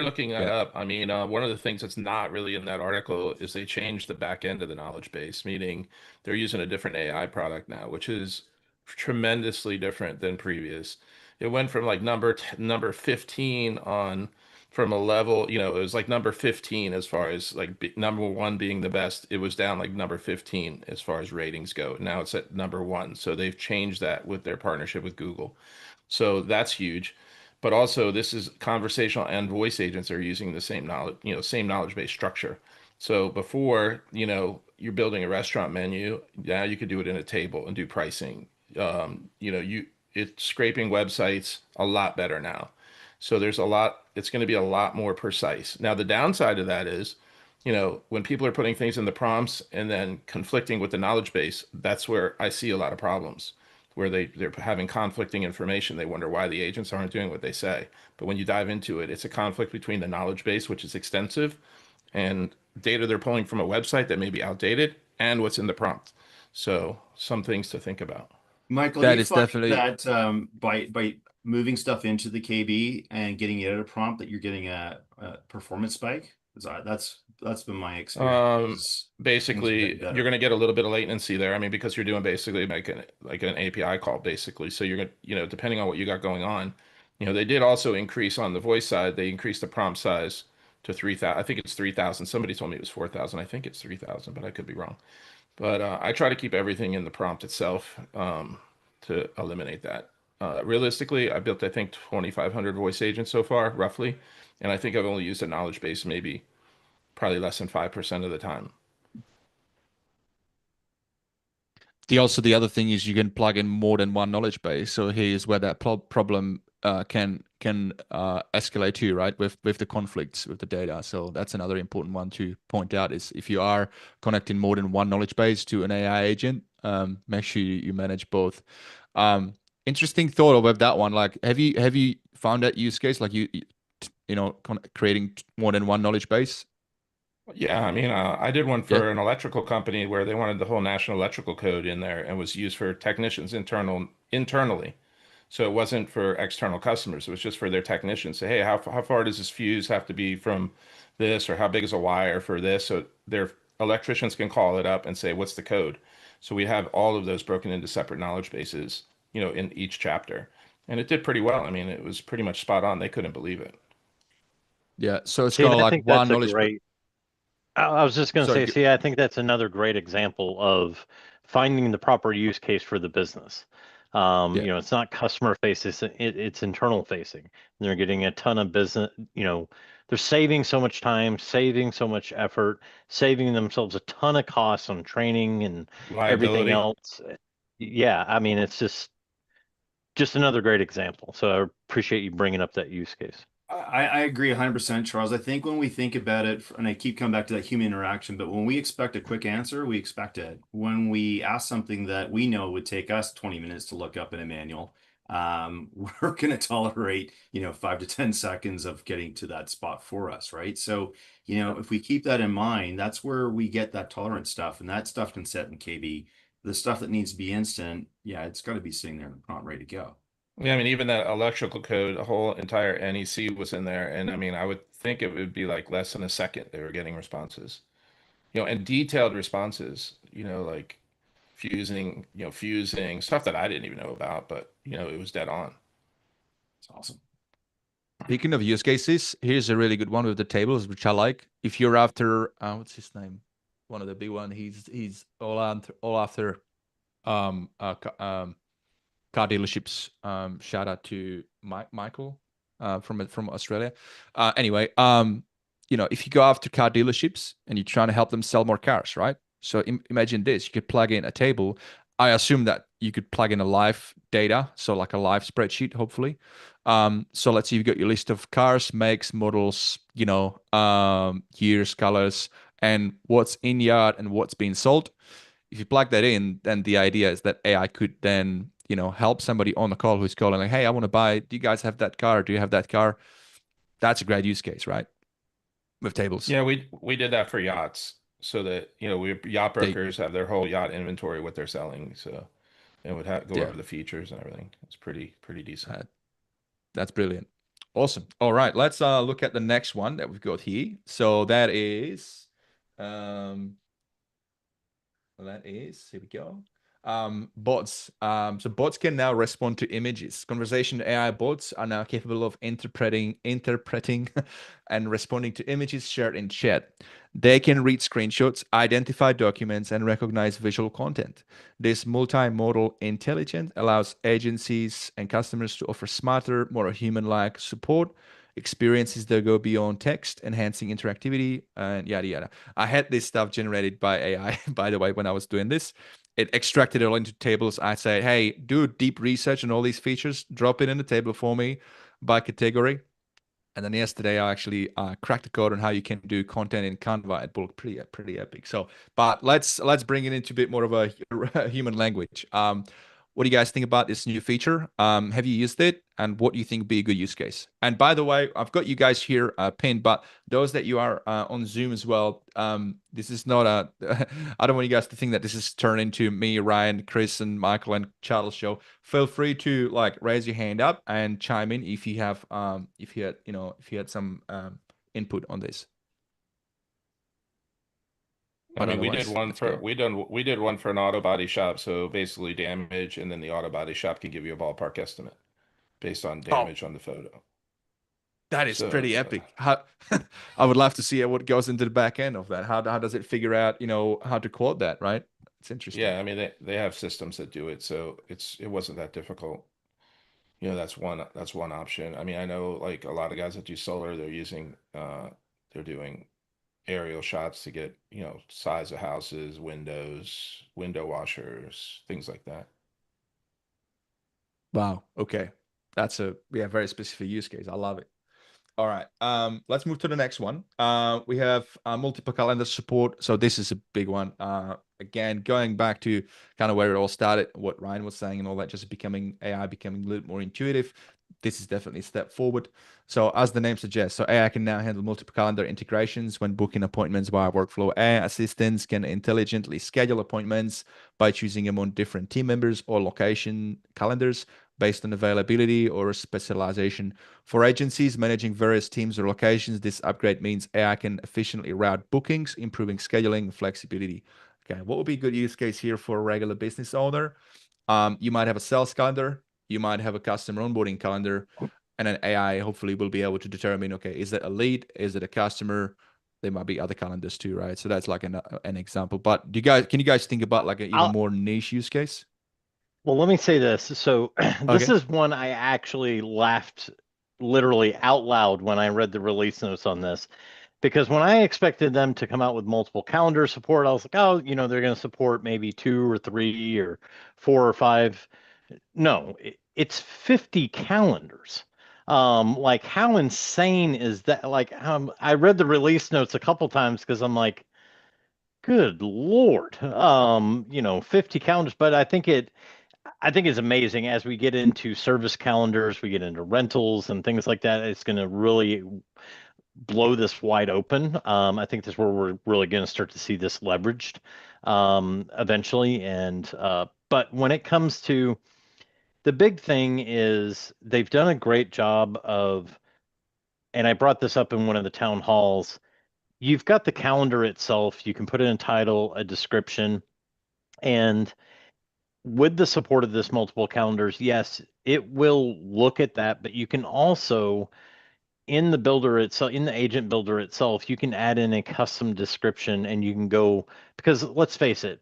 looking there. that up, I mean, one of the things that's not really in that article is they changed the back end of the knowledge base, meaning they're using a different AI product now, which is tremendously different than previous. It went from like number 15 on from a level, it was like number 15 as far as like number 1 being the best. It was down like number 15 as far as ratings go. Now it's at number 1. So they've changed that with their partnership with Google. So that's huge. But also this is conversational and voice agents are using the same knowledge, same knowledge base structure. So before, you're building a restaurant menu, now you could do it in a table and do pricing. It's scraping websites a lot better now. So it's going to be a lot more precise. Now, the downside of that is, when people are putting things in the prompts and then conflicting with the knowledge base, that's where I see a lot of problems, where they're having conflicting information. They wonder why the agents aren't doing what they say. But when you dive into it, it's a conflict between the knowledge base, which is extensive, and data they're pulling from a website that may be outdated, and what's in the prompt. So some things to think about. Michael, That you is find definitely that by moving stuff into the KB and getting it at a prompt that you're getting a performance spike? That's been my experience. Basically, you're going to get a little bit of latency there. I mean, because you're doing basically like an API call, basically. So you're going to, depending on what you got going on, they did also increase on the voice side. They increased the prompt size to 3,000. I think it's 3,000. Somebody told me it was 4,000. I think it's 3,000, but I could be wrong. But I try to keep everything in the prompt itself to eliminate that. Realistically, I built, I think, 2,500 voice agents so far, roughly. And I think I've only used a knowledge base maybe probably less than 5% of the time. The other thing is you can plug in more than one knowledge base. So here's where that problem can escalate to, right? With the conflicts with the data. So that's another important one to point out is if you are connecting more than one knowledge base to an AI agent, make sure you manage both. Interesting thought about that one. Like, have you found that use case? Like creating more than one knowledge base? Yeah, I mean, I did one for an electrical company where they wanted the whole national electrical code in there and was used for technicians internally. So it wasn't for external customers. It was just for their technicians. Say, hey, how far does this fuse have to be from this, or how big is a wire for this? So their electricians can call it up and say, what's the code? So we have all of those broken into separate knowledge bases, in each chapter. And it did pretty well. I mean, it was pretty much spot on. They couldn't believe it. Yeah. So it's See, kind and of I like think one that's a knowledge. great. I was just going to Sorry, say, see, I think that's another great example of finding the proper use case for the business. Yeah. It's not customer facing, it's internal facing. And they're getting a ton of business, they're saving so much time, saving so much effort, saving themselves a ton of costs on training and everything Liability. else. Yeah, I mean, it's just another great example. So I appreciate you bringing up that use case. I agree 100%, Charles. I think when we think about it, and I keep coming back to that human interaction, but when we expect a quick answer, we expect it. When we ask something that we know would take us 20 minutes to look up in a manual, we're going to tolerate, 5 to 10 seconds of getting to that spot for us, right? So, if we keep that in mind, that's where we get that tolerance stuff, and that stuff can sit in KB. The stuff that needs to be instant, yeah, it's got to be sitting there in the prompt ready to go. Yeah, I mean, even that electrical code, the whole entire NEC was in there. And I mean, I would think it would be like less than a second they were getting responses, and detailed responses, like fusing stuff that I didn't even know about, but it was dead on. It's awesome. Speaking of use cases, here's a really good one with the tables, which I like. If you're after, what's his name? One of the big one. He's all after car dealerships. Shout out to Michael from Australia. Anyway, if you go after car dealerships and you're trying to help them sell more cars, right? So imagine this: you could plug in a table. I assume that you could plug in a live data, so like a live spreadsheet, hopefully. So let's say you've got your list of cars, makes, models, years, colors, and what's in yard and what's being sold. If you plug that in, then the idea is that AI could then, help somebody on the call who's calling like, hey, I want to buy, do you guys have that car? Do you have that car? That's a great use case, right? With tables. Yeah, we did that for yachts, so that yacht brokers have their whole yacht inventory, what they're selling, so it would go over the features and everything. It's pretty decent. That's brilliant. Awesome. All right, let's look at the next one that we've got here. So that is here we go. Bots. So bots can now respond to images. Conversation AI bots are now capable of interpreting and responding to images shared in chat. They can read screenshots, identify documents, and recognize visual content. This multimodal intelligence allows agencies and customers to offer smarter, more human-like support experiences that go beyond text, enhancing interactivity, and yada yada. I had this stuff generated by AI, by the way, when I was doing this. It extracted it all into tables. I say, hey, do deep research on all these features, drop it in the table for me by category. And then yesterday, I actually cracked the code on how you can do content in Canva. It looked pretty epic. So, but let's bring it into a bit more of a human language. What do you guys think about this new feature? Have you used it? And what do you think would be a good use case? And by the way, I've got you guys here pinned, but those that you are on Zoom as well, this is not I don't want you guys to think that this is turned into me, Ryan, Chris, and Michael and Charles show. Feel free to raise your hand up and chime in if you have if you had some input on this. I mean, we did one for an auto body shop. So basically damage, and then the auto body shop can give you a ballpark estimate based on damage on the photo. That is pretty epic. I would love to see what goes into the back end of that. How does it figure out, how to quote that, right? It's interesting. Yeah, I mean, they have systems that do it, so it wasn't that difficult. That's one option. I mean, I know like a lot of guys that do solar, they're doing aerial shots to get, size of houses, windows, window washers, things like that. Wow. Okay. That's a very specific use case. I love it. All right. Let's move to the next one. We have multiple calendar support. So this is a big one. Again, going back to kind of where it all started, what Ryan was saying and all that, just AI becoming a little more intuitive. This is definitely a step forward. So as the name suggests, so AI can now handle multiple calendar integrations when booking appointments via workflow. AI assistants can intelligently schedule appointments by choosing among different team members or location calendars. based on availability or specialization. For agencies managing various teams or locations, this upgrade means AI can efficiently route bookings, improving scheduling and flexibility. Okay, what would be a good use case here for a regular business owner? You might have a sales calendar, you might have a customer onboarding calendar, and an AI hopefully will be able to determine, okay, is that a lead? Is it a customer? There might be other calendars too, right? So that's like an example. But can you guys think about like an even more niche use case? Well, let me say this. So this Okay. is one I actually laughed literally out loud when I read the release notes on this, because when I expected them to come out with multiple calendar support, I was like, oh, they're going to support maybe 2 or 3 or 4 or 5. No, it's 50 calendars. Like how insane is that? Like I read the release notes a couple times because I'm like, good Lord, 50 calendars, but I think it's amazing as we get into service calendars, we get into rentals and things like that. It's going to really blow this wide open. I think that's where we're really going to start to see this leveraged eventually. But when it comes to the big thing is they've done a great job of, and I brought this up in one of the town halls. You've got the calendar itself. You can put in a title, a description, and with the support of this multiple calendars, yes, it will look at that, but you can also, in the builder itself, in the agent builder itself, you can add in a custom description and you can go, because let's face it,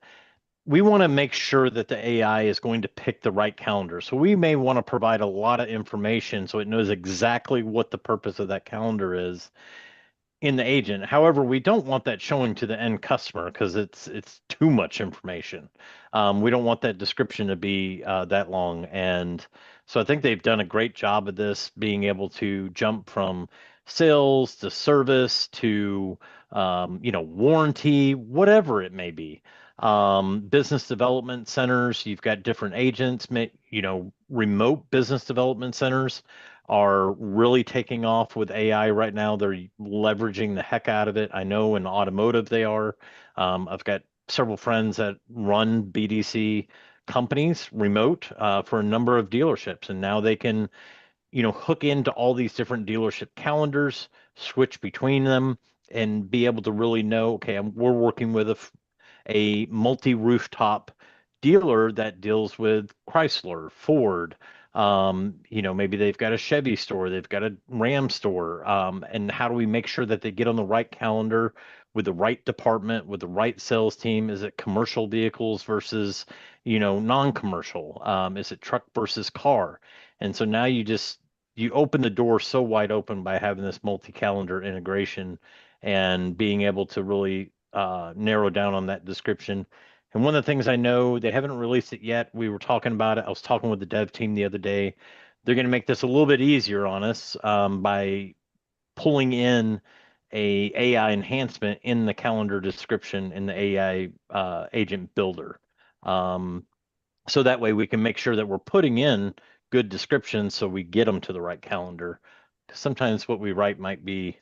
we want to make sure that the AI is going to pick the right calendar. So we may want to provide a lot of information so it knows exactly what the purpose of that calendar is in the agent. However, we don't want that showing to the end customer because it's too much information. We don't want that description to be that long. And so I think they've done a great job of this, being able to jump from sales to service to warranty, whatever it may be. Business development centers, you've got different agents, remote business development centers are really taking off with AI right now. They're leveraging the heck out of it. I know in automotive they are. I've got several friends that run BDC companies remote for a number of dealerships, and now they can, hook into all these different dealership calendars, switch between them, and be able to really know, okay, we're working with a multi-rooftop dealer that deals with Chrysler, Ford, maybe they've got a Chevy store, they've got a Ram store, and how do we make sure that they get on the right calendar with the right department, with the right sales team? Is it commercial vehicles versus, non-commercial? Is it truck versus car? And so now you open the door so wide open by having this multi-calendar integration and being able to really narrow down on that description. And one of the things I know, they haven't released it yet. We were talking about it. I was talking with the dev team the other day. They're going to make this a little bit easier on us by pulling in a AI enhancement in the calendar description in the AI agent builder. So that way we can make sure that we're putting in good descriptions so we get them to the right calendar. Because sometimes what we write might be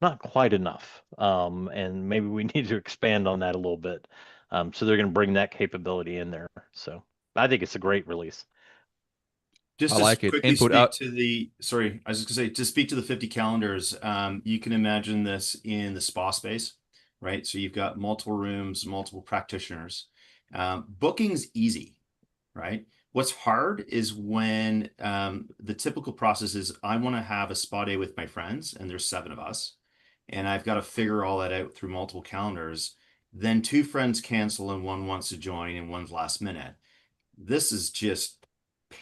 not quite enough. And maybe we need to expand on that a little bit. So they're going to bring that capability in there. So I think it's a great release. Just I like it. quickly Input speak out. to the, sorry, I was just gonna say, to speak to the 50 calendars, you can imagine this in the spa space, right? So you've got multiple rooms, multiple practitioners. Booking's easy, right? What's hard is when the typical process is I want to have a spa day with my friends, and there's 7 of us, and I've got to figure all that out through multiple calendars. Then 2 friends cancel and 1 wants to join and 1's last minute. This is just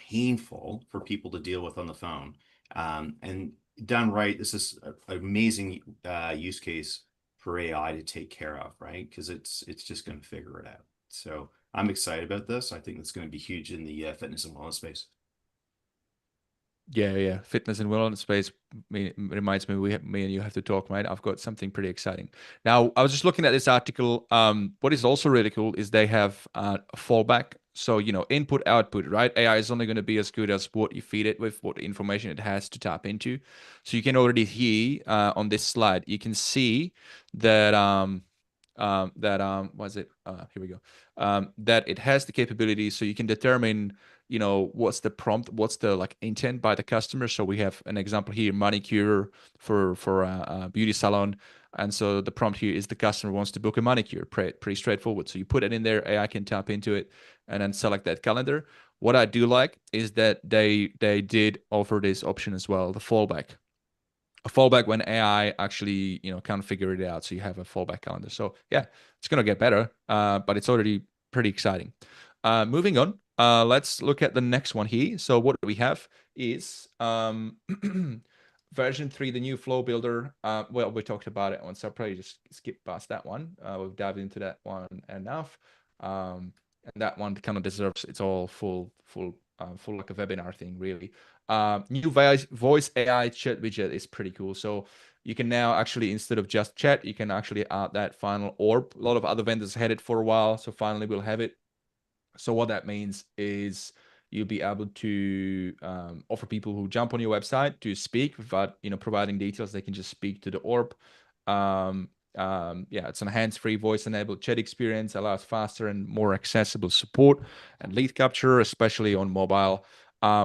painful for people to deal with on the phone. And done right, this is an amazing use case for AI to take care of, right? Because it's just going to figure it out. So I'm excited about this. I think it's going to be huge in the fitness and wellness space. Yeah. Fitness and wellness space reminds me, me and you have to talk, mate. I've got something pretty exciting. Now, I was just looking at this article. What is also really cool is they have a fallback. So, input, output, right? AI is only going to be as good as what you feed it with, what information it has to tap into. So you can already hear on this slide, you can see that was it? Here we go. That it has the capability, so you can determine, you know, what's the prompt, what's the like intent by the customer. So we have an example here, manicure for a beauty salon. And so the prompt here is the customer wants to book a manicure. Pretty straightforward. So you put it in there, AI can tap into it and then select that calendar. What I do like is that they did offer this option as well, the fallback. A fallback when AI actually, you know, kind of figure it out. So you have a fallback calendar. So yeah, it's gonna get better, but it's already pretty exciting. Moving on, let's look at the next one here. So what we have is version 3, the new flow builder. Well, we talked about it once, so I'll probably just skip past that one. We've dived into that one enough. And that one kind of deserves its all full like a webinar thing, really. New voice AI chat widget is pretty cool. So you can now actually, instead of just chat, you can actually add that final orb. A lot of other vendors had it for a while, so finally we'll have it. So what that means is you'll be able to offer people who jump on your website to speak without, you know, providing details. They can just speak to the orb. Yeah, it's an hands-free voice-enabled chat experience, allows faster and more accessible support and lead capture, especially on mobile,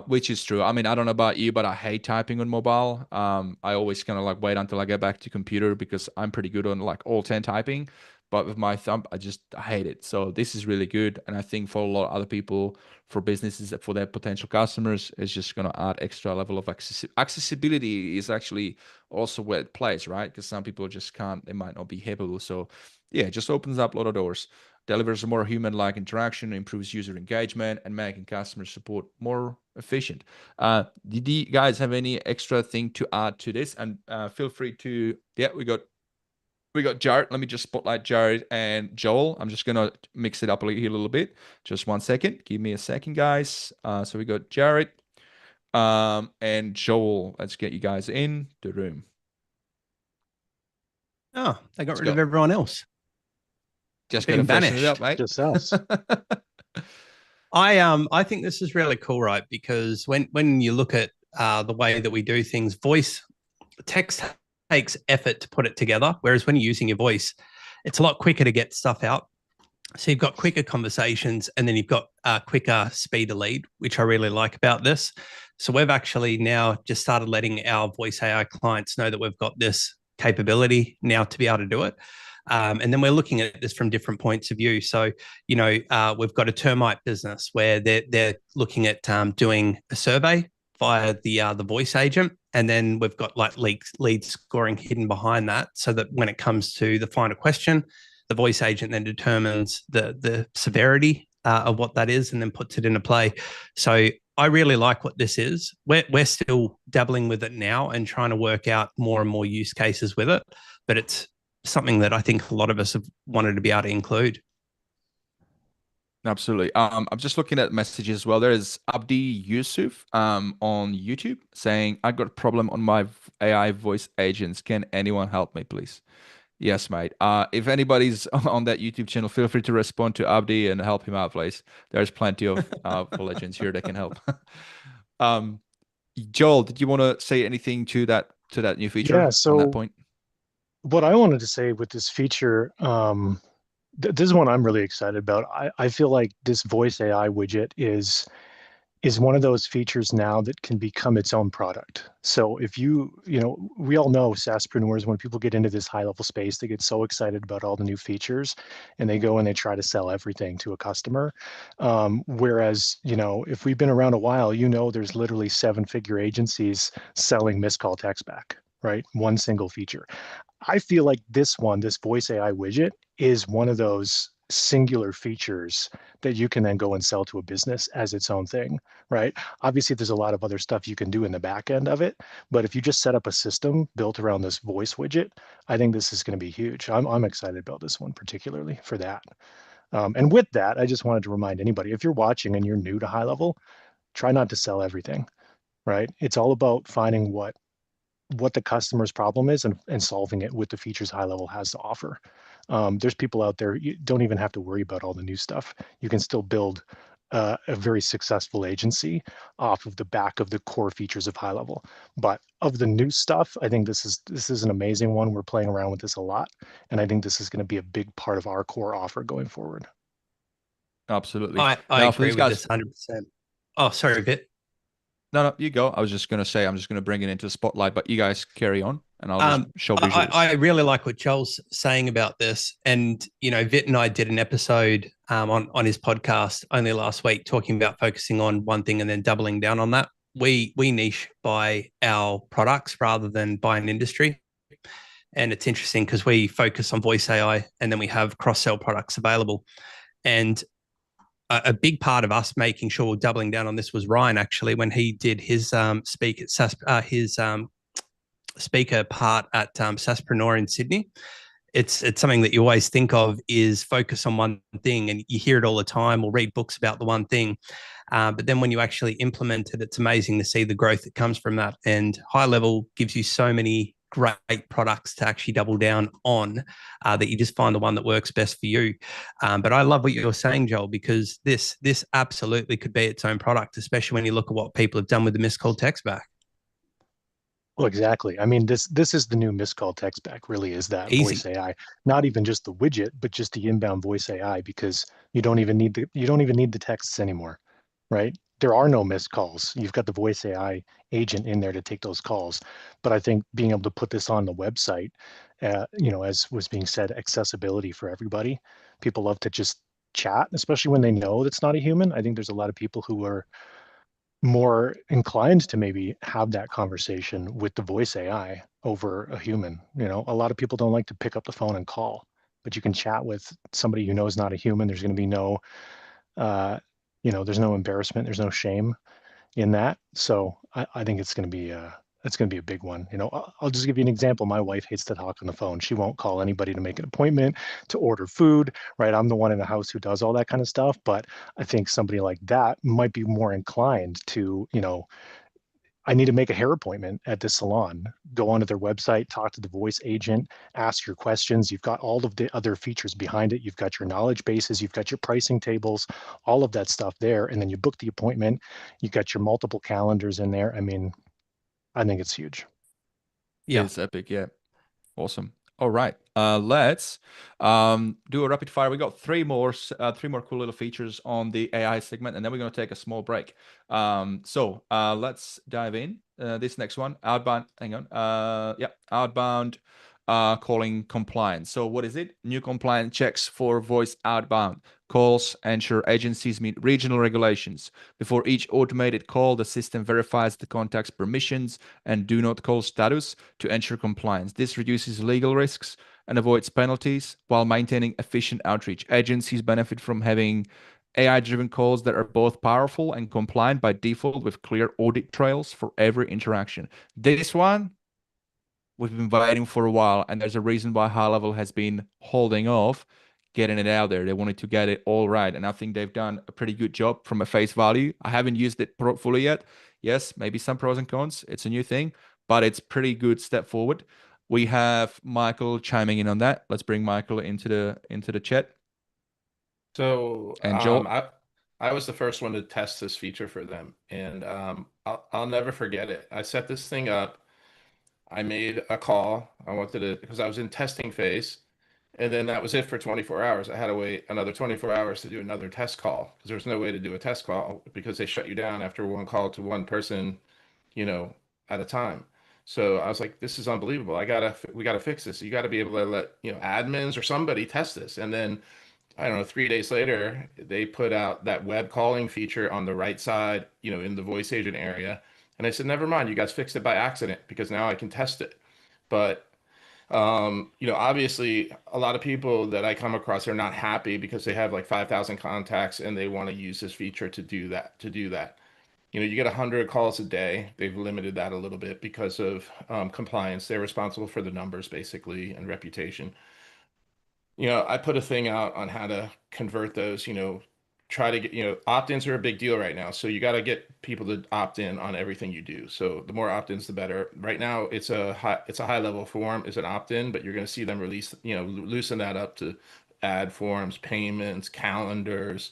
which is true. I mean, I don't know about you, but I hate typing on mobile. I always kind of like wait until I get back to computer because I'm pretty good on like Alt-10 typing. But with my thumb, I hate it. So this is really good. And I think for a lot of other people, for businesses, for their potential customers, it's just going to add extra level of accessibility is actually also where it plays, right? Because some people just can't, they might not be able. So yeah, it just opens up a lot of doors, delivers a more human-like interaction, improves user engagement, and making customer support more efficient. Did you guys have any extra thing to add to this? And feel free to, yeah, we got Jared. Let me just spotlight Jared and Joel. I'm just gonna mix it up here a little bit. Just 1 second. Give me a second, guys. So we got Jared and Joel. Let's get you guys in the room. Oh, they got rid of everyone else. Just gonna freshen it up, mate. Just us. I think this is really cool, right? Because when you look at the way that we do things, voice text takes effort to put it together, whereas when you're using your voice, it's a lot quicker to get stuff out. So you've got quicker conversations, and then you've got quicker speed to lead, which I really like about this. So we've actually now just started letting our voice AI clients know that we've got this capability now to be able to do it. And then we're looking at this from different points of view. So, you know, we've got a termite business where they're looking at doing a survey via the voice agent. And then we've got like lead scoring hidden behind that, so that when it comes to the final question, the voice agent then determines the severity of what that is and then puts it into play. So I really like what this is. We're still dabbling with it now and trying to work out more and more use cases with it, but it's something that I think a lot of us have wanted to be able to include. Absolutely. I'm just looking at messages as well. There's Abdi Yusuf on YouTube saying, I got a problem on my AI voice agents. Can anyone help me, please? Yes, mate. If anybody's on that YouTube channel, feel free to respond to Abdi and help him out, please. There's plenty of legends here that can help. Joel, did you want to say anything to that new feature Yeah, so on that point? what I wanted to say with this feature, this is one I'm really excited about. I feel like this voice AI widget is one of those features now that can become its own product. So if you know, we all know SaaSpreneurs, when people get into this high level space, they get so excited about all the new features and they go and they try to sell everything to a customer. Whereas, you know, if we've been around a while, you know, there's literally 7-figure agencies selling missed call text back, right? One single feature. I feel like this voice AI widget is one of those singular features that you can then go and sell to a business as its own thing, right? Obviously, there's a lot of other stuff you can do in the back end of it, but if you just set up a system built around this voice widget, I think this is going to be huge. I'm excited about this one particularly for that. And with that, I just wanted to remind anybody, if you're watching and you're new to HighLevel, try not to sell everything, right? It's all about finding what the customer's problem is and solving it with the features HighLevel has to offer. There's people out there, you don't even have to worry about all the new stuff. You can still build a very successful agency off of the back of the core features of HighLevel. But of the new stuff, I think this is an amazing one. We're playing around with this a lot, and I think this is going to be a big part of our core offer going forward. Absolutely. I Now, for agree these with guys, this 100%. Oh, sorry, Vit. no, you go. I was just going to say, I'm just going to bring it into the spotlight, but you guys carry on and I'll just show visuals. I really like what Joel's saying about this. And, you know, Vit and I did an episode on his podcast only last week talking about focusing on one thing and then doubling down on that. We niche by our products rather than by an industry. And it's interesting because we focus on voice AI and then we have cross-sell products available. And a big part of us making sure we're doubling down on this was Ryan, actually, when he did his speak at SaaS, his speaker part at SaaSpreneur in Sydney. It's something that you always think of is focus on one thing, and you hear it all the time or read books about the one thing. But then when you actually implement it, it's amazing to see the growth that comes from that. And HighLevel gives you so many great products to actually double down on that you just find the one that works best for you. But I love what you're saying, Joel, because this absolutely could be its own product, especially when you look at what people have done with the missed call text back. Well, exactly. I mean, this is the new missed call text back, really is that Easy. voice AI, not even just the widget, but just the inbound voice AI, because you don't even need the texts anymore, right? There are no missed calls. You've got the voice AI agent in there to take those calls. But I think being able to put this on the website, you know, as was being said, accessibility for everybody. People love to just chat, especially when they know that's not a human. I think there's a lot of people who are more inclined to maybe have that conversation with the voice AI over a human. You know, a lot of people don't like to pick up the phone and call, but you can chat with somebody you know is not a human. There's going to be no, you know, there's no embarrassment, there's no shame in that. So I think it's going to be a big one. You know, I'll just give you an example. My wife hates to talk on the phone. She won't call anybody to make an appointment, to order food, right? I'm the one in the house who does all that kind of stuff. But I think somebody like that might be more inclined to, you know, I need to make a hair appointment at this salon. Go onto their website, talk to the voice agent, ask your questions. You've got all of the other features behind it. You've got your knowledge bases, you've got your pricing tables, all of that stuff there. And then you book the appointment. You've got your multiple calendars in there. I mean, I think it's huge. Yeah. It's epic. Yeah. Awesome. All right. Let's do a rapid fire. We got three more cool little features on the AI segment, and then we're going to take a small break. So let's dive in. This next one, outbound. Hang on. Outbound calling compliance. So what is it? New compliance checks for voice outbound calls ensure agencies meet regional regulations. Before each automated call, the system verifies the contact's permissions and do not call status to ensure compliance. This reduces legal risks and avoids penalties while maintaining efficient outreach. Agencies benefit from having AI-driven calls that are both powerful and compliant by default with clear audit trails for every interaction. This one, we've been waiting for a while, and there's a reason why HighLevel has been holding off getting it out there. They wanted to get it all right, and I think they've done a pretty good job from a face value. I haven't used it fully yet. Yes, maybe some pros and cons. It's a new thing, but it's pretty good step forward. We have Michael chiming in on that. Let's bring Michael into the chat. So and Joel, I was the first one to test this feature for them, and I'll never forget it. I set this thing up. I made a call. I wanted to, because I was in testing phase, and then that was it for 24 hours. I had to wait another 24 hours to do another test call because there was no way to do a test call because they shut you down after one call to one person, you know, at a time. So I was like, this is unbelievable. We gotta fix this. You got to be able to let, you know, admins or somebody test this. And then I don't know, 3 days later, they put out that web calling feature on the right side, you know, in the voice agent area. And I said, never mind, you guys fixed it by accident because now I can test it. But you know, obviously a lot of people that I come across are not happy because they have like 5,000 contacts and they want to use this feature to do that, You know, you get 100 calls a day. They've limited that a little bit because of compliance. They're responsible for the numbers basically and reputation. You know, I put a thing out on how to convert those, you know, try to get, you know, opt-ins are a big deal right now. So you got to get people to opt in on everything you do. So the more opt-ins, the better. Right now, it's a high level form, it's an opt-in, but you're going to see them release, you know, loosen that up to add forms, payments, calendars,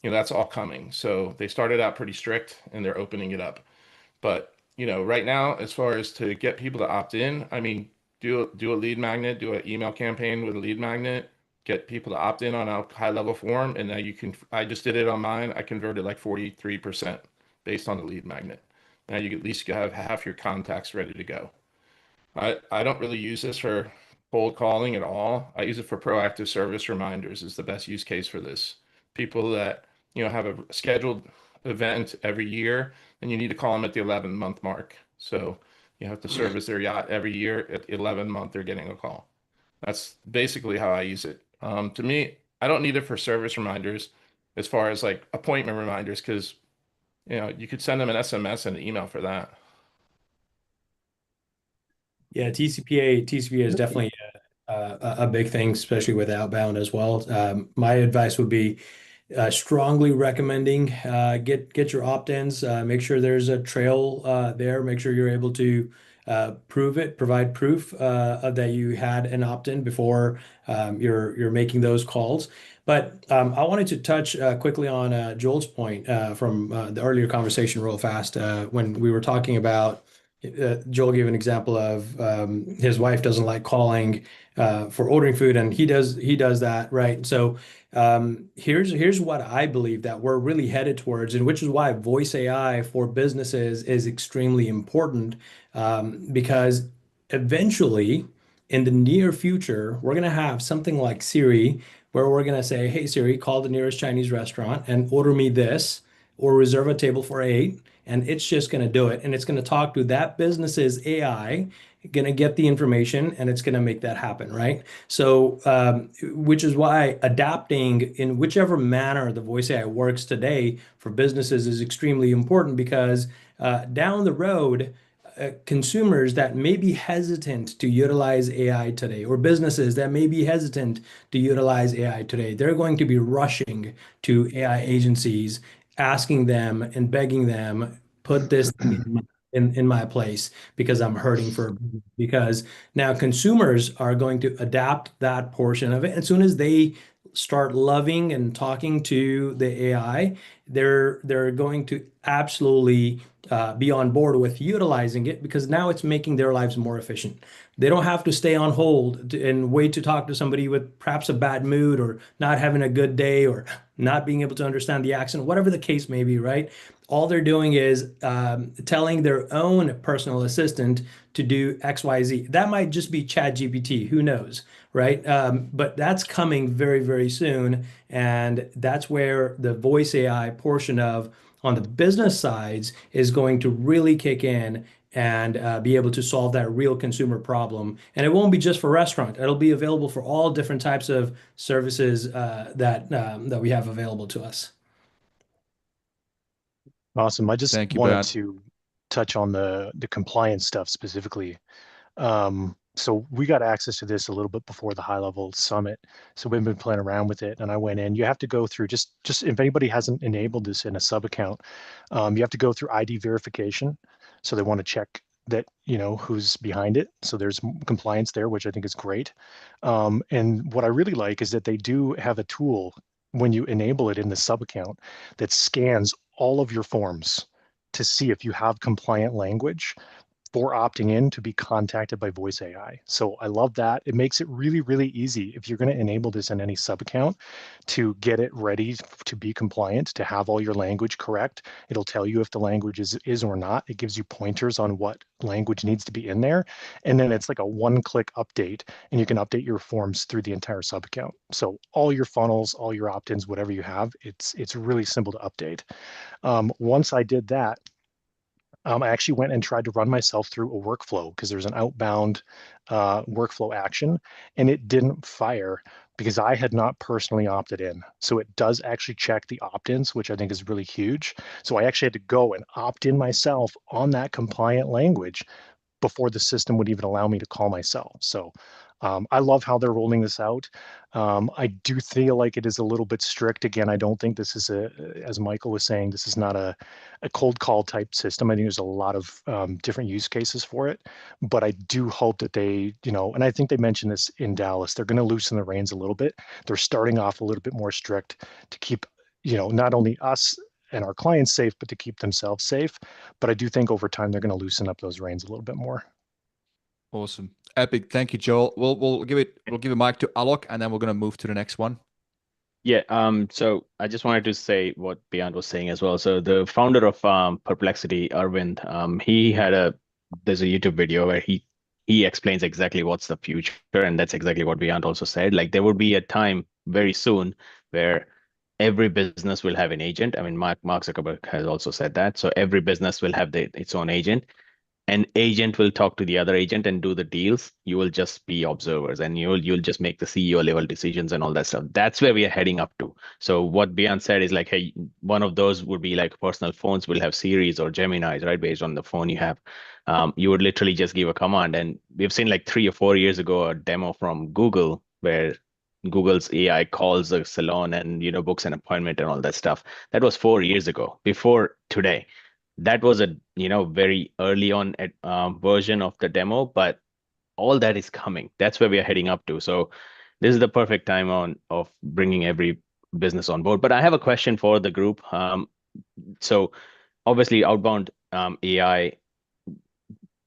that's all coming. So they started out pretty strict and they're opening it up. But, right now, as far as to get people to opt in, I mean, do a lead magnet, do an email campaign with a lead magnet, get people to opt in on a high-level form, and now I just did it on mine. I converted like 43% based on the lead magnet. Now you at least have half your contacts ready to go. I don't really use this for cold calling at all. I use it for proactive service reminders is the best use case for this. People that, have a scheduled event every year, and you need to call them at the 11-month mark. So you have to service their yacht every year. At the 11th month, they're getting a call. That's basically how I use it. To me, I don't need it for service reminders as far as like appointment reminders, because, you could send them an SMS and an email for that. Yeah, TCPA is definitely a big thing, especially with outbound as well. My advice would be strongly recommending get your opt-ins. Make sure there's a trail there. Make sure you're able to provide proof that you had an opt-in before you're making those calls. But I wanted to touch quickly on Joel's point from the earlier conversation real fast when we were talking about Joel gave an example of his wife doesn't like calling for ordering food, and he does that, right? So here's what I believe that we're really headed towards, and which is why voice AI for businesses is extremely important, because eventually in the near future, we're going to have something like Siri, where we're going to say, hey, Siri, call the nearest Chinese restaurant and order me this, or reserve a table for 8. And it's just going to do it. And it's going to talk to that business's AI, going to get the information, and it's going to make that happen, right? So, which is why adapting in whichever manner the voice AI works today for businesses is extremely important, because down the road, consumers that may be hesitant to utilize AI today, or businesses that may be hesitant to utilize AI today, they're going to be rushing to AI agencies, asking them and begging them, put this in my place because I'm hurting for, because now consumers are going to adapt that portion of it. As soon as they start loving and talking to the AI, they're going to absolutely be on board with utilizing it, because now it's making their lives more efficient. They don't have to stay on hold and wait to talk to somebody with perhaps a bad mood, or not having a good day, or not being able to understand the accent, whatever the case may be, right? All they're doing is telling their own personal assistant to do XYZ. That might just be ChatGPT, who knows, right? But that's coming very, very soon. And that's where the voice AI portion of on the business sides is going to really kick in and be able to solve that real consumer problem. And it won't be just for restaurant. It'll be available for all different types of services that we have available to us. Awesome. I just Thank you, wanted Brad. to touch on the compliance stuff specifically. So we got access to this a little bit before the HighLevel summit. So we've been playing around with it, and I went in. You have to go through just if anybody hasn't enabled this in a sub account, you have to go through ID verification. So they want to check that who's behind it. So there's compliance there, which I think is great. And what I really like is that they do have a tool when you enable it in the sub account that scans all of your forms to see if you have compliant language for opting in to be contacted by voice AI. So I love that. It makes it really, really easy if you're going to enable this in any sub account to get it ready to be compliant, to have all your language correct. It'll tell you if the language is or not. It gives you pointers on what language needs to be in there. And then it's like a one-click update, and you can update your forms through the entire sub account. So all your funnels, all your opt-ins, whatever you have, it's really simple to update. Once I did that, I actually went and tried to run myself through a workflow, because there's an outbound workflow action, and it didn't fire because I had not personally opted in. So it does actually check the opt-ins, which I think is really huge. So I actually had to go and opt in myself on that compliant language before the system would even allow me to call myself. So I love how they're rolling this out. I do feel like it is a little bit strict. Again, I don't think this is as Michael was saying, this is not a cold call type system. I think there's a lot of different use cases for it, but I do hope that they, and I think they mentioned this in Dallas, they're going to loosen the reins a little bit. They're starting off a little bit more strict to keep not only us and our clients safe, but to keep themselves safe. But I do think over time they're going to loosen up those reins a little bit more. Awesome. Epic. Thank you, Joel. We'll give it a mic to Alok, and then we're gonna move to the next one. Yeah, so I just wanted to say what Beyond was saying as well. So the founder of Perplexity, Arvind, there's a YouTube video where he explains exactly what's the future, and that's exactly what Beyond also said. Like there would be a time very soon where every business will have an agent. I mean, Mark Zuckerberg has also said that. So every business will have its own agent. An agent will talk to the other agent and do the deals. You will just be observers, and you'll just make the CEO level decisions and all that stuff. That's where we are heading up to. So what Beyond said is like, hey, one of those would be like personal phones will have Siris or Geminis, right? Based on the phone you have. You would literally just give a command. And we've seen like 3 or 4 years ago a demo from Google where Google's AI calls a salon and books an appointment and all that stuff. That was 4 years ago, before today. That was a very early on version of the demo, but all that is coming. That's where we are heading up to. So this is the perfect time of bringing every business on board. But I have a question for the group. So obviously outbound AI,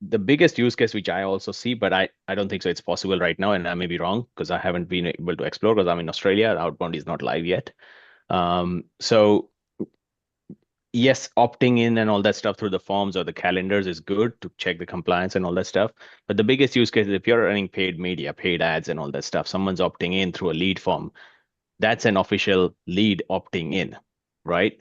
the biggest use case which I also see, but I don't think so it's possible right now, and I may be wrong because I haven't been able to explore because I'm in Australia. Outbound is not live yet. So yes, opting in and all that stuff through the forms or the calendars is good to check the compliance and all that stuff. But the biggest use case is if you're running paid media, paid ads and all that stuff, someone's opting in through a lead form. That's an official lead opting in, right?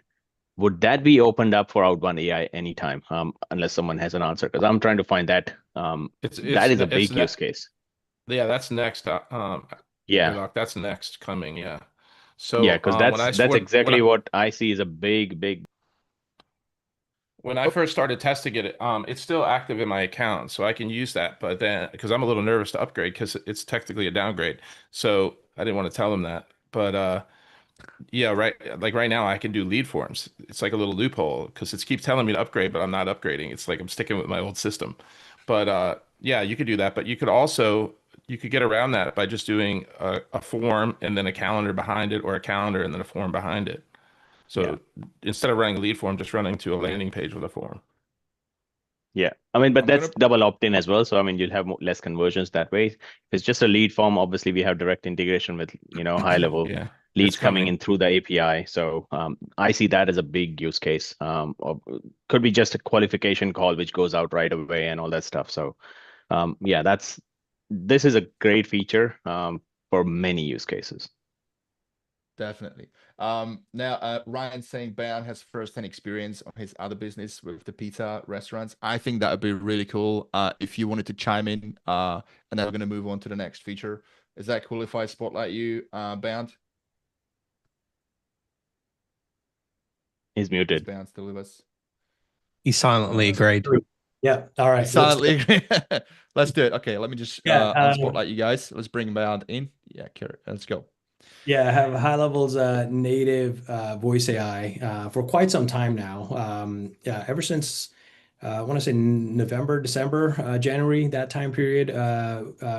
Would that be opened up for outbound AI anytime, unless someone has an answer? Because I'm trying to find that. That is a big use case. Yeah, that's next. Yeah, that's next coming. Yeah. So yeah, because that's exactly what I see is a big. When I first started testing it, it's still active in my account, so I can use that. But then, because I'm a little nervous to upgrade, because it's technically a downgrade, so I didn't want to tell them that. But yeah, right. Like right now, I can do lead forms. It's like a little loophole because it keeps telling me to upgrade, but I'm not upgrading. It's like I'm sticking with my old system. But yeah, you could do that. But you could get around that by just doing a form and then a calendar behind it, or a calendar and then a form behind it. So instead of running a lead form, just running to a landing page with a form. Yeah, I mean, but that's double opt-in as well. So I mean, you'll have less conversions that way. If it's just a lead form, obviously we have direct integration with HighLevel leads coming in through the API. So I see that as a big use case. Could be just a qualification call which goes out right away and all that stuff. So yeah, this is a great feature for many use cases. Definitely. Now, Ryan's saying Bayan has first-hand experience on his other business with the pizza restaurants. I think that would be really cool if you wanted to chime in, and then we're going to move on to the next feature. Is that cool if I spotlight you, Bayan? He's muted. Is Bayan still with us? He silently agreed. Yeah. All right. Silently agree. Let's do it. Okay, let me just spotlight you guys. Let's bring Bayan in. Yeah, let's go. Yeah, I have HighLevel's native voice AI for quite some time now. Yeah, ever since I want to say November, December, January, that time period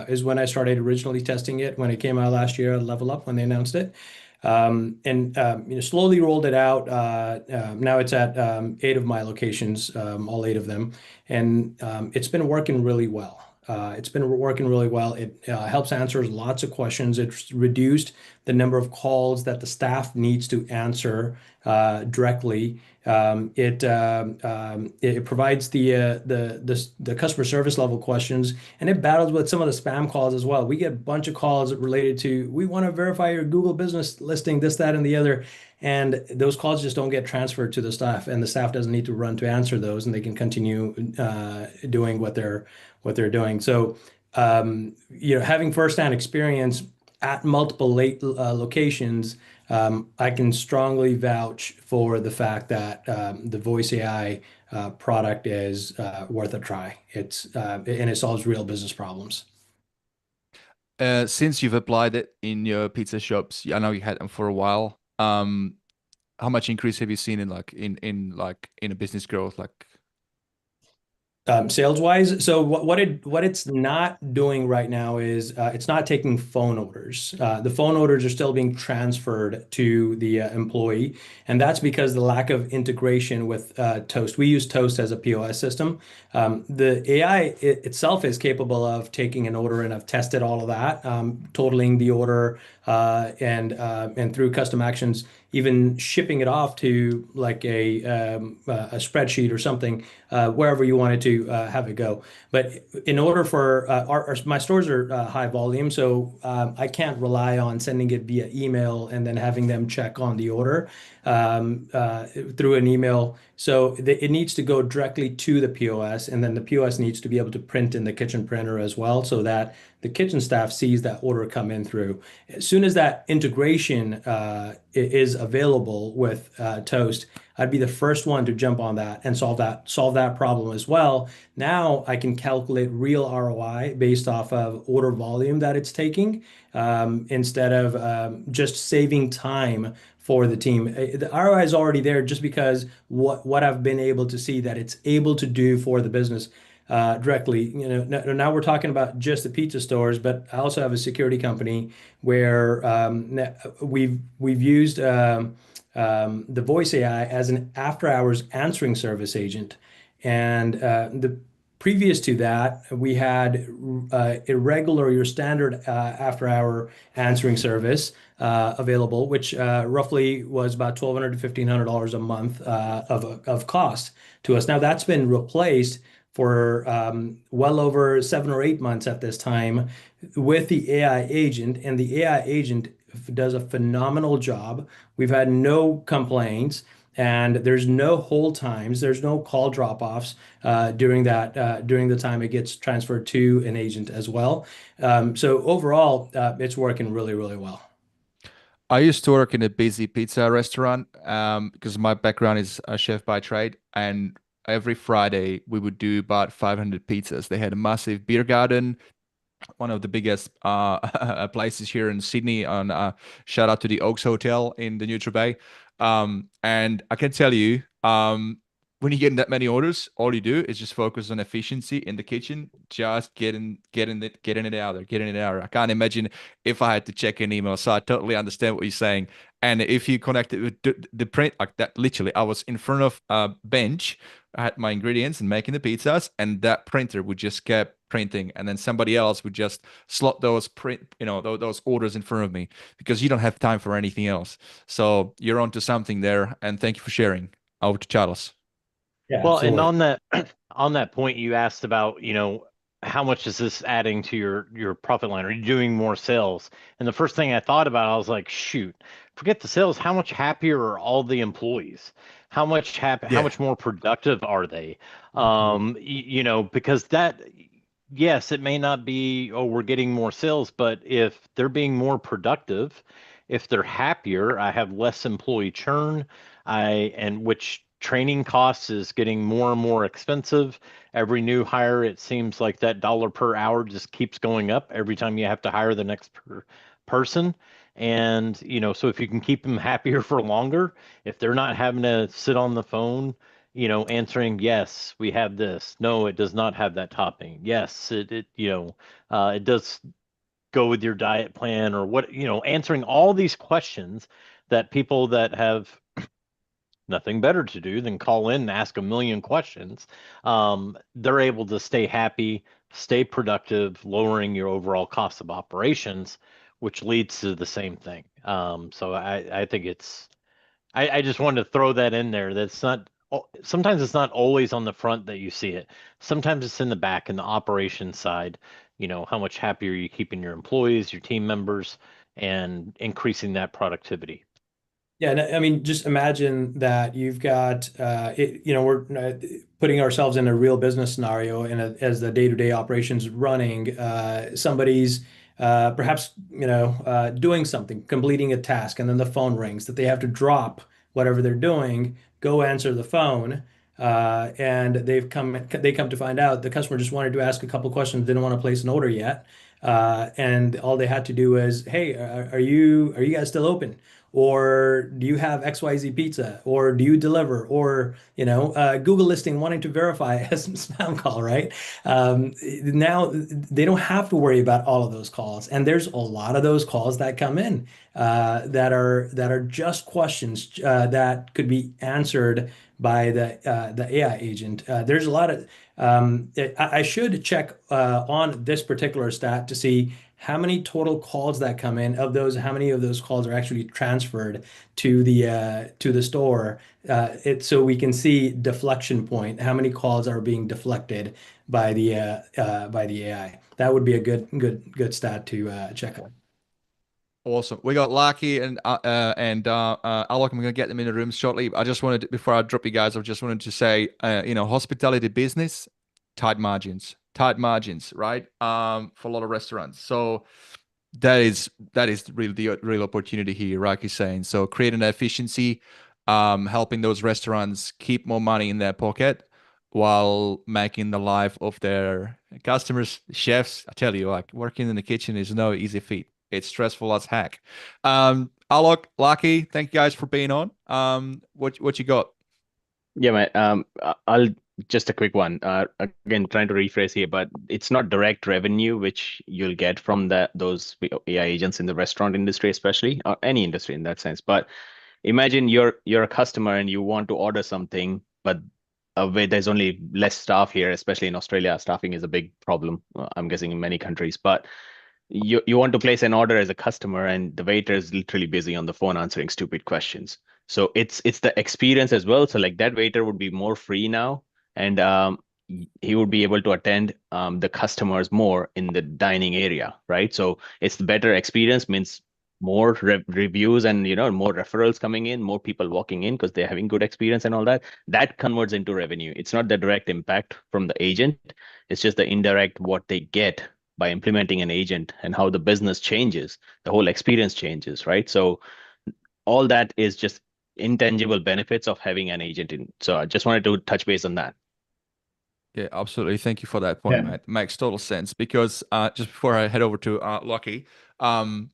is when I started originally testing it when it came out last year at LevelUp when they announced it. And slowly rolled it out. Now it's at 8 of my locations, all 8 of them, and it's been working really well. It helps answer lots of questions. It's reduced the number of calls that the staff needs to answer directly. It provides the customer service level questions, and it battles with some of the spam calls as well. We get a bunch of calls related to, we want to verify your Google business listing, this, that, and the other. And those calls just don't get transferred to the staff, and the staff doesn't need to run to answer those, and they can continue doing what they're doing. So, having firsthand experience at multiple locations, I can strongly vouch for the fact that the voice AI product is worth a try. And it solves real business problems. Since you've applied it in your pizza shops, I know you had them for a while. How much increase have you seen in a business growth? Sales wise, so what it's not doing right now is it's not taking phone orders. The phone orders are still being transferred to the employee, and that's because the lack of integration with Toast. We use Toast as a POS system. The AI itself is capable of taking an order, and I've tested all of that, totaling the order, and through custom actions, even shipping it off to like a spreadsheet or something, wherever you wanted to have it go. But in order for my stores are high volume, so I can't rely on sending it via email and then having them check on the order through an email. So it needs to go directly to the POS, and then the POS needs to be able to print in the kitchen printer as well, so that the kitchen staff sees that order come in through. As soon as that integration is available with Toast, I'd be the first one to jump on that and solve that problem as well. Now I can calculate real ROI based off of order volume that it's taking, instead of just saving time for the team. The ROI is already there just because what I've been able to see that it's able to do for the business directly. Now we're talking about just the pizza stores, but I also have a security company where we've used the voice AI as an after-hours answering service agent, and the previous to that, we had irregular, your standard after-hour answering service available, which roughly was about $1,200 to $1,500 a month of cost to us. Now that's been replaced for well over 7 or 8 months at this time with the AI agent, and the AI agent does a phenomenal job. We've had no complaints, and there's no hold times, there's no call drop-offs during the time it gets transferred to an agent as well. So overall, it's working really, really well. I used to work in a busy pizza restaurant because my background is a chef by trade, and every Friday we would do about 500 pizzas. They had a massive beer garden, one of the biggest places here in Sydney. On shout out to the Oaks Hotel in the Neutral Bay. And I can tell you, when you get that many orders, all you do is just focus on efficiency in the kitchen, just getting it out there, getting it out there. I can't imagine if I had to check an email. So I totally understand what you're saying. And if you connect it with the print like that, literally, I was in front of a bench, I had my ingredients and making the pizzas, and that printer would just keep printing, and then somebody else would just slot those those orders in front of me, because you don't have time for anything else. So you're onto something there, and thank you for sharing. Over to Charles. Yeah, well, absolutely. and on that point, you asked about, how much is this adding to your profit line? Are you doing more sales? And the first thing I thought about, I was like, shoot, forget the sales. How much happier are all the employees? How much how much more productive are they? Because that, yes, it may not be, oh, we're getting more sales, but if they're being more productive, if they're happier, I have less employee churn, and which training costs is getting more and more expensive. Every new hire, it seems like that dollar per hour just keeps going up every time you have to hire the next person. And, so if you can keep them happier for longer, if they're not having to sit on the phone, answering, yes, we have this. No, it does not have that topping. Yes, it does go with your diet plan, or what, answering all these questions that people that have nothing better to do than call in and ask a million questions, they're able to stay happy, stay productive, lowering your overall cost of operations, which leads to the same thing. So I think I just wanted to throw that in there. That's not, sometimes it's not always on the front that you see it. Sometimes it's in the back, in the operations side. How much happier are you keeping your employees, your team members, and increasing that productivity. Yeah, and I mean, just imagine that you've got, we're putting ourselves in a real business scenario, and as the day-to-day operations running, somebody's perhaps, doing something, completing a task, and then the phone rings that they have to drop whatever they're doing, go answer the phone, and they come to find out the customer just wanted to ask a couple questions, didn't want to place an order yet, and all they had to do is, hey, are you guys still open? or do you have XYZ pizza, or do you deliver, or Google listing wanting to verify as spam call, right? Now they don't have to worry about all of those calls, and there's a lot of those calls that come in that are just questions that could be answered by the AI agent. There's a lot of I should check on this particular stat to see how many total calls that come in. Of those, how many of those calls are actually transferred to the store, so we can see deflection point, how many calls are being deflected by the AI. That would be a good stat to check on. Awesome. We got Lucky and Alok. I'm going to get them in the room shortly. I just wanted, before I drop you guys, I just wanted to say, hospitality business, tight margins, right? For a lot of restaurants. So that is really the real opportunity here, Rocky's saying. So creating efficiency, helping those restaurants keep more money in their pocket while making the life of their customers, chefs. I tell you, like, working in the kitchen is no easy feat. It's stressful as heck. Alok, Lucky, thank you guys for being on. What you got? Yeah, man. I'll just a quick one. Again, trying to rephrase here, but it's not direct revenue which you'll get from those AI agents in the restaurant industry, especially, or any industry in that sense. But imagine you're a customer and you want to order something, but where there's only less staff here, especially in Australia. Staffing is a big problem, I'm guessing, in many countries. But you want to place an order as a customer, and the waiter is literally busy on the phone answering stupid questions. So it's the experience as well. So like that waiter would be more free now, and he would be able to attend the customers more in the dining area, right? So it's the better experience, means more reviews and more referrals coming in, more people walking in because they're having good experience and all that. That converts into revenue. It's not the direct impact from the agent. It's just the indirect what they get by implementing an agent, and how the business changes, the whole experience changes, right? So all that is just intangible benefits of having an agent in. So I just wanted to touch base on that. Yeah, absolutely. Thank you for that point, Yeah. Matt. Makes total sense, because just before I head over to Lucky, I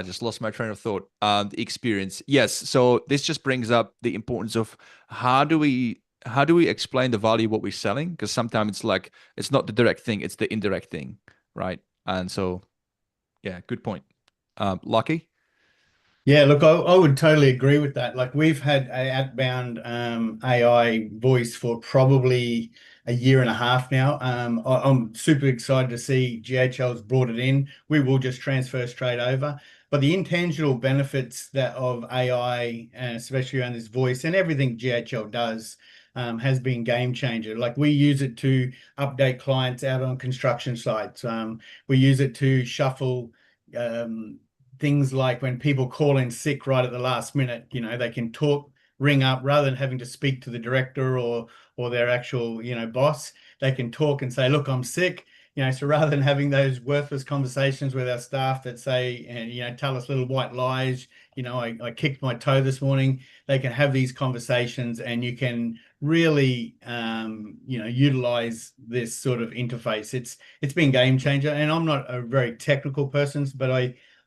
just lost my train of thought. The experience. Yes. So this just brings up the importance of how do we explain the value of what we're selling? Because sometimes it's like, it's not the direct thing, it's the indirect thing, right? And so, yeah, good point. Lucky? Yeah, look, I would totally agree with that. Like, we've had a outbound AI voice for probably a year and a half now. I'm super excited to see GHL's brought it in. We will just transfer straight over. But the intangible benefits that of AI, and especially around this voice and everything GHL does, has been game changer. Like, we use it to update clients out on construction sites. We use it to shuffle things like when people call in sick right at the last minute, they can ring up rather than having to speak to the director or their actual, boss. They can talk and say, look, I'm sick. So rather than having those worthless conversations with our staff that say, and tell us little white lies, I kicked my toe this morning, they can have these conversations, and you can really, utilize this sort of interface. It's been game changer. And I'm not a very technical person, but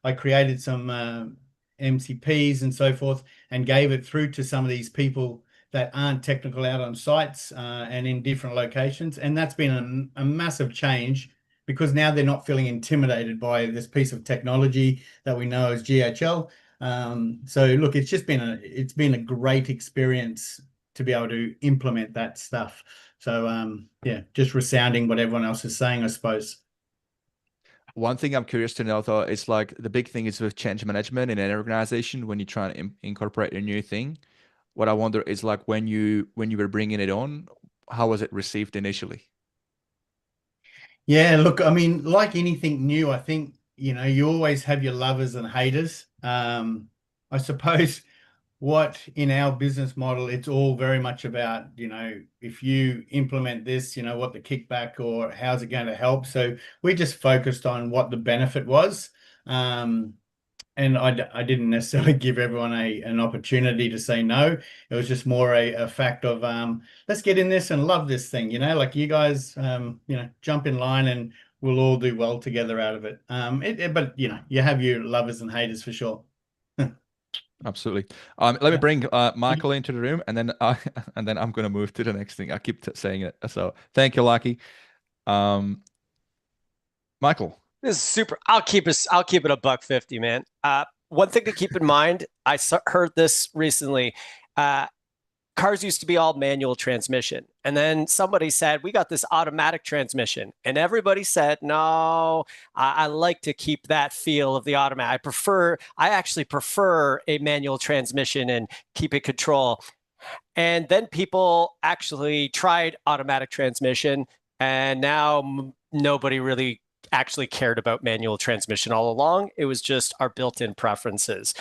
I created some MCPs and so forth, and gave it through to some of these people that aren't technical out on sites and in different locations. And that's been a massive change, because now they're not feeling intimidated by this piece of technology that we know as GHL. So look, it's been a great experience to be able to implement that stuff. So yeah, just resounding what everyone else is saying, I suppose. One thing I'm curious to know, though, is like the big thing is with change management in an organization when you try to incorporate a new thing. What I wonder is, like, when you were bringing it on, how was it received initially? Yeah, look, I mean, like anything new, I think, you always have your lovers and haters. I suppose what in our business model, it's all very much about, if you implement this, what the kickback or how's it going to help. So we just focused on what the benefit was. And I didn't necessarily give everyone an opportunity to say no. It was just more a fact of, let's get in this and love this thing, like you guys, jump in line and we'll all do well together out of it. But you have your lovers and haters for sure. Absolutely. Let me bring Michael into the room, and then I'm going to move to the next thing. I keep saying it. So thank you, Lucky. Michael. This is super. I'll keep it $1.50, man. One thing to keep in mind, I heard this recently. Cars used to be all manual transmission. And then somebody said, we got this automatic transmission. And everybody said, no, I like to keep that feel of the automatic. I actually prefer a manual transmission and keep it control. And then people actually tried automatic transmission. And now nobody really actually cared about manual transmission all along. It was just our built-in preferences.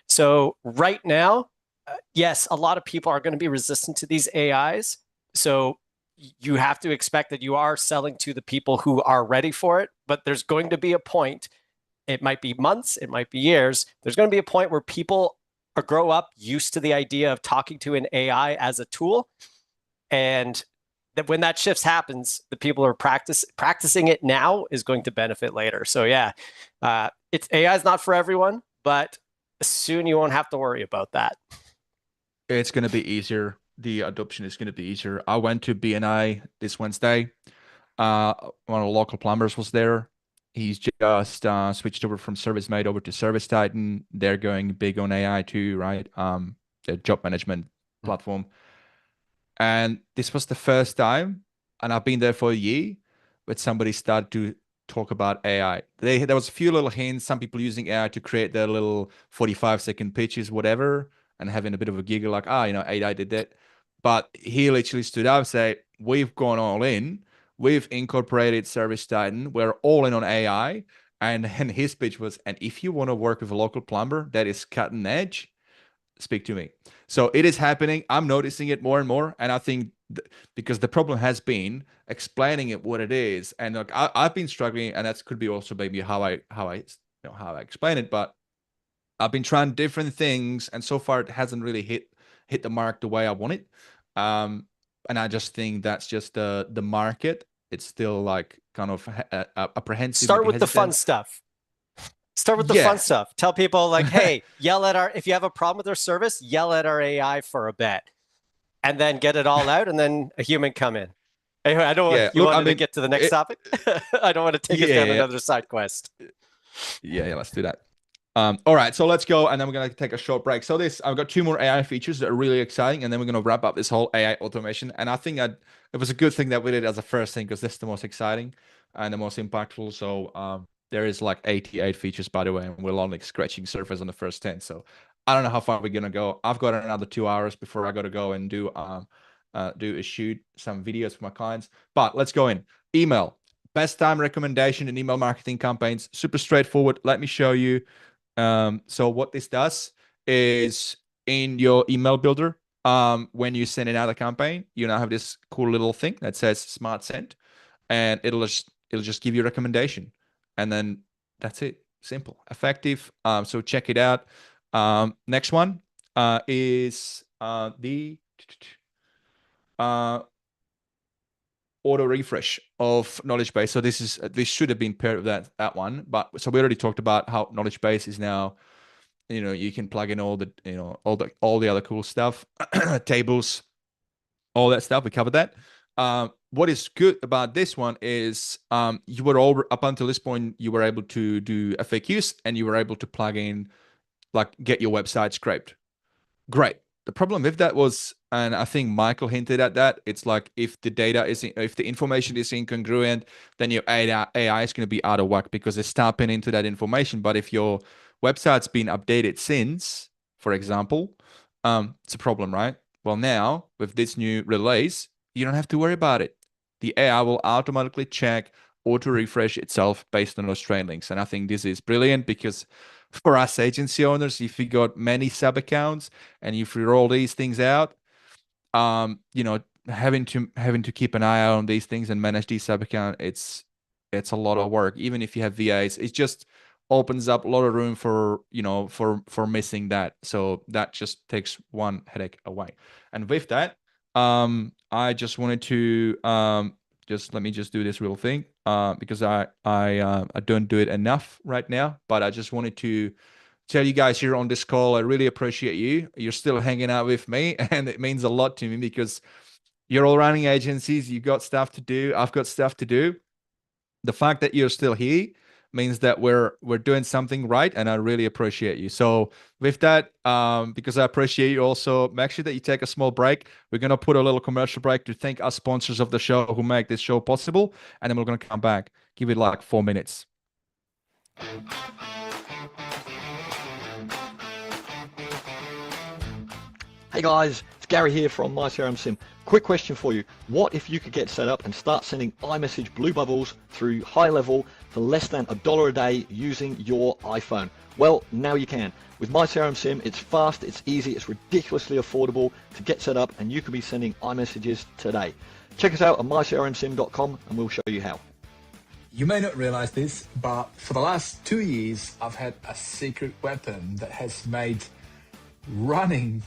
So right now, yes, a lot of people are going to be resistant to these AIs. So you have to expect that you are selling to the people who are ready for it. But there's going to be a point, it might be months, it might be years. There's going to be a point where people grow up used to the idea of talking to an AI as a tool. And that when that shift happens, the people who are practicing it now is going to benefit later. So yeah, AI is not for everyone, but soon you won't have to worry about that. It's going to be easier. The adoption is going to be easier. I went to BNI this Wednesday. One of the local plumbers was there. He's just switched over from ServiceMate over to Service Titan. They're going big on AI too, right? The job management platform. And this was the first time, and I've been there for a year, but somebody started to talk about AI. There was a few little hints, some people using AI to create their little 45-second pitches, whatever, and having a bit of a giggle like, AI did that. But he literally stood up and said, we've gone all in. We've incorporated Service Titan. We're all in on AI. And his pitch was, and if you want to work with a local plumber that is cutting edge, speak to me. So it is happening. I'm noticing it more and more. And I think because the problem has been explaining it what it is. And look, I've been struggling, and that could be also maybe how I explain it. But I've been trying different things, and so far it hasn't really hit the mark the way I want it. And I just think that's just the market. It's still like kind of apprehensive. Start with the fun stuff. Start with the fun stuff. Tell people like, hey, if you have a problem with our service, yell at our AI for a bit, and then get it all out, and then a human come in. Anyway, I don't want to get to the next topic. I don't want to take us down another side quest. Yeah, let's do that. All right, so let's go, and then we're going to take a short break. So I've got 2 more AI features that are really exciting, and then we're going to wrap up this whole AI automation. And I think it was a good thing that we did as a first thing, because this is the most exciting and the most impactful. So there is like 88 features, by the way, and we're only scratching surface on the first 10. So I don't know how far we're going to go. I've got another 2 hours before I got to go and do shoot some videos for my clients. But let's go in. Email. Best time recommendation in email marketing campaigns. Super straightforward. Let me show you. So what this does is in your email builder, when you send it out a campaign, you now have this cool little thing that says Smart Send, and it'll just give you a recommendation, and then that's it. Simple, effective. So check it out. Next one is the auto refresh of knowledge base. So this should have been paired with that one, but so we already talked about how knowledge base is now, you can plug in all the all the other cool stuff, tables, all that stuff. We covered that. What is good about this one is you were all up until this point, you were able to do FAQs, and you were able to plug in, like, get your website scraped. Great. The problem with that was, and I think Michael hinted at that, it's like if the information is incongruent, then your AI is going to be out of whack because it's tapping into that information. But if your website's been updated since, for example, it's a problem, right? Well, now with this new release, you don't have to worry about it. The AI will automatically check, auto refresh itself based on those train links. And I think this is brilliant because for us agency owners, if you got many sub accounts and if you roll these things out, having to keep an eye out on these things and manage these sub account, it's a lot of work. Even if you have VAs, it just opens up a lot of room for missing that. So that just takes one headache away. And with that, I just wanted to let me just do this real thing because I don't do it enough right now, but I just wanted to tell you guys here on this call, I really appreciate you. You're still hanging out with me, and it means a lot to me because you're all running agencies. You got stuff to do. I've got stuff to do. The fact that you're still here means that we're doing something right, and I really appreciate you. So with that, because I appreciate you also, make sure that you take a small break. We're going to put a little commercial break to thank our sponsors of the show who make this show possible, and then we're going to come back. Give it like 4 minutes. Hey guys, it's Gary here from MyCRMSim. Quick question for you. What if you could get set up and start sending iMessage blue bubbles through HighLevel for less than $1 a day using your iPhone? Well, now you can. With MyCRMSim, it's fast, it's easy, it's ridiculously affordable to get set up, and you can be sending iMessages today. Check us out at mycrmsim.com and we'll show you how. You may not realize this, but for the last 2 years, I've had a secret weapon that has made running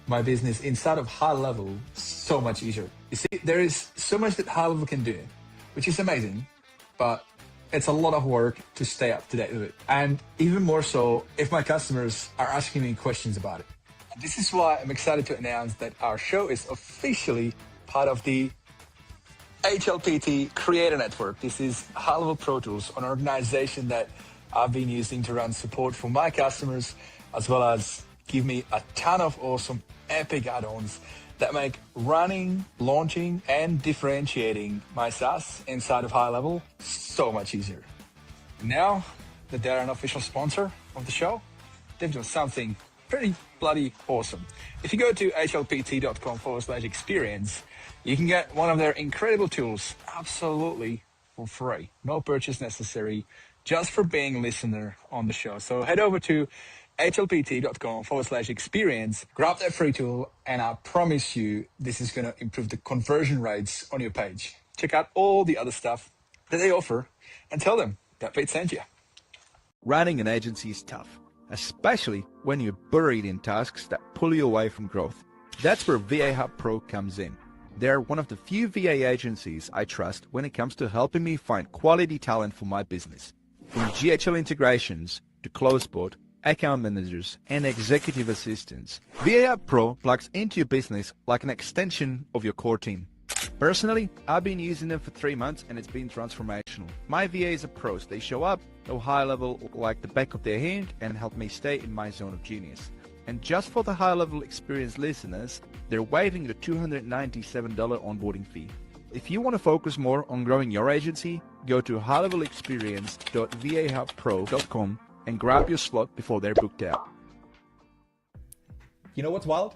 my business inside of HighLevel so much easier. You see, there is so much that HighLevel can do, which is amazing, but it's a lot of work to stay up to date with it. And even more so if my customers are asking me questions about it. And this is why I'm excited to announce that our show is officially part of the HLPT Creator Network. This is HighLevel Pro Tools, an organization that I've been using to run support for my customers, as well as give me a ton of awesome epic add-ons that make running, launching, and differentiating my SaaS inside of HighLevel so much easier. Now that they're an official sponsor of the show, they've done something pretty bloody awesome. If you go to hlpt.com/experience, you can get one of their incredible tools absolutely for free. No purchase necessary, just for being a listener on the show. So head over to hlpt.com/experience, grab that free tool, and I promise you this is going to improve the conversion rates on your page. Check out all the other stuff that they offer and tell them that Pete sent you. Running an agency is tough, especially when you're buried in tasks that pull you away from growth. That's where VA Hub Pro comes in. They're one of the few VA agencies I trust when it comes to helping me find quality talent for my business. From GHL integrations to CloseBot, account managers, and executive assistants, VA Hub Pro plugs into your business like an extension of your core team. Personally, I've been using them for 3 months and it's been transformational. My VAs are pros. They show up, know HighLevel like the back of their hand, and help me stay in my zone of genius. And just for the HighLevel Experience listeners, they're waiving the $297 onboarding fee. If you want to focus more on growing your agency, go to highlevelexperience.vahubpro.com and grab your slot before they're booked out. You know what's wild?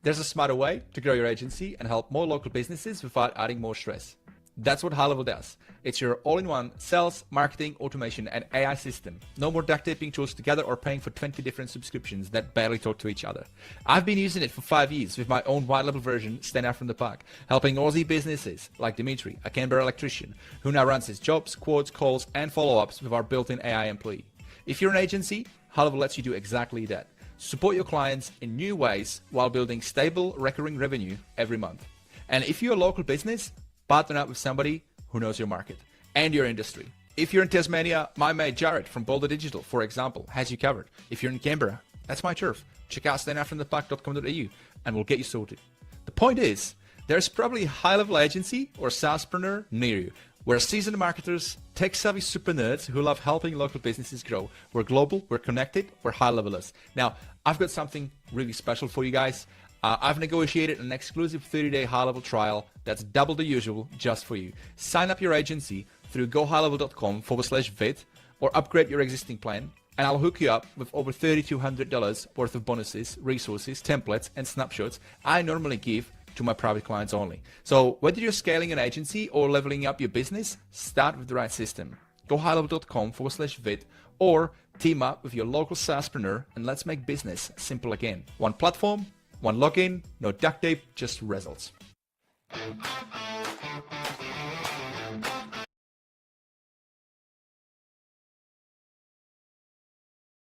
There's a smarter way to grow your agency and help more local businesses without adding more stress. That's what HighLevel does. It's your all-in-one sales, marketing, automation, and AI system. No more duct taping tools together or paying for 20 different subscriptions that barely talk to each other. I've been using it for 5 years with my own white-level version, Stand Out from the Pack, helping Aussie businesses like Dimitri, a Canberra electrician, who now runs his jobs, quotes, calls, and follow-ups with our built-in AI employee. If you're an agency, HighLevel lets you do exactly that. Support your clients in new ways while building stable, recurring revenue every month. And if you're a local business, partner up with somebody who knows your market and your industry. If you're in Tasmania, my mate Jared from Boulder Digital, for example, has you covered. If you're in Canberra, that's my turf. Check out standoutfromthepack.com.au and we'll get you sorted. The point is, there's probably a high-level agency or SaaSpreneur near you. We're seasoned marketers, tech-savvy super nerds who love helping local businesses grow. We're global, we're connected, we're high-levelers. Now, I've got something really special for you guys. I've negotiated an exclusive 30-day HighLevel trial that's double the usual just for you. Sign up your agency through gohighlevel.com/vid or upgrade your existing plan, and I'll hook you up with over $3,200 worth of bonuses, resources, templates, and snapshots I normally give to my private clients only. So whether you're scaling an agency or leveling up your business, start with the right system. gohighlevel.com/vid or team up with your local SaaSpreneur and let's make business simple again. One platform, one login, no duct tape, just results.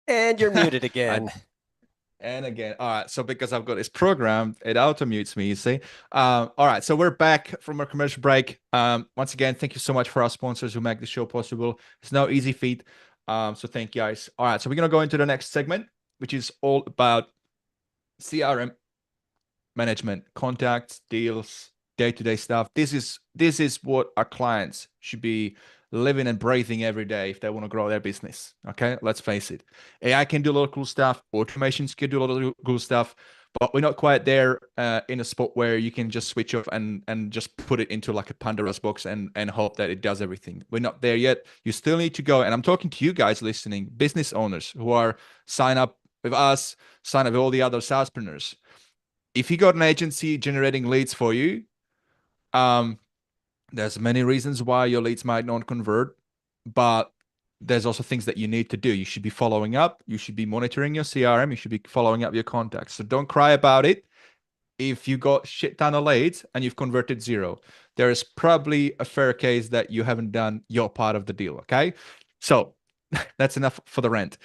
And you're muted again. And again, all right. So because I've got this program, it auto mutes me, you see. All right. So we're back from our commercial break. Once again, thank you so much for our sponsors who make the show possible. It's no easy feat. So thank you guys. All right, so we're gonna go into the next segment, which is all about CRM management, contacts, deals, day-to-day stuff. This is what our clients should be living and breathing every day if they want to grow their business. Okay, let's face it. AI can do a lot of cool stuff. Automations can do a lot of cool stuff, but we're not quite there in a spot where you can just switch off and just put it into like a Pandora's box and hope that it does everything. We're not there yet. You still need to go. And I'm talking to you guys listening, business owners who are sign up with us, sign up with all the other SaaSpreneurs. If you got an agency generating leads for you, there's many reasons why your leads might not convert, but there's also things that you need to do. You should be following up. You should be monitoring your CRM. You should be following up your contacts. So don't cry about it. If you got shit ton of leads and you've converted 0, there is probably a fair case that you haven't done your part of the deal. Okay. So that's enough for the rant.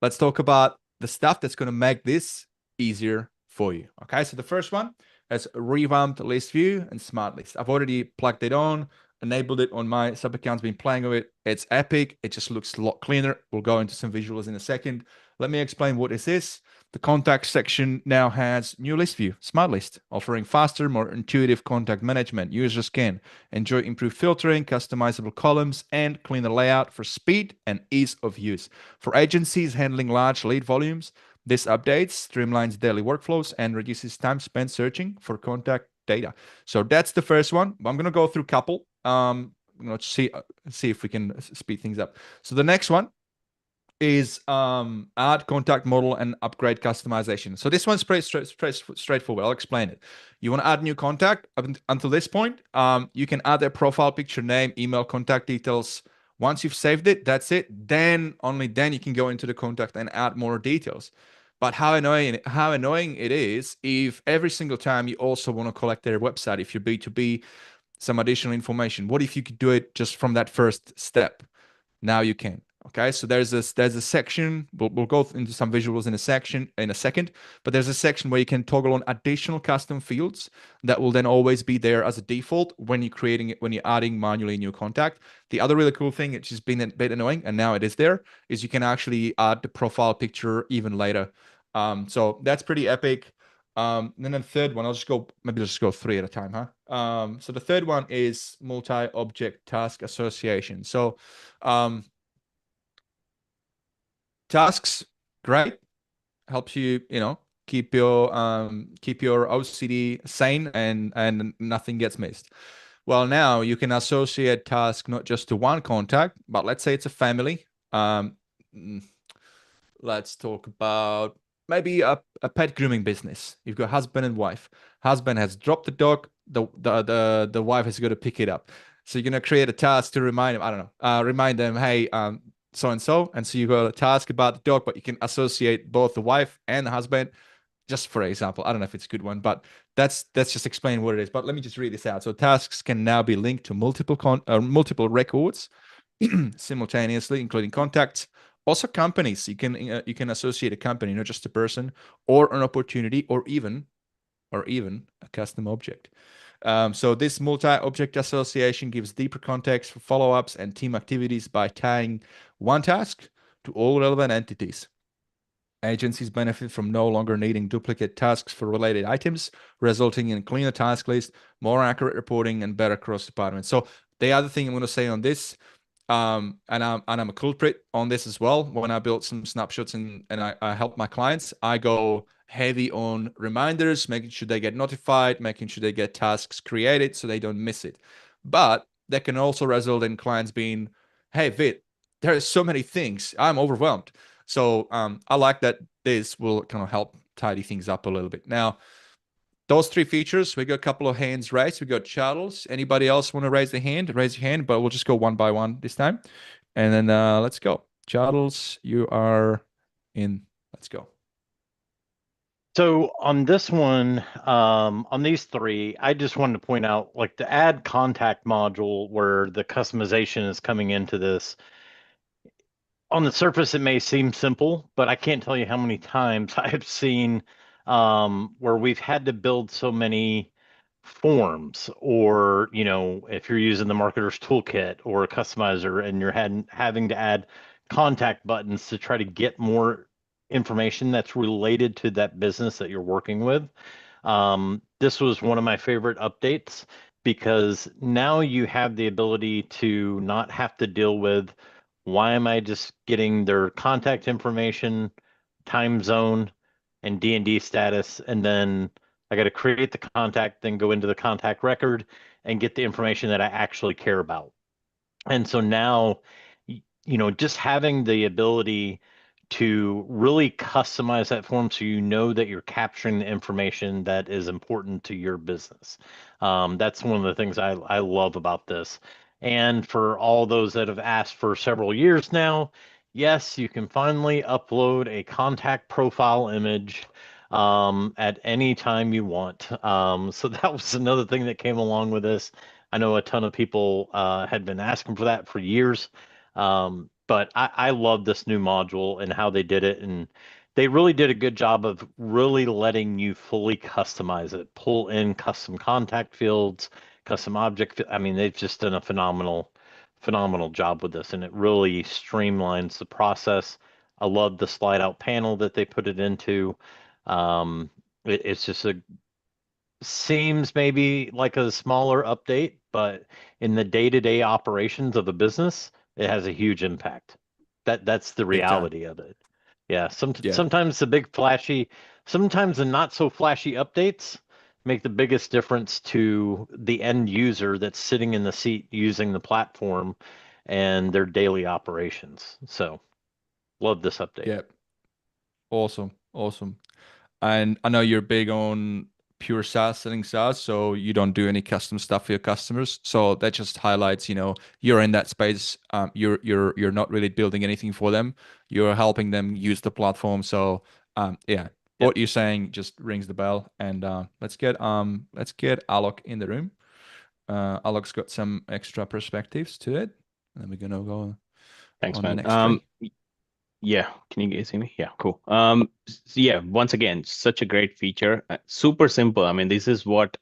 Let's talk about the stuff that's going to make this easier for you. Okay. So the first one is revamped list view and smart list. I've already plugged it on, enabled it on my sub accounts, been playing with it. It's epic. It just looks a lot cleaner. We'll go into some visuals in a second. Let me explain what this is. The contact section now has new list view, smart list, offering faster, more intuitive contact management. Users can enjoy improved filtering, customizable columns, and cleaner layout for speed and ease of use. For agencies handling large lead volumes, this updates, streamlines daily workflows, and reduces time spent searching for contact data. So that's the first one. I'm going to go through a couple. I'm going to see if we can speed things up. So the next one is add contact model and upgrade customization. So this one's pretty straightforward. I'll explain it. You want to add new contact. Up until this point, you can add their profile picture, name, email, contact details. Once you've saved it, that's it. Then, only then, you can go into the contact and add more details. But how annoying it is if every single time you also want to collect their website, if you're B2B, some additional information. What if you could do it just from that first step? Now you can. Okay, so there's a section. We'll go into some visuals in a second, but there's a section where you can toggle on additional custom fields that will then always be there as a default when you're adding manually a new contact. The other really cool thing, which has been a bit annoying, and now it is there, is you can actually add the profile picture even later. So that's pretty epic. Then the third one, maybe just go 3 at a time, huh? So the third one is multi-object task association. So tasks, great, helps you, keep your OCD sane and nothing gets missed. Well, now you can associate task not just to one contact, but let's say it's a family. Let's talk about maybe a pet grooming business. You've got husband and wife. Husband has dropped the dog. The wife has got to pick it up. So you're gonna create a task to remind them. Remind them, hey, so and so. And so you got a task about the dog, but you can associate both the wife and the husband. Just for example, I don't know if it's a good one, but that's just explain what it is. But let me just read this out. So tasks can now be linked to multiple records simultaneously, including contacts. Also companies, you can associate a company, not just a person, or an opportunity, or even a custom object. So this multi-object association gives deeper context for follow-ups and team activities by tying one task to all relevant entities. Agencies benefit from no longer needing duplicate tasks for related items, resulting in a cleaner task list, more accurate reporting, and better cross-department. So the other thing I'm going to say on this, and I'm a culprit on this as well. When I built some snapshots and I help my clients, I go heavy on reminders, making sure they get notified, making sure they get tasks created so they don't miss it. But that can also result in clients being, hey, Vit, there are so many things. I'm overwhelmed. So I like that this will kind of help tidy things up a little bit. Now, those 3 features, we got a couple of hands raised. We got Charles. Anybody else want to raise their hand? Raise your hand, but we'll just go one by one this time. And then let's go. Charles, you are in. Let's go. So on this one, on these 3, I just wanted to point out, like the add contact module where the customization is coming into this. On the surface, it may seem simple, but I can't tell you how many times I have seen where we've had to build so many, forms, or if you're using the marketer's toolkit or a customizer and you're having to add contact buttons to try to get more information that's related to that business that you're working with. This was one of my favorite updates, because now you have the ability to not have to deal with, why am I just getting their contact information, time zone, and D&D status, and then I got to create the contact, then go into the contact record and get the information that I actually care about. And so now, just having the ability to really customize that form so that you're capturing the information that is important to your business. That's one of the things I love about this. And for all those that have asked for several years now, yes, you can finally upload a contact profile image at any time you want. So that was another thing that came along with this. I know a ton of people had been asking for that for years. But I love this new module and how they did it. And they really did a good job of really letting you fully customize it, pull in custom contact fields, custom object. I mean, they've just done a phenomenal job with this, and it really streamlines the process. I love the slide out panel that they put it into. It's just seems maybe like a smaller update, but in the day-to-day operations of a business, it has a huge impact. That's the reality of it. Yeah, sometimes the big flashy, sometimes the not so flashy updates make the biggest difference to the end user that's sitting in the seat using the platform and their daily operations. So, love this update. Yep. Awesome. And I know you're big on pure SaaS, selling SaaS, so you don't do any custom stuff for your customers. So that just highlights, you're in that space. You're not really building anything for them. You're helping them use the platform. So what you're saying just rings the bell. And let's get Alok in the room. Alok's got some extra perspectives to it, and we're gonna go. Thanks, on man. The next three. Yeah, can you guys see me? Yeah, cool. So yeah, once again, such a great feature. Super simple. I mean, this is what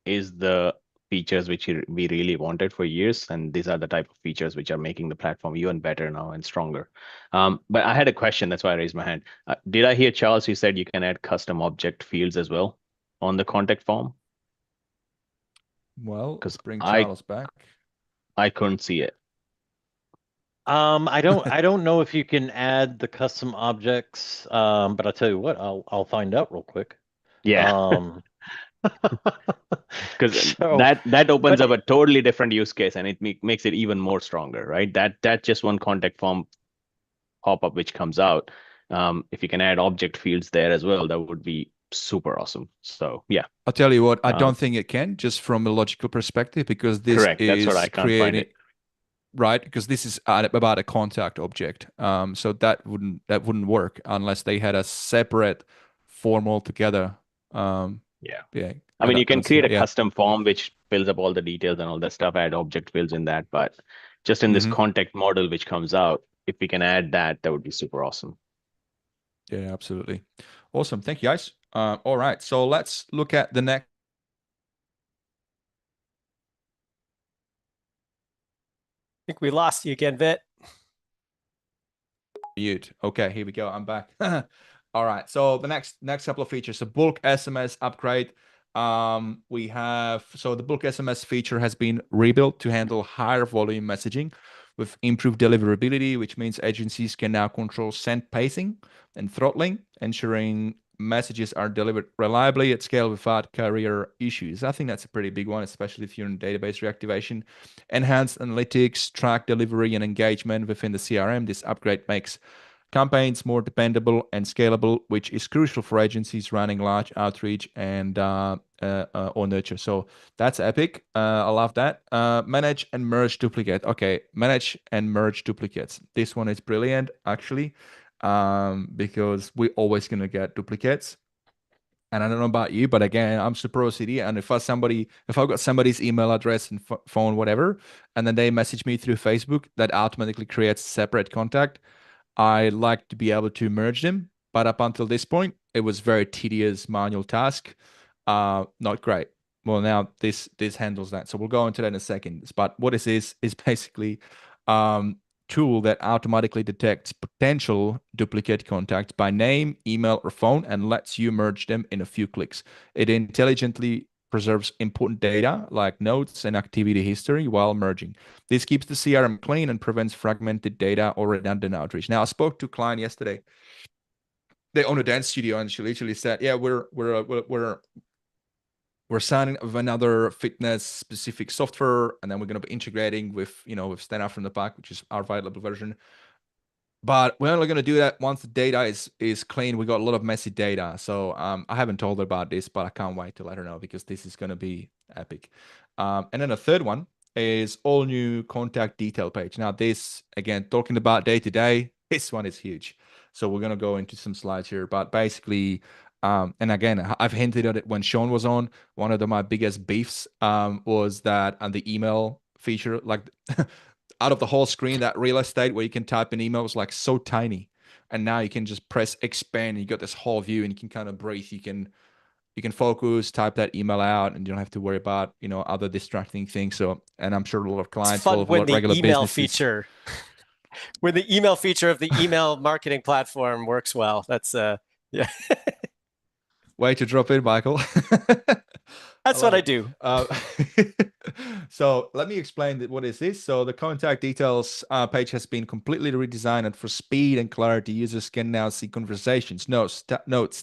is the features which we really wanted for years, and these are the type of features which are making the platform even better now and stronger. But I had a question, that's why I raised my hand. Did I hear Charles? You said you can add custom object fields as well on the contact form? Well, let's bring Charles back. I couldn't see it. I don't know if you can add the custom objects, but I'll tell you what, I'll find out real quick. Yeah. Because that opens up a totally different use case, and it makes it even more stronger, right? That just one contact form pop-up which comes out. If you can add object fields there as well, that would be super awesome. So yeah, I'll tell you what, I don't think it can, just from a logical perspective, because this correct. is That's what I can't find it. Right, because this is about a contact object. So that wouldn't work unless they had a separate form altogether. Yeah. I mean, you can create a custom form which fills up all the details and all that stuff, add object fields in that, but just in this contact model which comes out, if we can add that would be super awesome. Yeah, absolutely. Awesome. Thank you, guys. All right, so let's look at the next. I think we lost you again, Vit. Mute. Okay, here we go. I'm back. All right. So the next couple of features. So bulk SMS upgrade. We have the bulk SMS feature has been rebuilt to handle higher volume messaging with improved deliverability, which means agencies can now control send pacing and throttling, ensuring messages are delivered reliably at scale without carrier issues. I think that's a pretty big one, especially if you're in database reactivation. Enhanced analytics, track delivery and engagement within the CRM. This upgrade makes campaigns more dependable and scalable, which is crucial for agencies running large outreach and or nurture. So that's epic. I love that. Manage and merge duplicate. Okay, manage and merge duplicates. This one is brilliant, actually, because we're always gonna get duplicates. And I don't know about you, but again, I'm super OCD. And if I've got somebody's email address and phone, whatever, and then they message me through Facebook, that automatically creates separate contact. I like to be able to merge them, but up until this point, it was very tedious manual task. Not great. Well, now this handles that. So we'll go into that in a second. But what this is basically tool that automatically detects potential duplicate contacts by name, email, or phone and lets you merge them in a few clicks. It intelligently preserves important data like notes and activity history while merging. This keeps the CRM clean and prevents fragmented data or redundant outreach. Now, I spoke to a client yesterday. They own a dance studio, and she literally said, "Yeah, we're signing of another fitness specific software, and then we're going to be integrating with with Stand Out from the Pack, which is our HighLevel version. But we're only going to do that once the data is clean. We got a lot of messy data, so I haven't told her about this, but I can't wait to let her know because this is going to be epic. And then a third one is all new contact detail page. Now this, again, talking about day to day, this one is huge. So we're going to go into some slides here, but basically, and again, I've hinted at it when Sean was on. One of my biggest beefs was that on the email feature, like out of the whole screen, that real estate where you can type an email was like so tiny, and now you can just press expand and you got this whole view and you can kind of breathe. You can focus, type that email out, and you don't have to worry about other distracting things. So, and I'm sure a lot of clients, it's fun when the regular email businesses, feature, when the email feature of the email marketing platform works well. That's yeah. Way to drop in, Michael. That's what I do. So let me explain what is this. So the contact details page has been completely redesigned, and for speed and clarity, users can now see conversations, notes,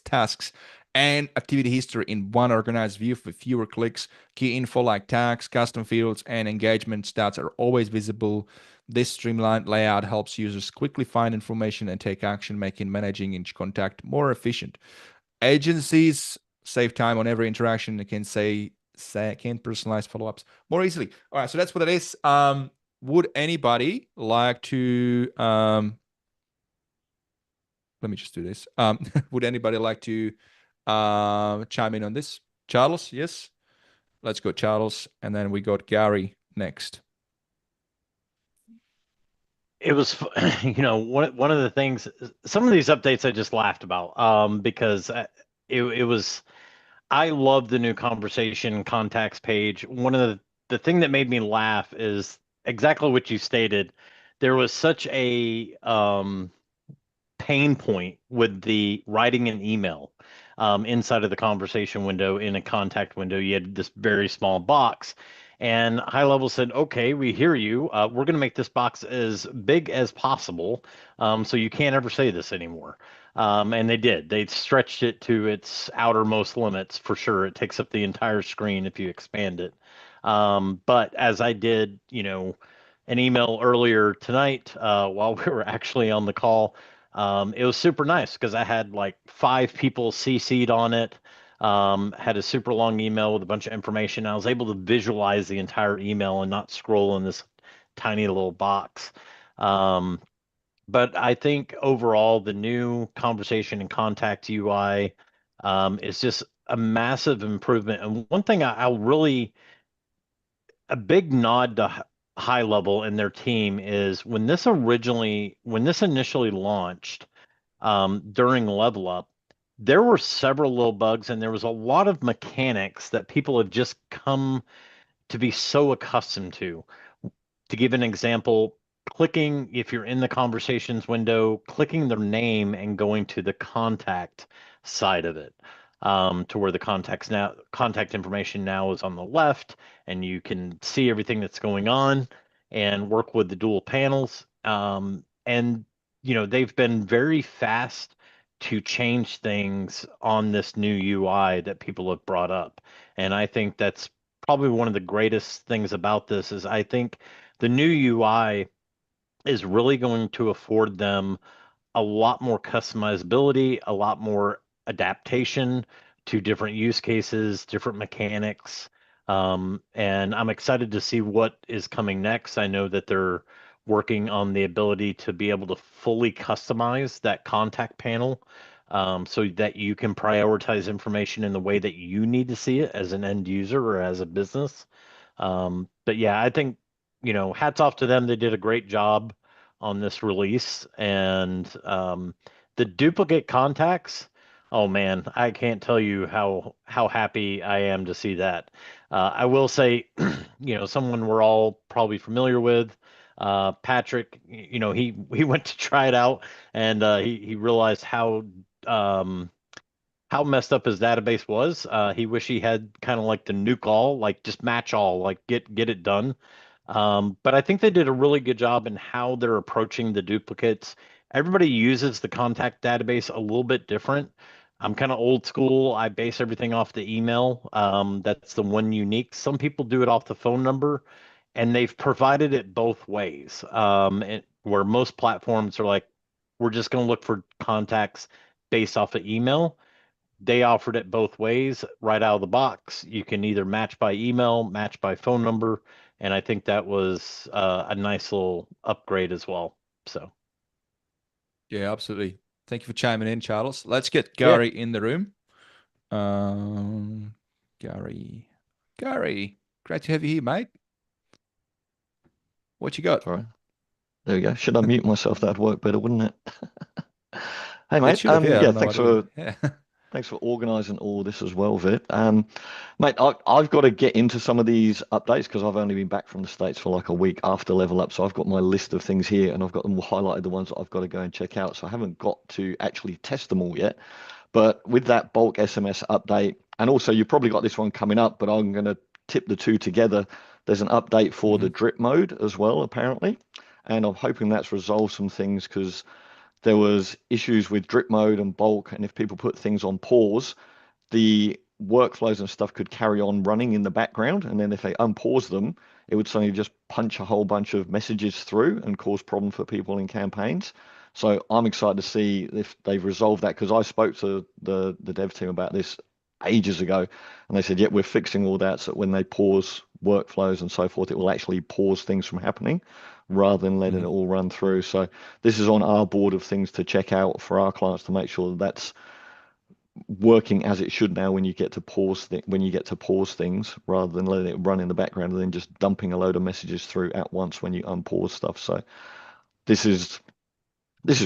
tasks, and activity history in one organized view with fewer clicks. Key info like tags, custom fields, and engagement stats are always visible. This streamlined layout helps users quickly find information and take action, making managing each contact more efficient. Agencies save time on every interaction and can can personalize follow-ups more easily. All right, so that's what it is. Would anybody like to let me just do this. Would anybody like to chime in on this? Charles, yes. Let's go, Charles, and then we got Gary next. It was, one of the things. Some of these updates I just laughed about, because it was. I love the new conversation contacts page. One of the thing that made me laugh is exactly what you stated. There was such a pain point with the writing an email inside of the conversation window. In a contact window, you had this very small box, and HighLevel said, okay, we hear you. We're going to make this box as big as possible, so you can't ever say this anymore. And they did. They stretched it to its outermost limits for sure. It takes up the entire screen if you expand it. But as I did, an email earlier tonight while we were actually on the call, it was super nice because I had like 5 people CC'd on it. Had a super long email with a bunch of information. I was able to visualize the entire email and not scroll in this tiny little box. But I think overall, the new conversation and contact UI is just a massive improvement. And one thing I'll really, a big nod to HighLevel and their team is when this initially launched during LevelUp, there were several little bugs and there was a lot of mechanics that people have just come to be so accustomed to. To give an example, clicking, if you're in the conversations window, clicking their name and going to the contact side of it, to where the contact information now is on the left, and you can see everything that's going on and work with the dual panels. And they've been very fast to change things on this new UI that people have brought up. And I think that's probably one of the greatest things about this is I think the new UI is really going to afford them a lot more customizability, a lot more adaptation to different use cases, different mechanics. And I'm excited to see what is coming next. I know that they're working on the ability to be able to fully customize that contact panel, so that you can prioritize information in the way that you need to see it as an end user or as a business. But yeah, I think, hats off to them. They did a great job on this release. And the duplicate contacts, Oh man, I can't tell you how happy I am to see that. I will say, someone we're all probably familiar with, Patrick. He went to try it out, and he realized how messed up his database was. He wished he had kind of like the nuke all, like just match all, like get it done. But I think they did a really good job in how they're approaching the duplicates. Everybody uses the contact database a little bit different. I'm kind of old school. I base everything off the email. That's the one unique. Some people do it off the phone number, and they've provided it both ways. Where most platforms are like, we're just going to look for contacts based off of email. They offered it both ways right out of the box. You can either match by email, match by phone number, and I think that was a nice little upgrade as well. So, Yeah, absolutely. Thank you for chiming in, Charles. Let's get Gary in the room. Gary, great to have you here, mate. What you got? Sorry. There we go. Should I mute myself? That'd work better, wouldn't it? Hey, It mate. should have, yeah, I don't know Thanks what it for yeah. thanks for organising all this as well, Vit. Mate, I've got to get into some of these updates because I've only been back from the States for like a week after LevelUp. So I've got my list of things here and I've got them highlighted, the ones that I've got to go and check out. So I haven't got to actually test them all yet. But with that bulk SMS update, and also you've probably got this one coming up, but I'm going to tip the two together. There's an update for the drip mode as well, apparently. And I'm hoping that's resolved some things because there was issues with drip mode and bulk, and if people put things on pause, the workflows and stuff could carry on running in the background, and then if they unpause them, it would suddenly just punch a whole bunch of messages through and cause problems for people in campaigns. So I'm excited to see if they've resolved that, because I spoke to the dev team about this ages ago, and they said, yeah, we're fixing all that, so when they pause workflows and so forth, it will actually pause things from happening rather than letting it all run through. So this is on our board of things to check out for our clients to make sure that that's working as it should now when you get to pause things rather than letting it run in the background and then just dumping a load of messages through at once when you unpause stuff. So this is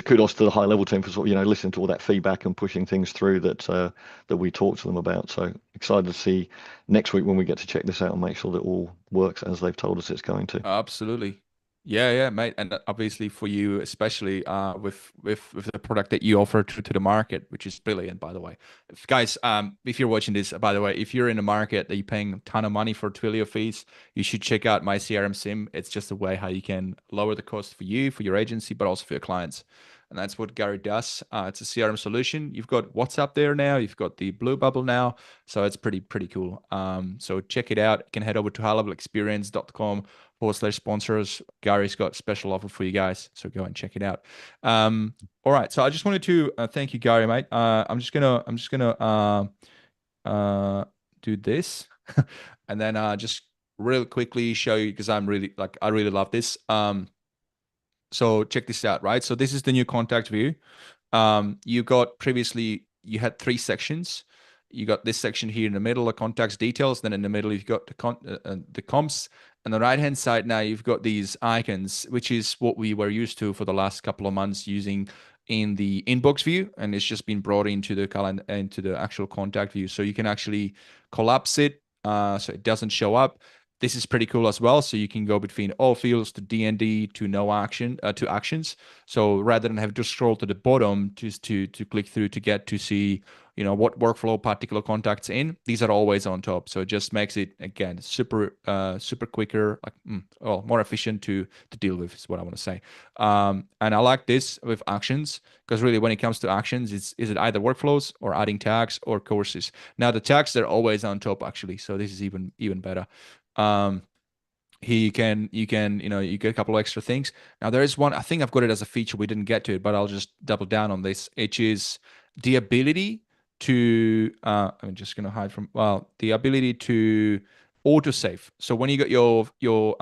kudos to the high level team for sort of, listening to all that feedback and pushing things through that we talked to them about. So excited to see next week when we get to check this out and make sure that it all works as they've told us it's going to. Absolutely. Yeah, mate. And obviously for you, especially with the product that you offer to the market, which is brilliant, by the way. Guys, if you're watching this, by the way, if you're in a market that you're paying a ton of money for Twilio fees, you should check out my CRM Sim. It's just a way how you can lower the cost for you, for your agency, but also for your clients. And that's what Gary does. It's a CRM solution. You've got WhatsApp there now. You've got the Blue Bubble now. So it's pretty cool. So check it out. You can head over to highlevelexperience.com/sponsors. Gary's got special offer for you guys. So go and check it out. All right. So I just wanted to thank you, Gary, mate. I'm just gonna do this and then just real quickly show you, because I really love this. So check this out, right? So this is the new contact view. You got previously, you had 3 sections. You got this section here in the middle, the contacts details. Then in the middle, you've got the comps. And the right-hand side now, you've got these icons, which is what we were used to for the last couple of months using in the inbox view. And it's just been brought into the calendar, into the actual contact view. So you can actually collapse it so it doesn't show up. This is pretty cool as well. So you can go between all fields to DND to no action to actions. So rather than have to scroll to the bottom just to click through to get to see what workflow particular contacts in, these are always on top. So it just makes it, again, super quicker, more efficient to deal with is what I want to say. And I like this with actions, because really when it comes to actions, is it either workflows or adding tags or courses. Now the tags, they're always on top actually. So this is even better. You get a couple of extra things. Now there is one, I think I've got it as a feature, we didn't get to it, but I'll just double down on this, which is the ability to I'm just going to hide from, the ability to autosave. So when you got your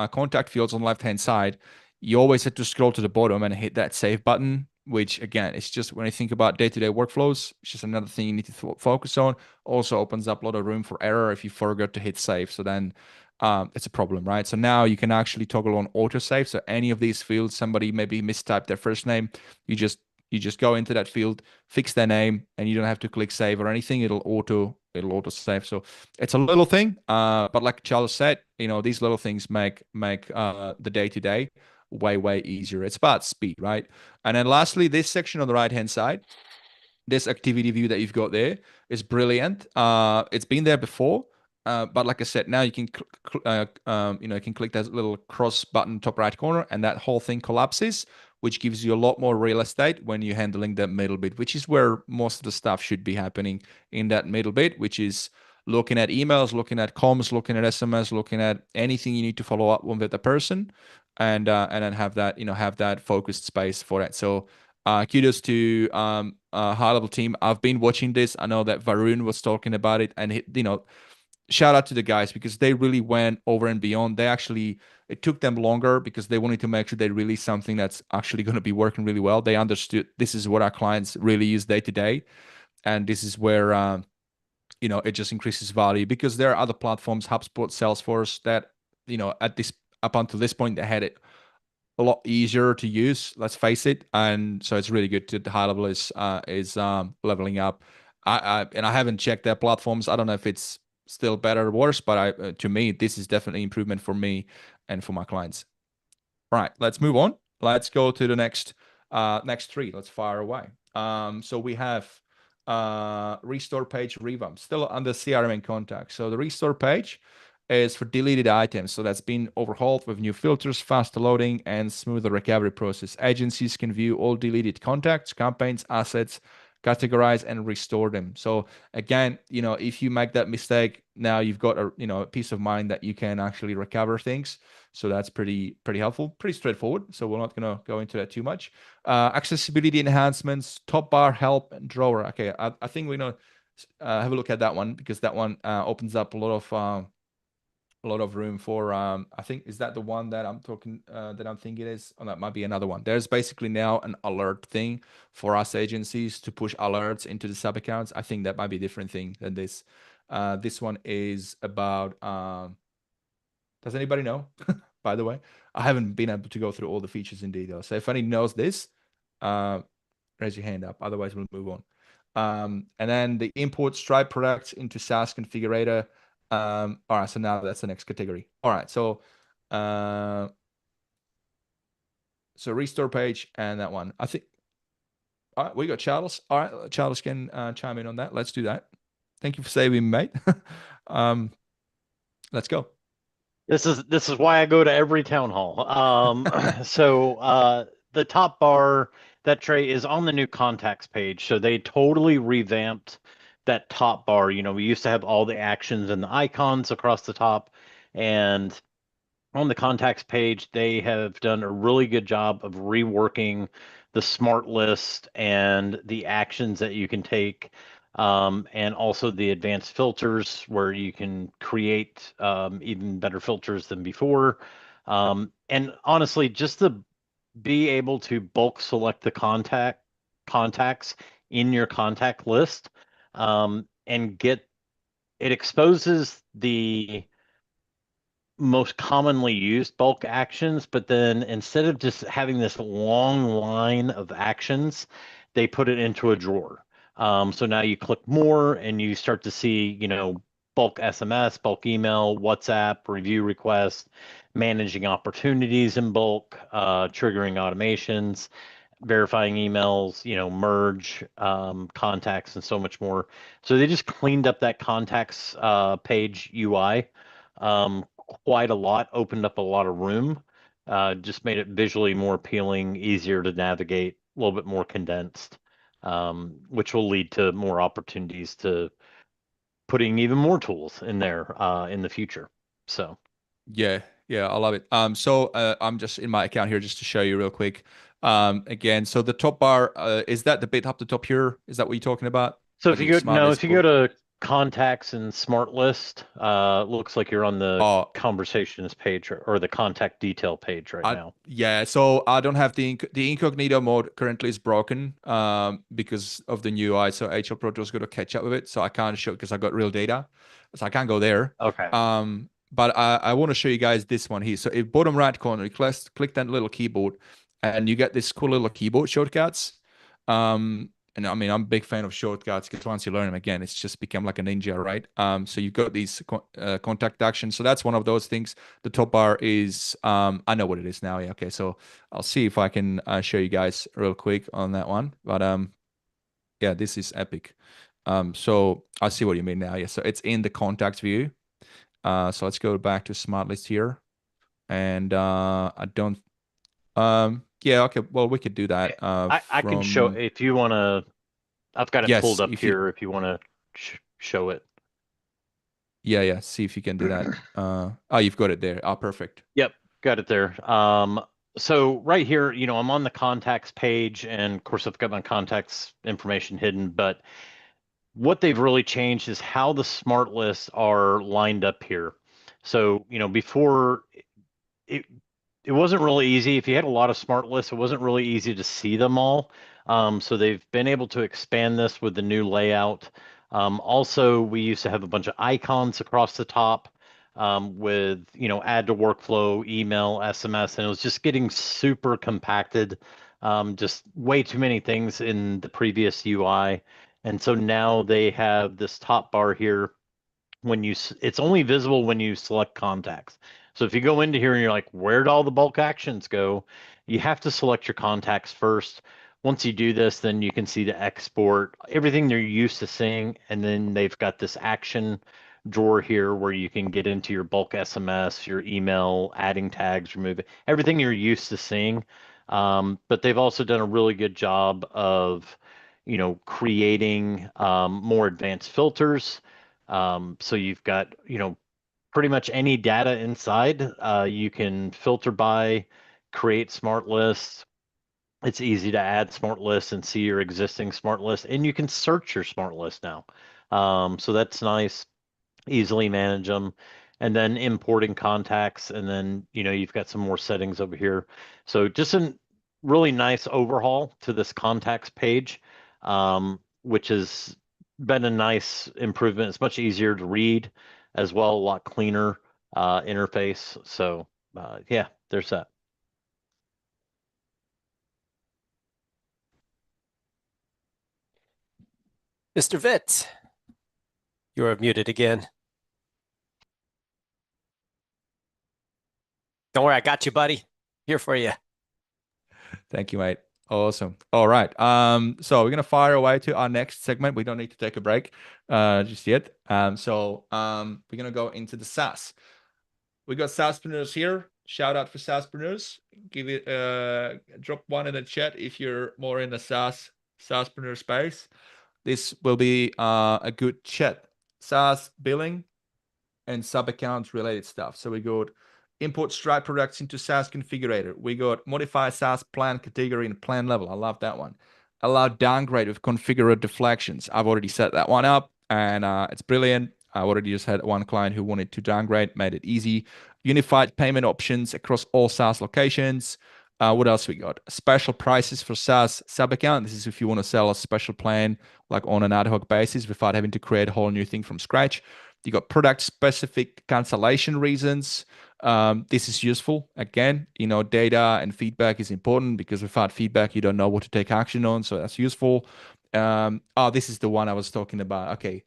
contact fields on the left hand side, you always have to scroll to the bottom and hit that save button, which again, it's just, when you think about day-to-day workflows, it's just another thing you need to focus on. Also opens up a lot of room for error if you forgot to hit save. So then it's a problem, right? So now you can actually toggle on autosave. So any of these fields, somebody maybe mistyped their first name, you just You just go into that field, fix their name, and you don't have to click save or anything. It'll auto save. So it's a little thing, but like Charles said, these little things make the day-to-day way easier. It's about speed, right? And then lastly, this section on the right hand side, this activity view that you've got there is brilliant. It's been there before, but like I said, now you can you can click that little cross button top right corner, and that whole thing collapses, which gives you a lot more real estate when you're handling that middle bit, which is where most of the stuff should be happening, in that middle bit, which is looking at emails, looking at comms, looking at SMS, looking at anything you need to follow up with the person, and then have that have that focused space for it. So kudos to HighLevel team. I've been watching this. I know that Varun was talking about it, and shout out to the guys, because they really went over and beyond. It took them longer because they wanted to make sure they release something that's actually going to be working really well. They understood this is what our clients really use day to day, and this is where it just increases value, because there are other platforms, HubSpot, Salesforce, that up until this point, they had it a lot easier to use, let's face it. And so it's really good to the HighLevel is leveling up. I haven't checked their platforms. I don't know if it's still better or worse, but to me, this is definitely improvement for me and for my clients. All right, let's move on. Let's go to the next three. Let's fire away. So we have restore page revamp, still under CRM and contact. So the restore page is for deleted items. So that's been overhauled with new filters, faster loading, and smoother recovery process. Agencies can view all deleted contacts, campaigns, assets, categorize and restore them. So again, if you make that mistake, now you've got a peace of mind that you can actually recover things. So that's pretty helpful, pretty straightforward. So we're not going to go into that too much. Accessibility enhancements, top bar, help, and drawer. Okay, I think we're going to have a look at that one, because that one opens up a lot of room for I think, is that the one that I'm talking that I'm thinking is, oh, that might be another one. There's basically now an alert thing for us agencies to push alerts into the sub accounts. I think that might be a different thing than this. This one is about does anybody know? By the way, I haven't been able to go through all the features in detail, so if anyone knows this, raise your hand up, otherwise we'll move on. And then the import Stripe products into SaaS configurator. All right, so now that's the next category. All right, so restore page and that one. I think all right, we got Charles. All right, Charles can chime in on that. Let's do that. Thank you for saving me, mate. Let's go. This is why I go to every town hall. So the top bar, that tray is on the new contacts page. So they totally revamped that top bar. We used to have all the actions and the icons across the top, and on the contacts page, they have done a really good job of reworking the smart list and the actions that you can take, and also the advanced filters where you can create even better filters than before. And honestly, just to be able to bulk select the contacts in your contact list, and it exposes the most commonly used bulk actions, but then instead of just having this long line of actions, they put it into a drawer. So now you click more and you start to see, bulk SMS, bulk email, WhatsApp, review requests, managing opportunities in bulk, triggering automations, verifying emails, merge contacts, and so much more. So they just cleaned up that contacts page UI quite a lot, opened up a lot of room, just made it visually more appealing, easier to navigate, a little bit more condensed, which will lead to more opportunities to putting even more tools in there in the future. So yeah, I love it. So I'm just in my account here just to show you real quick. Again, so the top bar, is that the bit up the top here? Is that what you're talking about? So if you go to contacts and smart list, looks like you're on the conversations page or the contact detail page right now. Yeah, so I don't have the incognito mode currently is broken because of the new UI. So HL Pro Tools going to catch up with it. So I can't show because I got real data, so I can't go there. Okay. But I want to show you guys this one here. So if bottom right corner, you click that little keyboard, and you get this cool little keyboard shortcuts. And I mean, I'm a big fan of shortcuts because once you learn them again, it's just become like a ninja, right? So you've got these contact actions. So that's one of those things. The top bar is, I know what it is now. Yeah, okay. So I'll see if I can show you guys real quick on that one. But yeah, this is epic. So I see what you mean now. Yeah, so it's in the contact view. So let's go back to smart list here. And I don't, yeah, okay. Well, we could do that. I can show if you want to. I've got it pulled up here if you want to show it. Yeah. See if you can do that. Oh, you've got it there. Oh, perfect. Yep, got it there. So right here, I'm on the contacts page, and of course I've got my contacts information hidden, but what they've really changed is how the smart lists are lined up here. So, before it wasn't really easy. If you had a lot of smart lists, it wasn't really easy to see them all. So they've been able to expand this with the new layout. Also, we used to have a bunch of icons across the top with, add to workflow, email, SMS, and it was just getting super compacted. Just way too many things in the previous UI. And so now they have this top bar here. It's only visible when you select contacts. So if you go into here and you're like, where'd all the bulk actions go? You have to select your contacts first. Once you do this, then you can see the export, everything they're used to seeing. And then they've got this action drawer here where you can get into your bulk SMS, your email, adding tags, remove it, everything you're used to seeing. But they've also done a really good job of, creating more advanced filters. So you've got, pretty much any data inside. You can filter by, create smart lists. It's easy to add smart lists and see your existing smart list, and you can search your smart list now. So that's nice. Easily manage them, and then importing contacts, and then you've got some more settings over here. So just a really nice overhaul to this contacts page, which has been a nice improvement. It's much easier to read as well, a lot cleaner interface. So yeah, there's that. Mr. Vitt, you are muted again. Don't worry, I got you, buddy. Here for you. Thank you, mate. Awesome. All right. So we're gonna fire away to our next segment. We don't need to take a break just yet. We're gonna go into the SaaS. We got SaaSpreneurs here. Shout out for SaaSpreneurs. Give it drop one in the chat if you're more in the SaaSpreneur space. This will be a good chat. SaaS billing and sub accounts related stuff. So we got import Stripe products into SaaS configurator. We got modify SaaS plan category and plan level. I love that one. Allow downgrade with configure deflections. I've already set that one up, and it's brilliant. I already just had one client who wanted to downgrade, made it easy. Unified payment options across all SaaS locations. What else we got? Special prices for SaaS sub account. This is if you want to sell a special plan like on an ad hoc basis without having to create a whole new thing from scratch. You got product specific cancellation reasons. This is useful. Again, data and feedback is important because without feedback, you don't know what to take action on. So that's useful. This is the one I was talking about. Okay.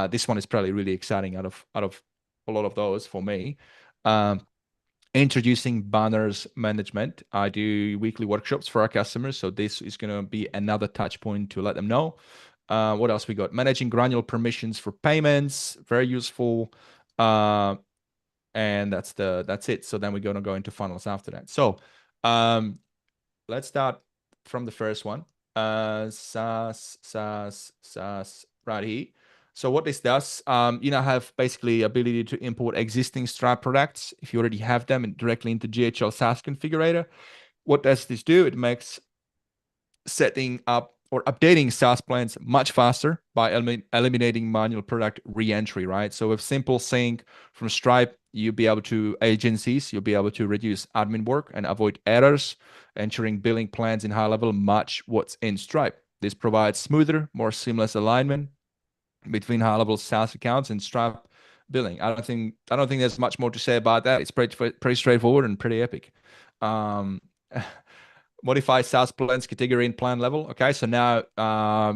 This one is probably really exciting out of a lot of those for me. Introducing banners management. I do weekly workshops for our customers. So this is going to be another touch point to let them know. What else we got? Managing granular permissions for payments, very useful. And that's it. So then we're going to go into funnels after that. So let's start from the first one. SaaS right here. So what this does, have basically ability to import existing Stripe products if you already have them and directly into GHL SaaS configurator. What does this do? It makes setting up or updating SaaS plans much faster by eliminating manual product re-entry, right? So with simple sync from Stripe, you'll be able to reduce admin work and avoid errors, ensuring billing plans in HighLevel match what's in Stripe. This provides smoother, more seamless alignment between HighLevel SaaS accounts and Stripe billing. I don't think there's much more to say about that. It's pretty straightforward and pretty epic. modify SaaS plans category in plan level. Okay, so now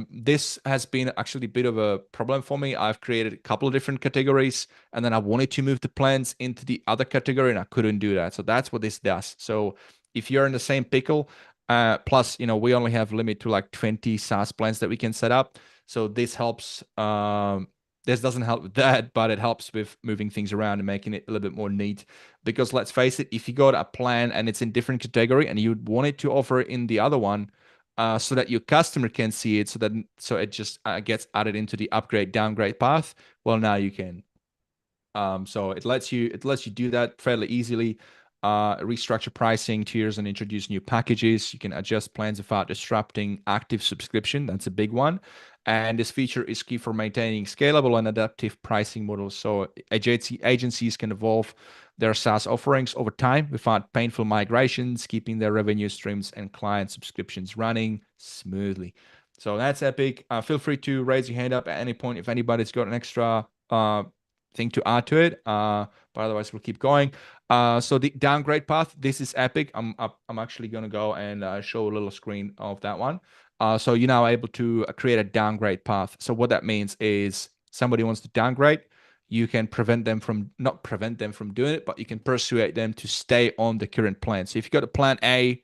this has been actually a bit of a problem for me. I've created a couple of different categories, and then I wanted to move the plans into the other category, and I couldn't do that. So that's what this does. So if you're in the same pickle, plus, we only have limit to like 20 SaaS plans that we can set up. So this helps. This doesn't help with that, but it helps with moving things around and making it a little bit more neat. Because let's face it, if you got a plan and it's in different category and you want it to offer it in the other one, so that your customer can see it, so it just gets added into the upgrade downgrade path. Well, now you can. So it lets you do that fairly easily. Restructure pricing tiers and introduce new packages. You can adjust plans without disrupting active subscription. That's a big one. And this feature is key for maintaining scalable and adaptive pricing models. So agencies can evolve their SaaS offerings over time without painful migrations, keeping their revenue streams and client subscriptions running smoothly. So that's epic. Feel free to raise your hand up at any point if anybody's got an extra thing to add to it. But otherwise, we'll keep going. So the downgrade path, this is epic. I'm actually going to go and show a little screen of that one. So you're now able to create a downgrade path. So what that means is somebody wants to downgrade, you can not prevent them from doing it, but you can persuade them to stay on the current plan. So if you got a plan A,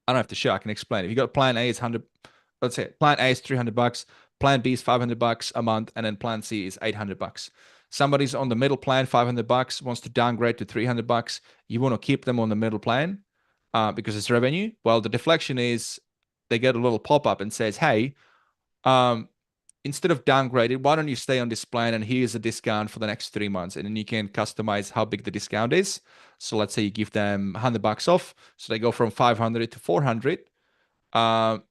I don't have to show, I can explain. If you got plan A, it's 100, let's say plan A is $300, plan B is $500 a month, and then plan C is $800. Somebody's on the middle plan, $500, wants to downgrade to $300. You want to keep them on the middle plan because it's revenue. Well, the deflection is they get a little pop-up and says, hey, instead of downgraded, why don't you stay on this plan and here's a discount for the next 3 months. And then you can customize how big the discount is. So let's say you give them $100 off. So they go from 500 to 400. So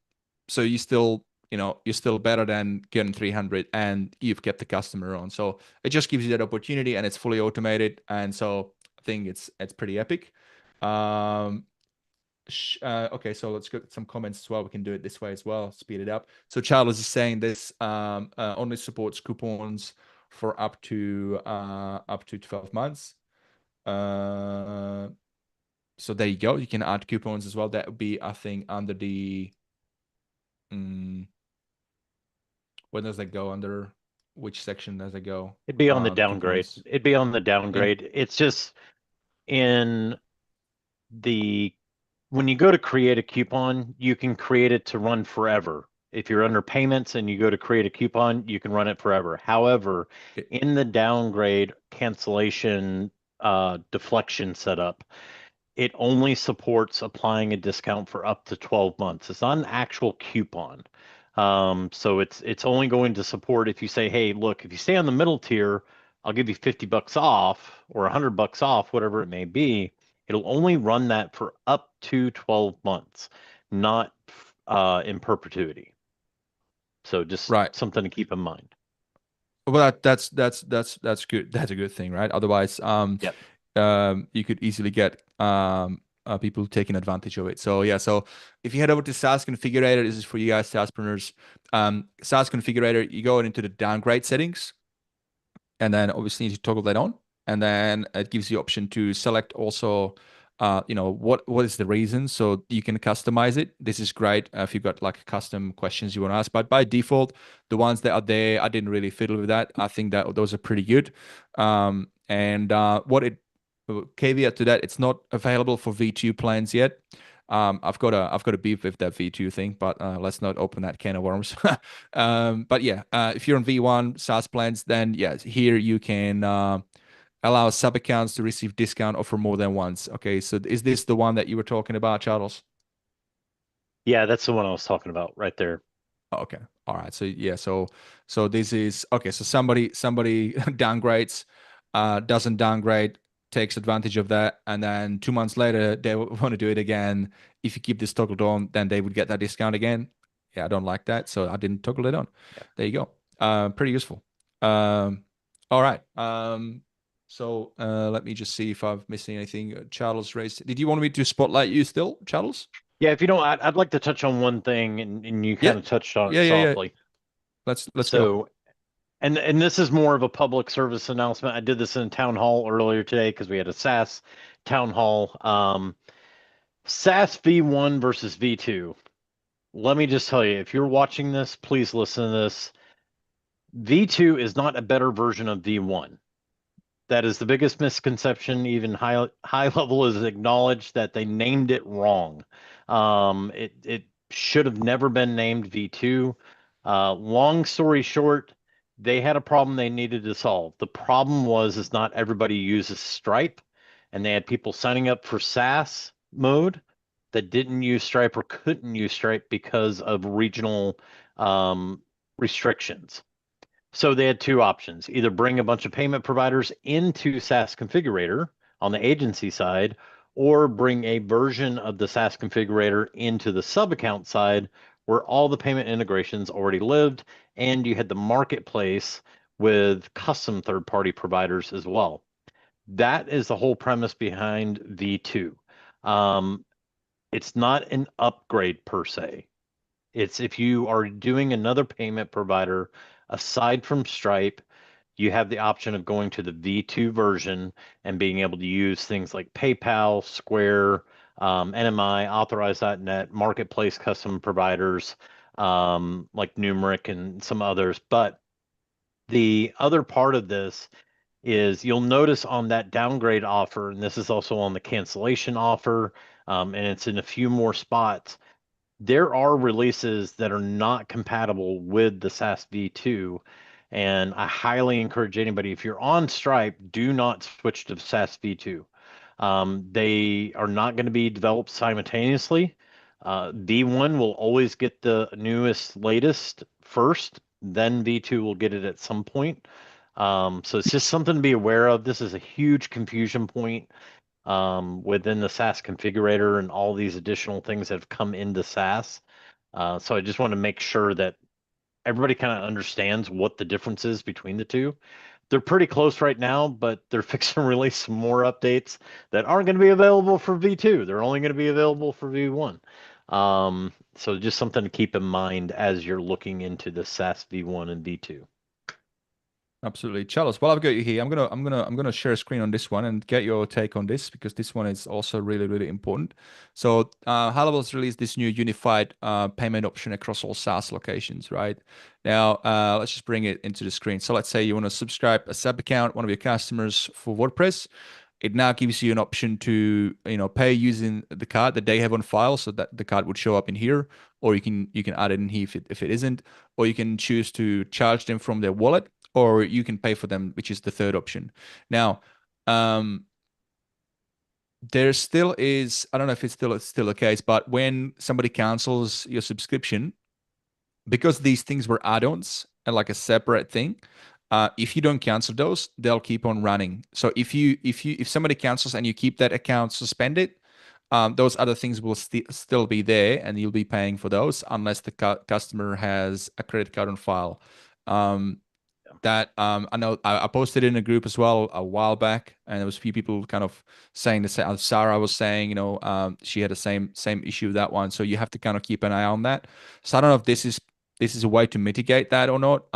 you still, you're still better than getting 300 and you've kept the customer on. So it just gives you that opportunity and it's fully automated. And so I think it's pretty epic. Okay, so let's get some comments as well. We can do it this way as well, speed it up. So Charles is saying this only supports coupons for up to 12 months. So there you go. You can add coupons as well. That would be, I think, under the when does that go? Under which section does it go? It'd be on the downgrade. Coupons. It'd be on the downgrade. Yeah. It's just in when you go to create a coupon, you can create it to run forever. If you're under payments and you go to create a coupon, you can run it forever. However, in the downgrade cancellation deflection setup, it only supports applying a discount for up to 12 months. It's not an actual coupon. So it's only going to support if you say, hey, look, if you stay on the middle tier, I'll give you $50 off or $100 off, whatever it may be. It'll only run that for up to 12 months, not in perpetuity. So just something to keep in mind. Well, that's good. That's a good thing, right? Otherwise, you could easily get people taking advantage of it. So yeah, so if you head over to SaaS Configurator, this is for you guys, SaaSpreneurs. SaaS Configurator, you go into the downgrade settings, and then obviously you need to toggle that on. And then it gives you the option to select also, what is the reason, so you can customize it. This is great if you've got like custom questions you want to ask. But by default, the ones that are there, I didn't really fiddle with that. I think that those are pretty good. Caveat to that, it's not available for V2 plans yet. I've got a beef with that V2 thing, but let's not open that can of worms. But yeah, if you're on V1 SaaS plans, then yes, here you can allow sub-accounts to receive discount offer more than once. Okay, so is this the one that you were talking about, Charles? Yeah, that's the one I was talking about right there. Okay, all right. So yeah, so this is okay. So somebody downgrades, doesn't downgrade, takes advantage of that, and then 2 months later they want to do it again. If you keep this toggled on, then they would get that discount again. Yeah, I don't like that, so I didn't toggle it on. Yeah. There you go. Pretty useful. All right. So let me just see if I've missed anything. Charles raised. Did you want me to spotlight you still, Charles? Yeah, if you don't, I'd like to touch on one thing, and you kind of touched on it softly. Yeah. Let's go. And this is more of a public service announcement. I did this in town hall earlier today because we had a SaaS town hall. SaaS V1 versus V2. Let me just tell you, if you're watching this, please listen to this. V2 is not a better version of V1. That is the biggest misconception. Even HighLevel has acknowledged that they named it wrong. It should have never been named V2. Long story short, they had a problem they needed to solve. The problem is not everybody uses Stripe, and they had people signing up for SaaS mode that didn't use Stripe or couldn't use Stripe because of regional restrictions. So they had two options: either bring a bunch of payment providers into SaaS Configurator on the agency side, or bring a version of the SaaS Configurator into the sub-account side where all the payment integrations already lived, and you had the marketplace with custom third-party providers as well. That is the whole premise behind V2. It's not an upgrade per se. It's if you are doing another payment provider aside from Stripe, you have the option of going to the V2 version and being able to use things like PayPal, Square, NMI, Authorize.net, marketplace custom providers like Numeric and some others. But the other part of this is you'll notice on that downgrade offer, and this is also on the cancellation offer, and it's in a few more spots, there are releases that are not compatible with the SaaS V2. And I highly encourage anybody, if you're on Stripe, do not switch to SaaS V2. They are not going to be developed simultaneously. V1 will always get the newest, latest first, then V2 will get it at some point. So it's just something to be aware of. This is a huge confusion point within the SaaS configurator and all these additional things that have come into SaaS. So I just want to make sure that everybody kind of understands what the difference is between the two. They're pretty close right now, but they're fixing to release some more updates that aren't going to be available for V2. They're only going to be available for V1. So just something to keep in mind as you're looking into the SaaS V1 and V2. Absolutely, Charles. While I've got you here, I'm gonna share a screen on this one and get your take on this, because this one is also really important. So HighLevel's released this new unified payment option across all SaaS locations. Right now, let's just bring it into the screen. So let's say you want to subscribe a sub account, one of your customers, for WordPress. It now gives you an option to pay using the card that they have on file, so that the card would show up in here, or you can add it in here if it isn't, or you can choose to charge them from their wallet, or you can pay for them, which is the third option. Now, there still is, I don't know if it's still the case, but when somebody cancels your subscription, because these things were add-ons and like a separate thing, if you don't cancel those, they'll keep on running. So if somebody cancels and you keep that account suspended, those other things will still be there, and you'll be paying for those unless the customer has a credit card on file. I know I posted in a group as well a while back, and there was a few people kind of saying the same. Sarah was saying, she had the same issue with that one. So you have to kind of keep an eye on that. So I don't know if this is a way to mitigate that or not.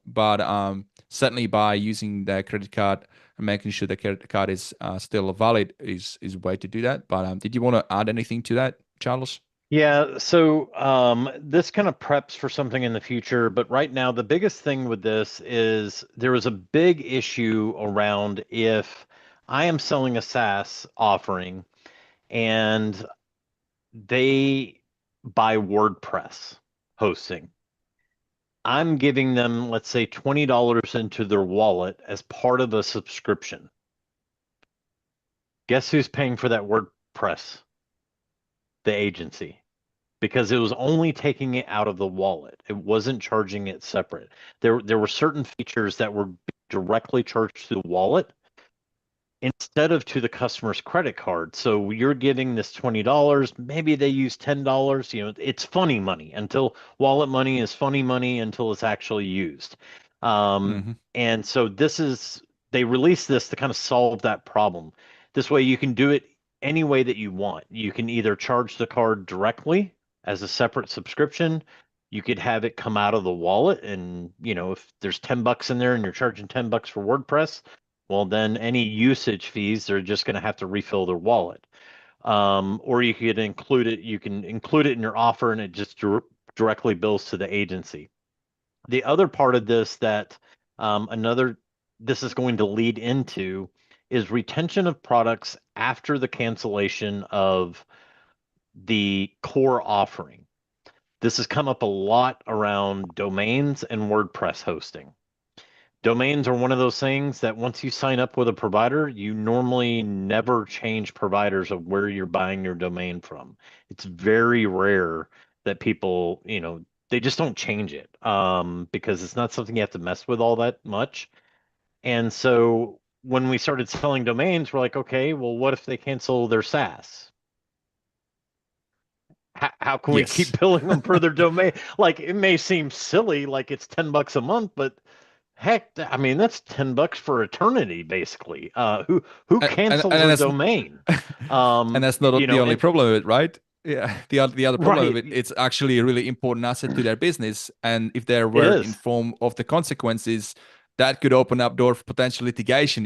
But certainly by using the credit card and making sure the credit card is still valid is a way to do that. But did you want to add anything to that, Charles? Yeah, so this kind of preps for something in the future, but right now the biggest thing with this is there was a big issue around if I am selling a SaaS offering and they buy WordPress hosting. I'm giving them, let's say, $20 into their wallet as part of a subscription. Guess who's paying for that WordPress? The agency, because it was only taking it out of the wallet. It wasn't charging it separate. There were certain features that were directly charged to the wallet instead of to the customer's credit card. So you're giving this $20, maybe they use $10. It's funny money until wallet money is funny money until it's actually used. And so they released this to kind of solve that problem. This way you can do it any way that you want. You can either charge the card directly as a separate subscription. You could have it come out of the wallet, and if there's $10 in there and you're charging $10 for WordPress, well, then any usage fees, they're just going to have to refill their wallet. or you could include it. You can include it in your offer, and it just directly bills to the agency. The other part of this that this is going to lead into is retention of products after the cancellation of the core offering. This has come up a lot around domains and WordPress hosting. Domains are one of those things that once you sign up with a provider, you normally never change providers of where you're buying your domain from. It's very rare that people, they just don't change it because it's not something you have to mess with all that much. And so when we started selling domains, we're like, okay, well, what if they cancel their SaaS? How can we keep billing them for their domain? Like, it may seem silly, like it's $10 a month, but heck, I mean, that's $10 for eternity, basically. Who cancels a domain? And that's not the only problem with it, right? Yeah, the other problem Right. with it's actually a really important asset to their business, and if they're well informed of the consequences, that could open up door for potential litigation.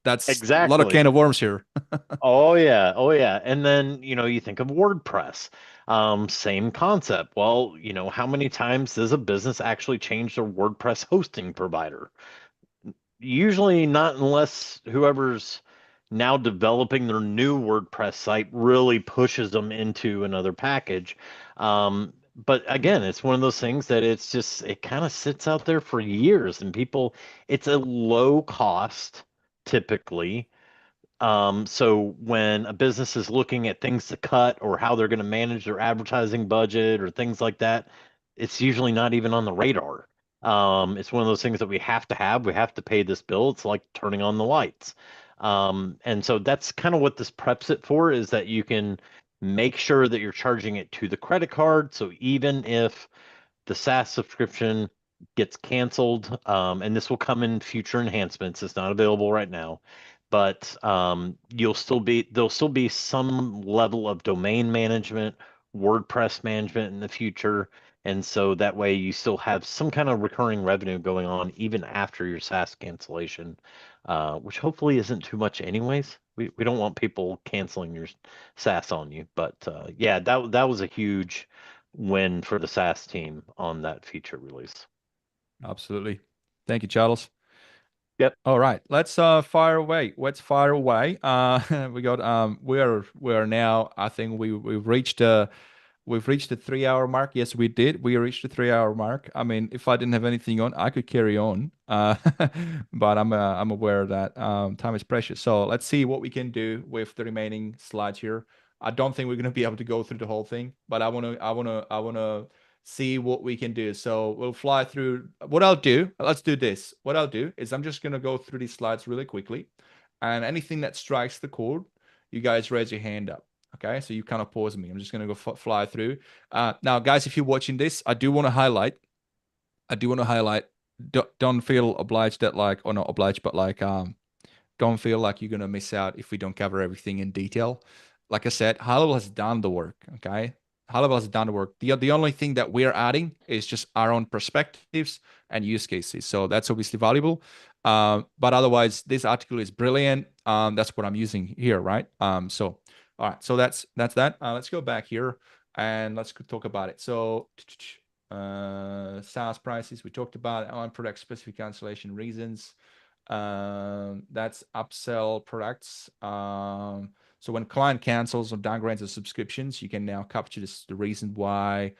That's exactly. a lot of can of worms here. Oh yeah. And then you think of WordPress, same concept. Well, how many times does a business actually change their WordPress hosting provider? Usually not, unless whoever's now developing their new WordPress site really pushes them into another package. But again, it's one of those things that it kind of sits out there for years, and it's a low cost typically. So when a business is looking at things to cut or how they're going to manage their advertising budget or things like that, it's usually not even on the radar. It's one of those things that we have to have. We have to pay this bill. It's like turning on the lights. And so that's kind of what this preps it for, is that you can make sure that you're charging it to the credit card. So even if the SaaS subscription gets canceled, and this will come in future enhancements, it's not available right now, but there'll still be some level of domain management, WordPress management in the future. And so that way you still have some kind of recurring revenue going on even after your SaaS cancellation, which hopefully isn't too much anyways. We don't want people canceling your SaaS on you. But yeah, that was a huge win for the SaaS team on that feature release. Absolutely. Thank you, Charles. Yep. All right, let's fire away. Let's fire away. We got we are now, I think we've reached the 3-hour mark. Yes, we did. We reached the 3-hour mark. I mean, if I didn't have anything on, I could carry on. But I'm aware that time is precious. So let's see what we can do with the remaining slides here. I don't think we're going to be able to go through the whole thing, but I want to see what we can do. So we'll fly through. What I'll do, let's do this. What I'll do is I'm just going to go through these slides really quickly, and anything that strikes the chord, you guys raise your hand up. Okay, so you kind of pause me. I'm just going to go fly through. Now, guys, if you're watching this, I do want to highlight. Don't feel obliged that or not obliged, but don't feel like you're going to miss out if we don't cover everything in detail. Like I said, HighLevel has done the work. Okay, HighLevel has done the work. The only thing that we're adding is just our own perspectives and use cases. So that's obviously valuable. But otherwise, this article is brilliant. That's what I'm using here, right? So. All right, so that's that. Let's go back here and let's talk about it. So SaaS prices, we talked about on product specific cancellation reasons. That's upsell products. So when client cancels or downgrades the subscriptions, you can now capture the reason why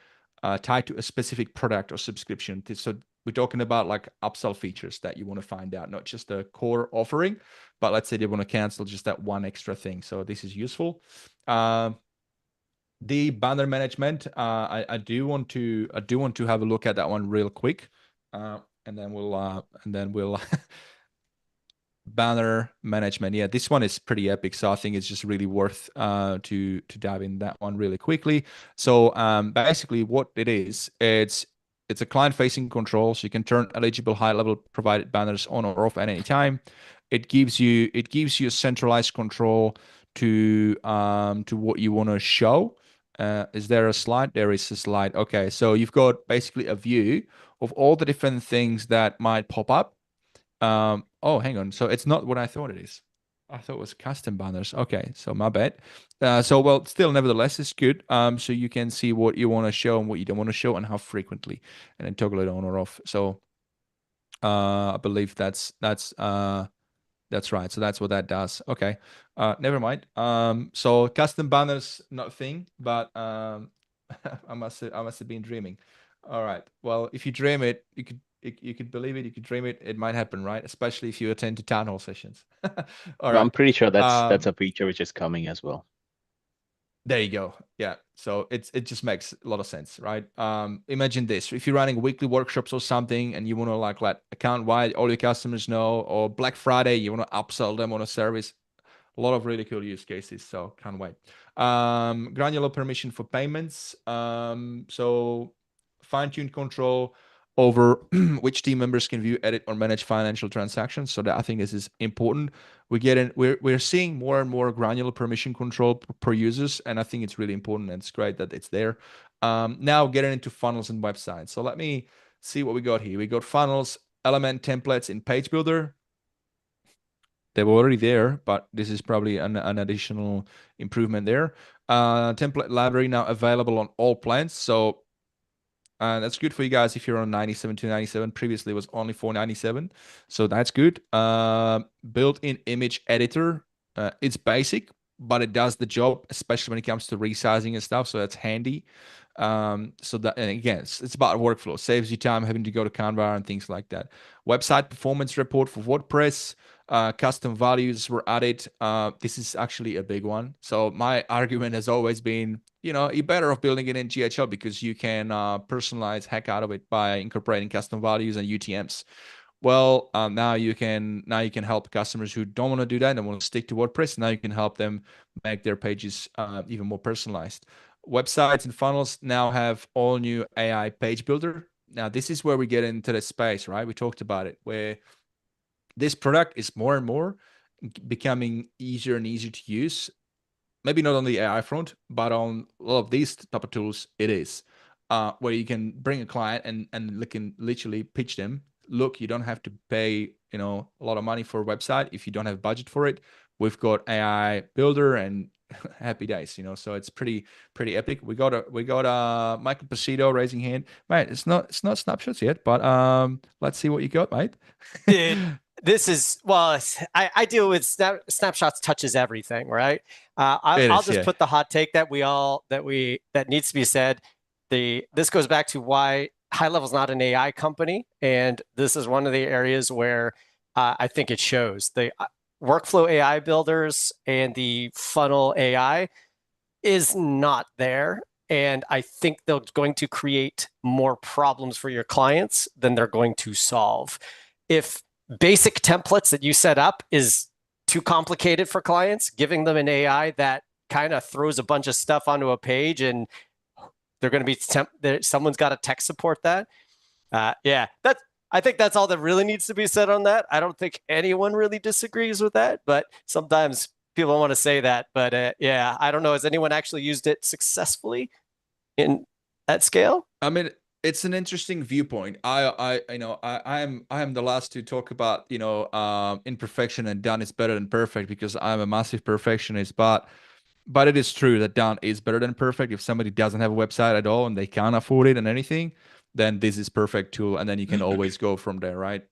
tied to a specific product or subscription. So we're talking about like upsell features that you want to find out, not just the core offering, but let's say they want to cancel just that one extra thing. So this is useful. The banner management, I do want to have a look at that one real quick, and then we'll banner management. Yeah, this one is pretty epic, so I think it's just really worth to dive in that one really quickly. So basically, what it is, it's a client-facing control, so you can turn eligible high-level provided banners on or off at any time. It gives you a centralized control to what you want to show. Is there a slide? There is a slide. Okay, so you've got basically a view of all the different things that might pop up. Oh, hang on. So it's not what I thought it is. I thought it was custom banners. Okay, so my bad. Well, still, nevertheless, it's good. So you can see what you want to show and what you don't want to show and how frequently, and then toggle it on or off. So I believe that's right. So that's what that does. Okay. Never mind. So custom banners, not a thing, but I must have been dreaming. All right. Well, if you dream it, you could believe it, you could dream it, it might happen, right? Especially if you attend to town hall sessions. All right. I'm pretty sure that's a feature which is coming as well. There you go. Yeah. So it just makes a lot of sense, right? Imagine this: if you're running weekly workshops or something, and you want to like let account-wide all your customers know, or Black Friday, you want to upsell them on a service. A lot of really cool use cases, so can't wait. Granular permission for payments. So fine-tuned control over which team members can view, edit, or manage financial transactions. So that, I think this is important. We're seeing more and more granular permission control per users, and I think it's really important, and it's great that it's there. Now getting into funnels and websites. So let me see what we got here. We got funnels, element templates in Page Builder. They were already there, but this is probably an additional improvement there. Template library now available on all plans. So that's good for you guys if you're on 97 to 97. Previously it was only 497. So that's good. Built-in image editor. It's basic, but it does the job, especially when it comes to resizing and stuff. So that's handy. So that, and again, it's about workflow. Saves you time having to go to Canva and things like that. Website performance report for WordPress. Custom values were added. This is actually a big one. So my argument has always been, you're better off building it in GHL because you can personalize heck out of it by incorporating custom values and UTMs. Well, now you can help customers who don't want to do that and want to stick to WordPress. Now you can help them make their pages even more personalized. Websites and funnels now have all new AI page builder. Now this is where we get into the space, right? We talked about it, where this product is more and more becoming easier and easier to use. Maybe not on the AI front, but on a lot of these type of tools, it is. Where you can bring a client and can literally pitch them. Look, you don't have to pay, a lot of money for a website if you don't have budget for it. We've got AI builder and happy days, so it's pretty epic. We got Michael Placido raising hand. Mate, it's not snapshots yet, but let's see what you got, mate. Dude, this is, well, I deal with snapshots touches everything, right? I'll just put the hot take that that needs to be said. This goes back to why HighLevel is not an AI company, and this is one of the areas where I think it shows. The workflow AI builders and the funnel AI is not there, and I think they're going to create more problems for your clients than they're going to solve. If basic templates that you set up is too complicated for clients, giving them an AI that kind of throws a bunch of stuff onto a page and they're going to be someone's got to tech support that. I think that's all that really needs to be said on that. I don't think anyone really disagrees with that, but sometimes people want to say that. But I don't know. Has anyone actually used it successfully at scale? I mean, it's an interesting viewpoint. I am the last to talk about imperfection, and done is better than perfect because I'm a massive perfectionist. But it is true that done is better than perfect. If somebody doesn't have a website at all and they can't afford it and anything, then this is perfect tool, and then you can always go from there, right?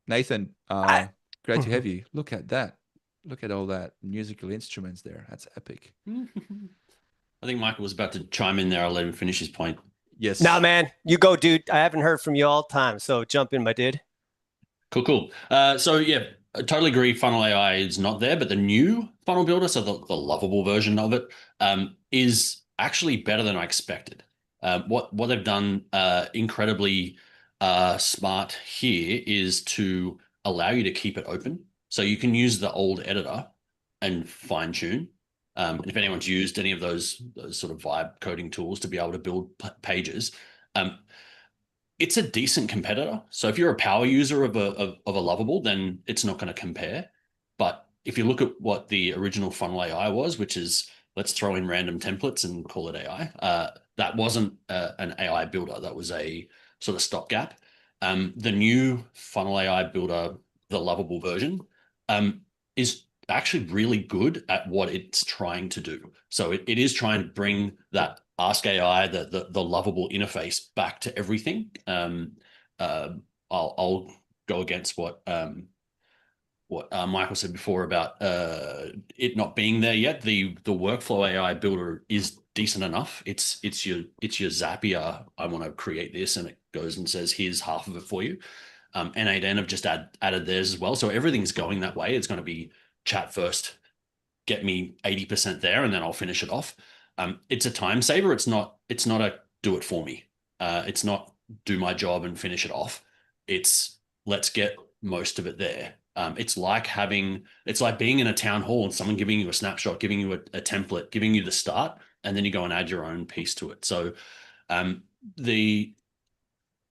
Nathan, great to have you. Look at that. Look at all that musical instruments there. That's epic. I think Michael was about to chime in there. I'll let him finish his point. Yes. No, man, you go, dude. I haven't heard from you all the time, so jump in, my dude. Cool. So yeah, I totally agree. Funnel AI is not there, but the new funnel builder, so the lovable version of it, is actually better than I expected. What they've done incredibly smart here is to allow you to keep it open, so you can use the old editor and fine tune. And if anyone's used any of those sort of vibe coding tools to be able to build pages, it's a decent competitor. So if you're a power user of a Lovable, then it's not going to compare. But if you look at what the original funnel AI was, which is let's throw in random templates and call it AI, that wasn't an AI builder. That was a sort of stopgap. The new funnel AI builder, the Lovable version, is actually really good at what it's trying to do. So it is trying to bring that Ask AI, the lovable interface back to everything. I'll go against what Michael said before about it not being there yet. The workflow AI builder is decent enough. It's your Zapier. I want to create this, and it goes and says, here's half of it for you. N8N have just added theirs as well. So everything's going that way. It's going to be chat first, get me 80% there, and then I'll finish it off. It's a time saver. It's not a do it for me. It's not do my job and finish it off. It's let's get most of it there. It's like being in a town hall and someone giving you a snapshot, giving you a template, giving you the start, and then you go and add your own piece to it. So it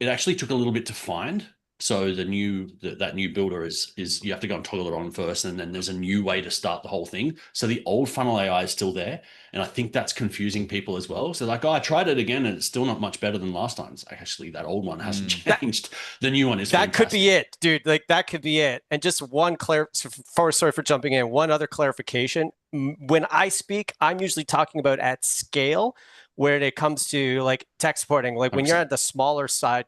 actually took a little bit to find. So that new builder is you have to go and toggle it on first, and then there's a new way to start the whole thing. So the old funnel AI is still there, and I think that's confusing people as well. So like, oh, I tried it again, and it's still not much better than last time. Actually, that old one hasn't changed. The new one is that could be it, dude. Like that could be it. And just one sorry for jumping in. One other clarification: when I speak, I'm usually talking about at scale, where it comes to like tech supporting. Like when you're at the smaller side,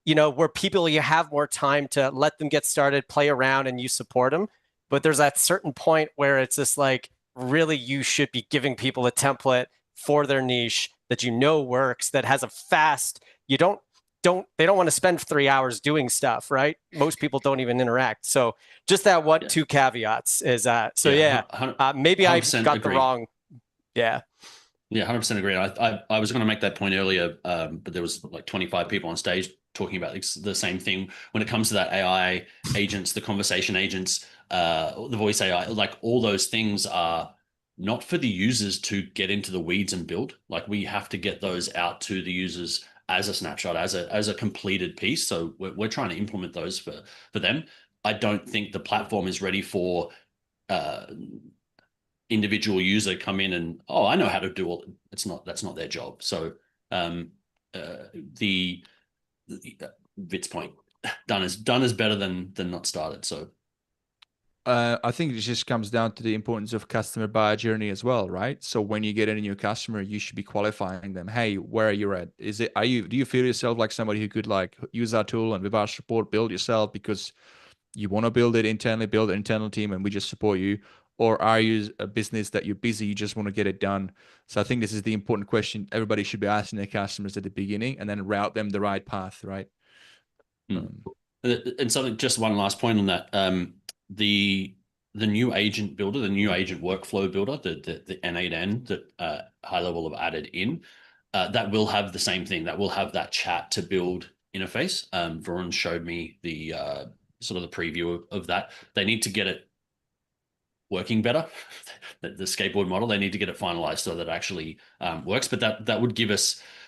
where you have more time to let them get started, play around, and you support them. But there's that certain point where it's just like, really, you should be giving people a template for their niche that works, that has a fast, they don't want to spend 3 hours doing stuff, right? Most people don't even interact. So just that two caveats is maybe I got the wrong. Yeah. Yeah, 100% agree. I was going to make that point earlier, but there was like 25 people on stage talking about the same thing when it comes to that AI agents, the conversation agents, the voice AI. Like all those things are not for the users to get into the weeds and build. Like we have to get those out to the users as a snapshot, as a completed piece. So we're trying to implement those for them. I don't think the platform is ready for individual user come in and, oh, I know how to do all. That's not their job. So Vit's point, done is better than not started. So I think it just comes down to the importance of customer buyer journey as well, right? So when you get a new customer, you should be qualifying them. Hey, where are you at? Do you feel yourself like somebody who could like use our tool and with our support build yourself because you want to build it internally, build an internal team, and we just support you? Or are you a business that you're busy, you just want to get it done? So I think this is the important question everybody should be asking their customers at the beginning, and then route them the right path, right? And something, just one last point on that. The new agent builder, the new agent workflow builder, the N8N that HighLevel have added in, that will have the same thing. That will have that chat to build interface. Varun showed me the sort of the preview of that. They need to get it working better. The skateboard model, they need to get it finalized so that it actually works. But that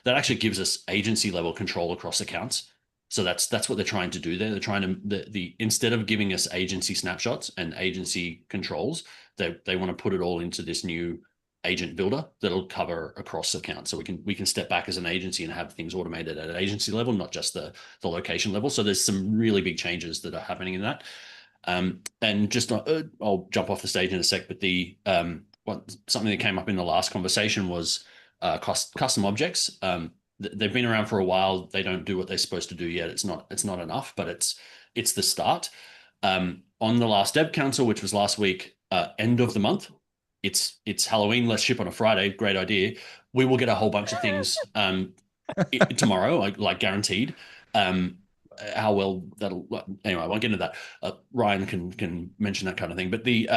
actually gives us agency level control across accounts. So that's what they're trying to do there. They're trying to instead of giving us agency snapshots and agency controls, they want to put it all into this new agent builder that'll cover across accounts. So we can step back as an agency and have things automated at an agency level, not just the location level. So there's some really big changes that are happening in that. And just I'll jump off the stage in a sec, but something that came up in the last conversation was custom objects. They've been around for a while. They don't do what they're supposed to do yet. It's not enough, but it's the start. On the last Dev Council, which was last week, end of the month, it's Halloween. Let's ship on a Friday. Great idea. We will get a whole bunch of things tomorrow, like guaranteed. How well that'll anyway, I won't get into that. Ryan can mention that kind of thing. But the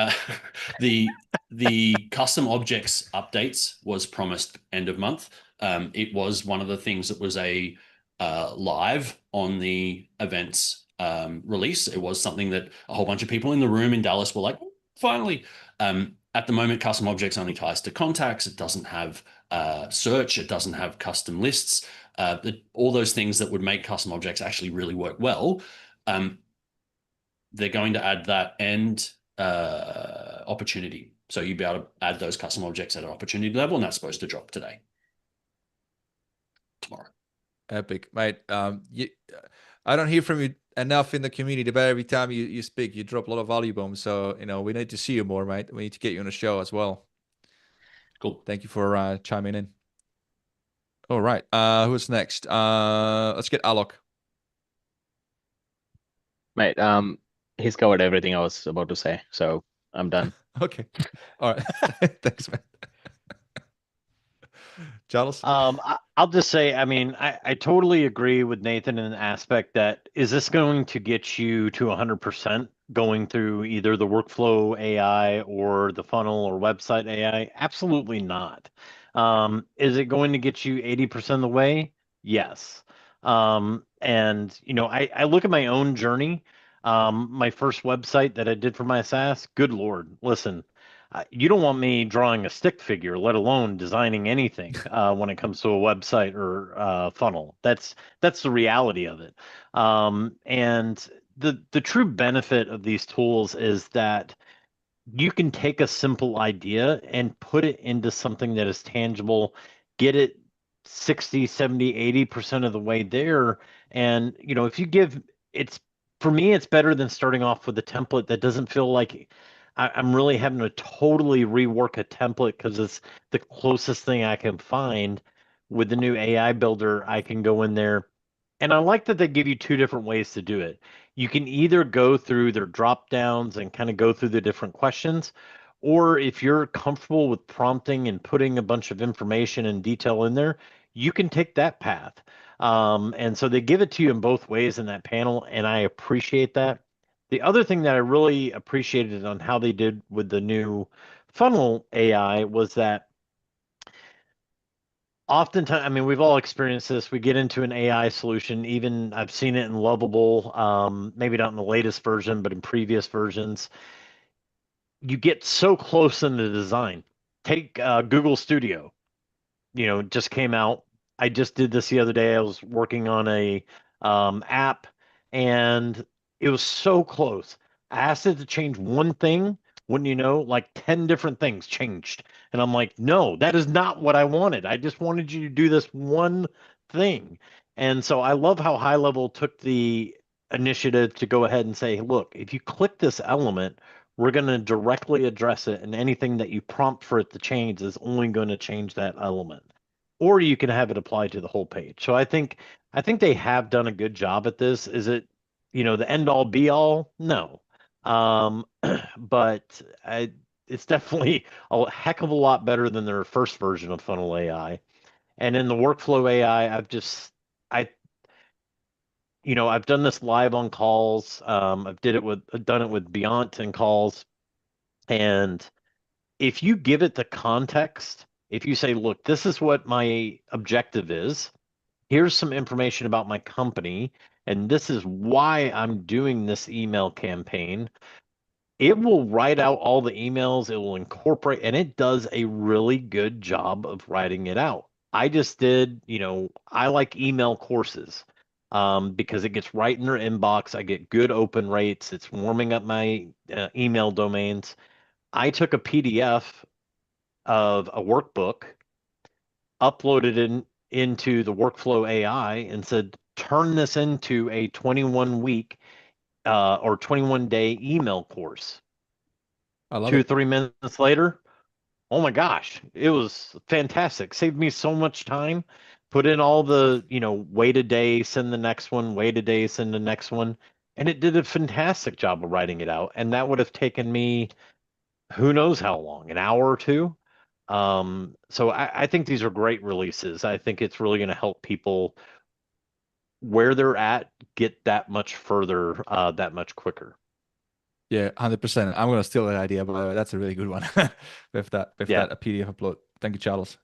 custom objects updates was promised end of month. It was one of the things that was a live on the events release. It was something that a whole bunch of people in the room in Dallas were like, finally. At the moment, custom objects only ties to contacts. It doesn't have search. It doesn't have custom lists. All those things that would make custom objects actually really work well. They're going to add that and opportunity. So you'll be able to add those custom objects at an opportunity level, and that's supposed to drop tomorrow. Epic, mate. I don't hear from you enough in the community, but every time you speak, you drop a lot of value bombs. So, we need to see you more, mate. We need to get you on the show as well. Cool. Thank you for chiming in. All right. Who's next? Let's get Alok. Mate, he's covered everything I was about to say, so I'm done. Okay. All right. Thanks, man. Charles? I'll just say, I mean, I totally agree with Nathan in the aspect that, is this going to get you to 100% going through either the workflow AI or the funnel or website AI? Absolutely not. Is it going to get you 80% of the way? Yes. And I look at my own journey. My first website that I did for my SaaS, good Lord, listen, you don't want me drawing a stick figure, let alone designing anything when it comes to a website or funnel. That's the reality of it. And the true benefit of these tools is that you can take a simple idea and put it into something that is tangible, get it 60, 70, 80% of the way there. And, if you give, for me, it's better than starting off with a template that doesn't feel like I'm really having to totally rework a template because it's the closest thing I can find. With the new AI builder, I can go in there. And I like that they give you two different ways to do it. You can either go through their drop downs and kind of go through the different questions, or if you're comfortable with prompting and putting a bunch of information and detail in there, you can take that path. And so they give it to you in both ways in that panel, and I appreciate that. The other thing that I really appreciated on how they did with the new funnel AI was that oftentimes, I mean, we've all experienced this. We get into an AI solution. Even I've seen it in Lovable, maybe not in the latest version, but in previous versions. You get so close in the design. Take Google Studio. Just came out. I just did this the other day. I was working on a app, and it was so close. I asked it to change one thing. Wouldn't you know, like 10 different things changed. And I'm like, no, that is not what I wanted. I just wanted you to do this one thing. And so I love how HighLevel took the initiative to go ahead and say, look, if you click this element, we're going to directly address it, and anything that you prompt for it to change is only going to change that element. Or you can have it applied to the whole page. So I think they have done a good job at this. Is it, the end all be all? No. But it's definitely a heck of a lot better than their first version of Funnel AI. And in the workflow AI, I've done this live on calls. I've done it with Beyond and calls. And if you give it the context, if you say, look, this is what my objective is, here's some information about my company, and this is why I'm doing this email campaign, it will write out all the emails, it will incorporate, and it does a really good job of writing it out. I just did, I like email courses because it gets right in their inbox. I get good open rates. It's warming up my email domains. I took a PDF of a workbook, uploaded it into the workflow AI, and said, turn this into a 21-week or 21-day email course. I love 2 it. 3 minutes later, oh my gosh, it was fantastic. Saved me so much time. Put in all the, wait a day, send the next one, wait a day, send the next one. And it did a fantastic job of writing it out. And that would have taken me who knows how long, an hour or two. So I think these are great releases. I think it's really going to help people where they're at get that much further, that much quicker. Yeah, 100%. I'm gonna steal that idea, by the way. That's a really good one. with that a PDF upload. Thank you, Charles.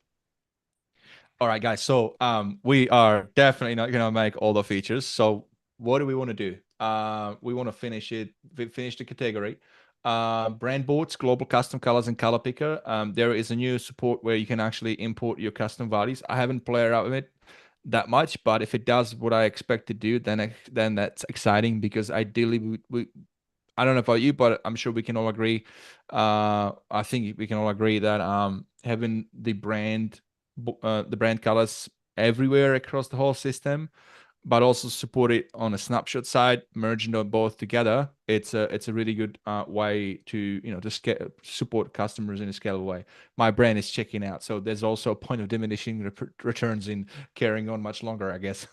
All right, guys. So we are definitely not gonna make all the features. So what do we want to do? We want to finish the category. Brand boards, global custom colors, and color picker. There is a new support where you can actually import your custom values. I haven't played around with it that much, but if it does what I expect to do, then that's exciting, because ideally I don't know about you, but I'm sure we can all agree. I think we can all agree that having the brand colors everywhere across the whole system but also support it on a snapshot side, merging them both together. It's a really good way to to support customers in a scalable way. My brain is checking out, so there's also a point of diminishing returns in carrying on much longer, I guess.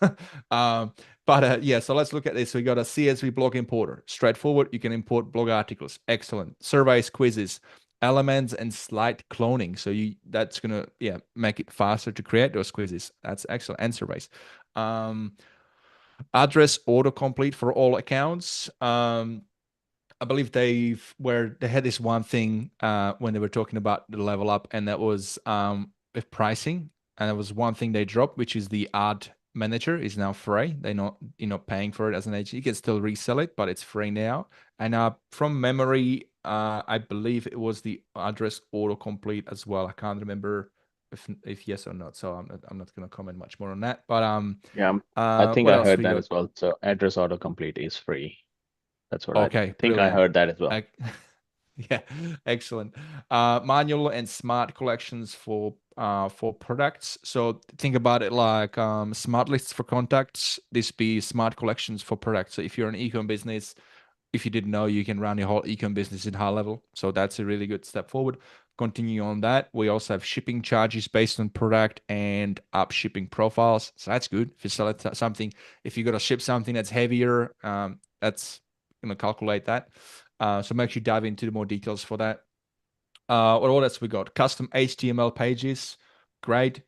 Yeah, so let's look at this. We got a CSV blog importer, straightforward. You can import blog articles, excellent. Surveys, quizzes, elements, and slide cloning. So that's gonna make it faster to create those quizzes. That's excellent. And surveys. Address autocomplete for all accounts. I believe they had this one thing when they were talking about the LevelUp, and that was with pricing. And there was one thing they dropped, which is the ad manager is now free. They're not paying for it as an agency. You can still resell it, but it's free now. And from memory, I believe it was the address autocomplete as well. I can't remember if yes or not. So I'm not going to comment much more on that. But yeah, I think what I else heard we that got? as well. So address autocomplete is free. That's what Okay, I think I brilliant. heard that as well. Yeah, excellent. Manual and smart collections for products. So think about it like smart lists for contacts. This be smart collections for products. So if you're an e-com business, if you didn't know, you can run your whole e-com business in HighLevel. So that's a really good step forward. Continue on that. We also have shipping charges based on product and up shipping profiles. So that's good. If you sell something, if you got to ship something that's heavier, that's going to calculate that. So make sure you dive into the more details for that. What else we got? Custom HTML pages, great.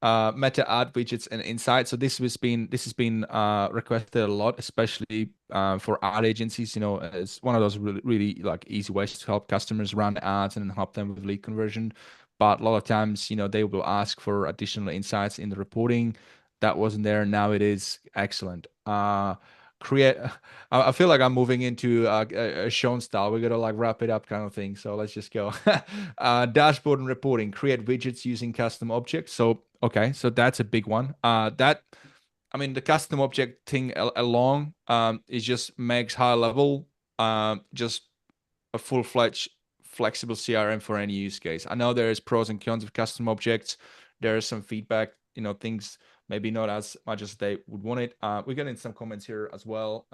Meta ad widgets and insights. So this has been requested a lot, especially for ad agencies. It's one of those really like easy ways to help customers run ads and help them with lead conversion. But a lot of times, they will ask for additional insights in the reporting. That wasn't there. Now it is. Excellent. I feel like I'm moving into a Sean style. We're gonna like wrap it up kind of thing. So let's just go. Dashboard and reporting. Create widgets using custom objects. So okay, so that's a big one. The custom object thing along it just makes HighLevel just a full-fledged flexible CRM for any use case. I know there's pros and cons of custom objects. There is some feedback, things maybe not as much as they would want it. We're getting some comments here as well.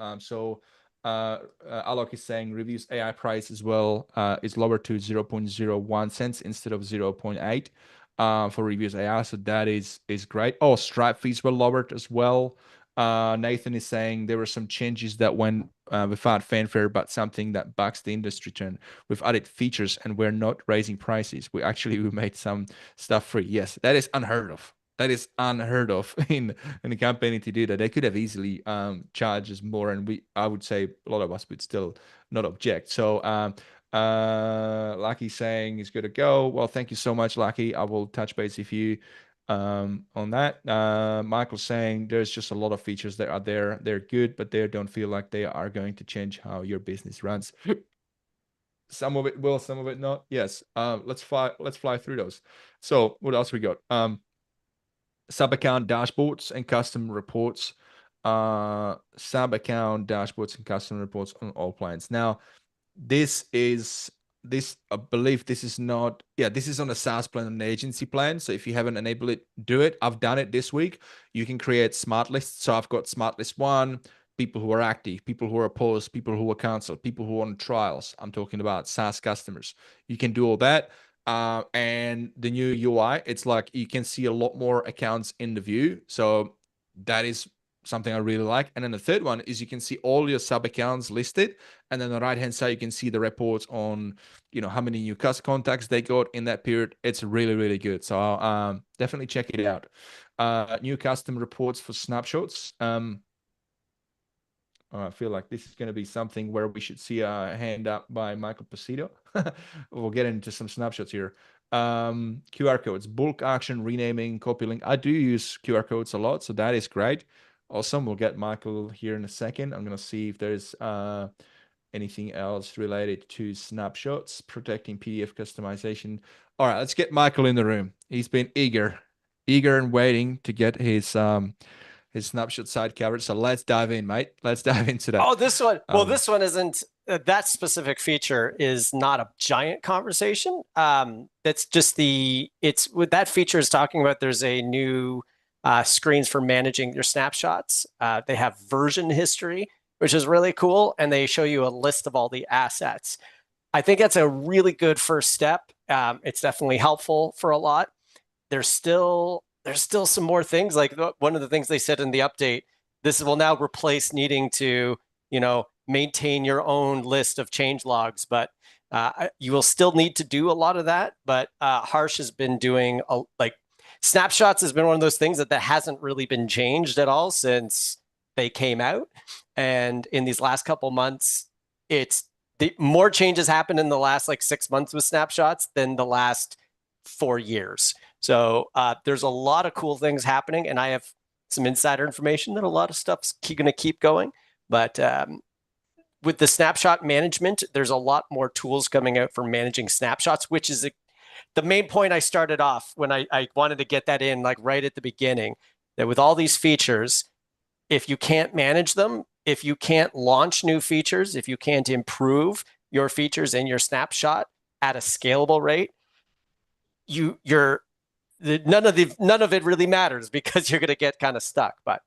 Alok is saying reviews AI price as well is lower to 0.01 cents instead of 0.8 for reviews AI. So that is great. Oh, Stripe fees were lowered as well. Nathan is saying there were some changes that went without fanfare, but something that bucks the industry trend. We've added features and we're not raising prices. We made some stuff free. Yes, that is unheard of. That is unheard of in a company to do that. They could have easily charged us more, and I would say a lot of us would still not object. So Lucky saying is good to go. Well, thank you so much, Lucky. I will touch base with you on that. Michael saying there's just a lot of features that are there. They're good, but they don't feel like they are going to change how your business runs. Some of it will, some of it not. Yes. Let's fly through those. So what else we got? Sub-account dashboards and custom reports. Sub-account dashboards and custom reports on all plans. Now, I believe this is not, this is on a SaaS plan and an agency plan. So if you haven't enabled it, do it. I've done it this week. You can create smart lists. So I've got smart list 1, people who are active, people who are paused, people who are canceled, people who are on trials. I'm talking about SaaS customers. You can do all that. And the new UI, it's like you can see a lot more accounts in the view. So that is something I really like. And then the third one is you can see all your sub accounts listed. And then on the right-hand side, you can see the reports on, how many new contacts they got in that period. It's really, really good. So definitely check it out. New custom reports for snapshots. I feel like this is going to be something where we should see a hand up by Michael Pasito. We'll get into some snapshots here. QR codes, bulk action, renaming, copy link. I do use QR codes a lot, so that is great. Awesome. We'll get Michael here in a second. I'm going to see if there's anything else related to snapshots, protecting PDF customization. All right, let's get Michael in the room. He's been eager and waiting to get his snapshot side covered. So let's dive in, mate. Let's dive into that. Oh, this one. Well, this one isn't. That specific feature is not a giant conversation. That's just it's what that feature is talking about. There's a new screens for managing your snapshots. They have version history, which is really cool, and they show you a list of all the assets. I think that's a really good first step. It's definitely helpful for a lot. There's still some more things. Like one of the things they said in the update, this will now replace needing to, maintain your own list of change logs, but you will still need to do a lot of that. But Harsh has been doing snapshots has been one of those things that hasn't really been changed at all since they came out. And in these last couple months, more changes happened in the last 6 months with snapshots than the last 4 years. So there's a lot of cool things happening, and I have some insider information that a lot of stuff's going to keep going. But with the snapshot management, there's a lot more tools coming out for managing snapshots, which is the main point I started off when I wanted to get that in right at the beginning, that with all these features, if you can't manage them, if you can't launch new features, if you can't improve your features in your snapshot at a scalable rate, none of it really matters, because you're going to get kind of stuck. But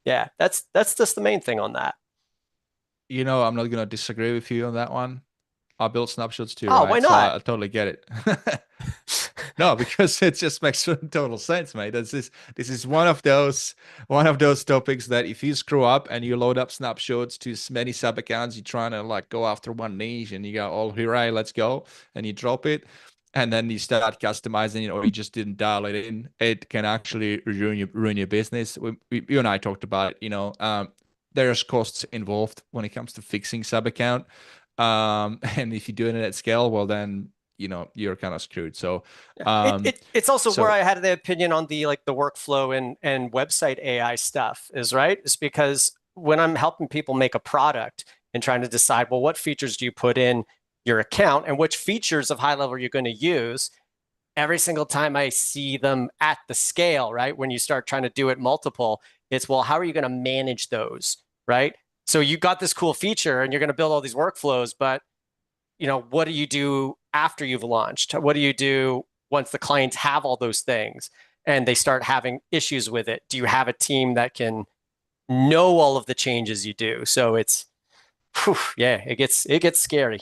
yeah, that's just the main thing on that. I'm not going to disagree with you on that one. I build snapshots too, Oh, right? why not? So I totally get it. No, because it just makes total sense, mate. This is one of those topics that if you screw up and you load up snapshots to many sub accounts, you're trying to go after one niche and you go, oh, hooray, let's go, and you drop it, and then you start customizing it, or you just didn't dial it in, it can actually ruin your business. You and I talked about it. There's costs involved when it comes to fixing sub account. And if you're doing it at scale, well, then you're kind of screwed. So it's also where I had the opinion on the workflow and website AI stuff is because when I'm helping people make a product and trying to decide, well, what features do you put in your account and which features of HighLevel you're going to use, every single time I see them at the scale, when you start trying to do it multiple, it's, well, how are you going to manage those, right? So you got this cool feature and you're going to build all these workflows, but what do you do after you've launched? What do you do once the clients have all those things and they start having issues with it? Do you have a team that can know all of the changes you do? So it's, it gets scary.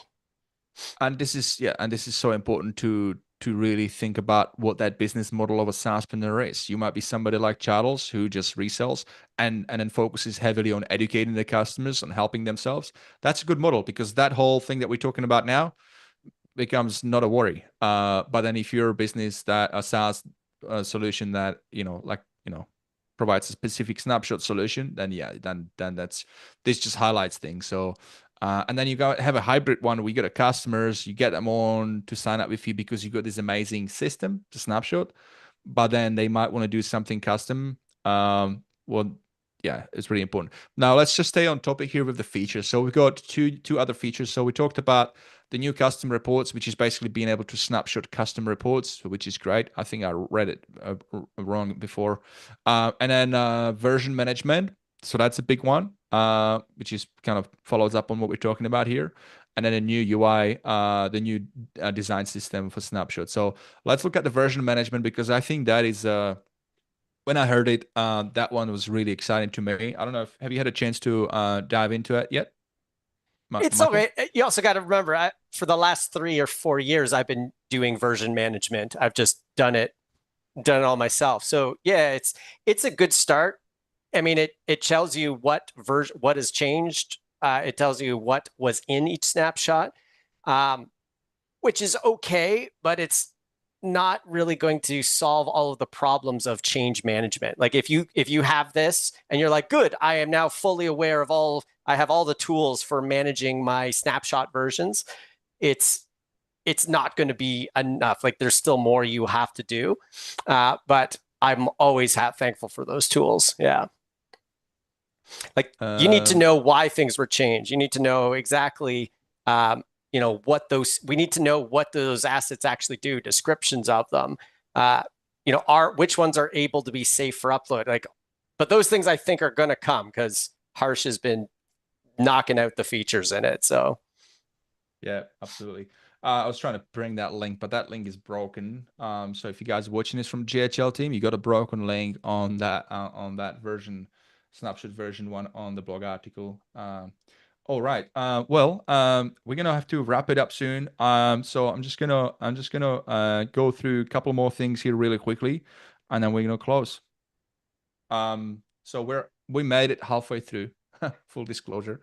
And this is so important to really think about what that business model of a SaaSpreneur is. You might be somebody like Charles who just resells and then focuses heavily on educating the customers and helping themselves. That's a good model, because that whole thing that we're talking about now becomes not a worry. But then if you're a business that a SaaS solution that provides a specific snapshot solution, then this just highlights things. So and then you have a hybrid one where you get a customers, you get them on to sign up with you because you got this amazing system to snapshot, but then they might want to do something custom. It's really important. Now let's just stay on topic here with the features. So we've got two other features. So we talked about the new custom reports, which is basically being able to snapshot custom reports, which is great. I think I read it wrong before. And then version management. So that's a big one, which is kind of follows up on what we're talking about here. And then a new UI, the new design system for snapshots. So let's look at the version management, because I think that is, when I heard it, that one was really exciting to me. I don't know have you had a chance to dive into it yet? It's okay. You also got to remember, for the last 3 or 4 years, I've been doing version management. I've just done it all myself. So yeah, it's a good start. I mean, it tells you what has changed. It tells you what was in each snapshot, which is okay, but it's not really going to solve all of the problems of change management. Like if you have this and you're like, good, I am now fully aware of I have all the tools for managing my snapshot versions, it's not going to be enough. Like there's still more you have to do, but I'm always thankful for those tools. Yeah. Like you need to know why things were changed. You need to know exactly, we need to know what those assets actually do, descriptions of them, which ones are able to be safe for upload. But those things I think are going to come because Harsh has been knocking out the features in it. So. Yeah, absolutely. I was trying to bring that link, but that link is broken. So if you guys are watching this from GHL team, you got a broken link on that version, snapshot version 1 on the blog article. All right. Well, we're gonna have to wrap it up soon. So I'm just gonna go through a couple more things here really quickly, and then we're gonna close. So we made it halfway through. Full disclosure.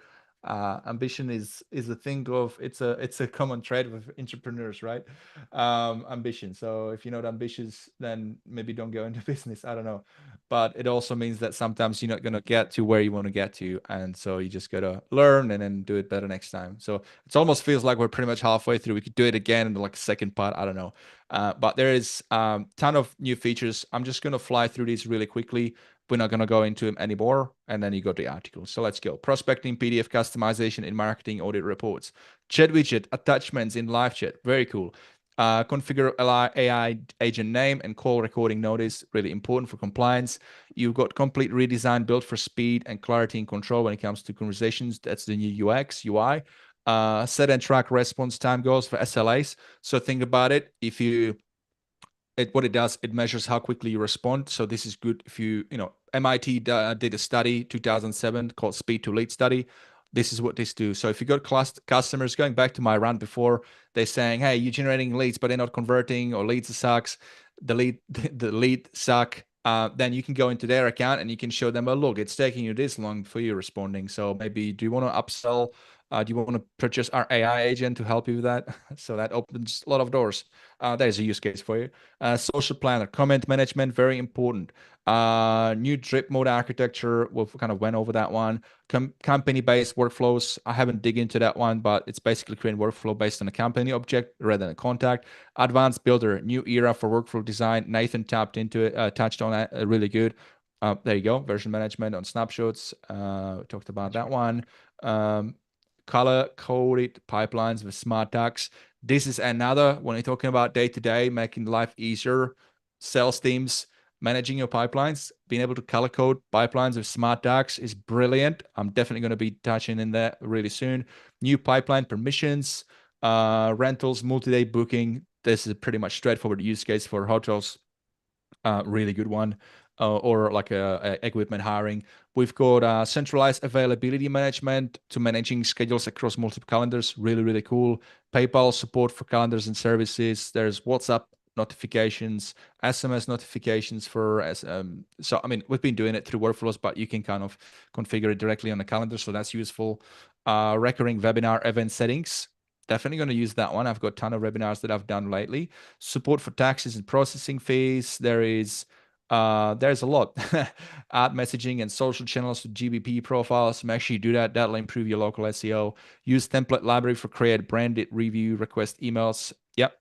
Ambition is a thing of it's a common trait with entrepreneurs, right? Ambition. So if you're not ambitious, then maybe don't go into business. I don't know, but it also means that sometimes you're not gonna get to where you want to get to, and so you just gotta learn and then do it better next time. So it almost feels like we're pretty much halfway through. We could do it again in like a second part. I don't know, but there is ton of new features. I'm just gonna fly through these really quickly. We're not going to go into them anymore. And then you got the article. So let's go. Prospecting, PDF customization in marketing audit reports. Chat widget, attachments in live chat. Very cool. Configure AI agent name and call recording notice. Really important for compliance. You've got complete redesign built for speed and clarity and control when it comes to conversations. That's the new UX, UI. Set and track response time goals for SLAs. So think about it. If you what it does, it measures how quickly you respond. So this is good if MIT did a study 2007 called Speed to Lead study. This is what this do. So if you got customers, going back to my rant before, they're saying, hey, you're generating leads, but they're not converting, or leads sucks, the lead suck. Then you can go into their account and you can show them, oh, look, it's taking you this long for you responding. So maybe do you want to upsell? Do you want to purchase our AI agent to help you with that? So that opens a lot of doors. There's a use case for you. Social planner, comment management, very important. New drip mode architecture, we kind of went over that one. Company-based workflows, I haven't dig into that one, but it's basically creating workflow based on a company object rather than a contact. Advanced builder, new era for workflow design. Nathan tapped into it, touched on that, really good. There you go, version management on snapshots. Talked about that one. Color-coded pipelines with smart tags. This is another, when you're talking about day-to-day, making life easier, sales teams, managing your pipelines, being able to color code pipelines with smart tags is brilliant. I'm definitely going to be touching in that really soon. New pipeline permissions, rentals, multi-day booking. This is a pretty much straightforward use case for hotels. Really good one. Or like a equipment hiring. We've got centralized availability management to managing schedules across multiple calendars. Really, really cool. PayPal support for calendars and services. There's WhatsApp notifications, SMS notifications for so I mean, we've been doing it through workflows, but you can kind of configure it directly on the calendar, so that's useful. Recurring webinar event settings, definitely going to use that one. I've got a ton of webinars that I've done lately. Support for taxes and processing fees. There's a lot. Add messaging and social channels to GBP profiles. Make sure you do that. That'll improve your local SEO. Use template library for create branded review request emails. Yep,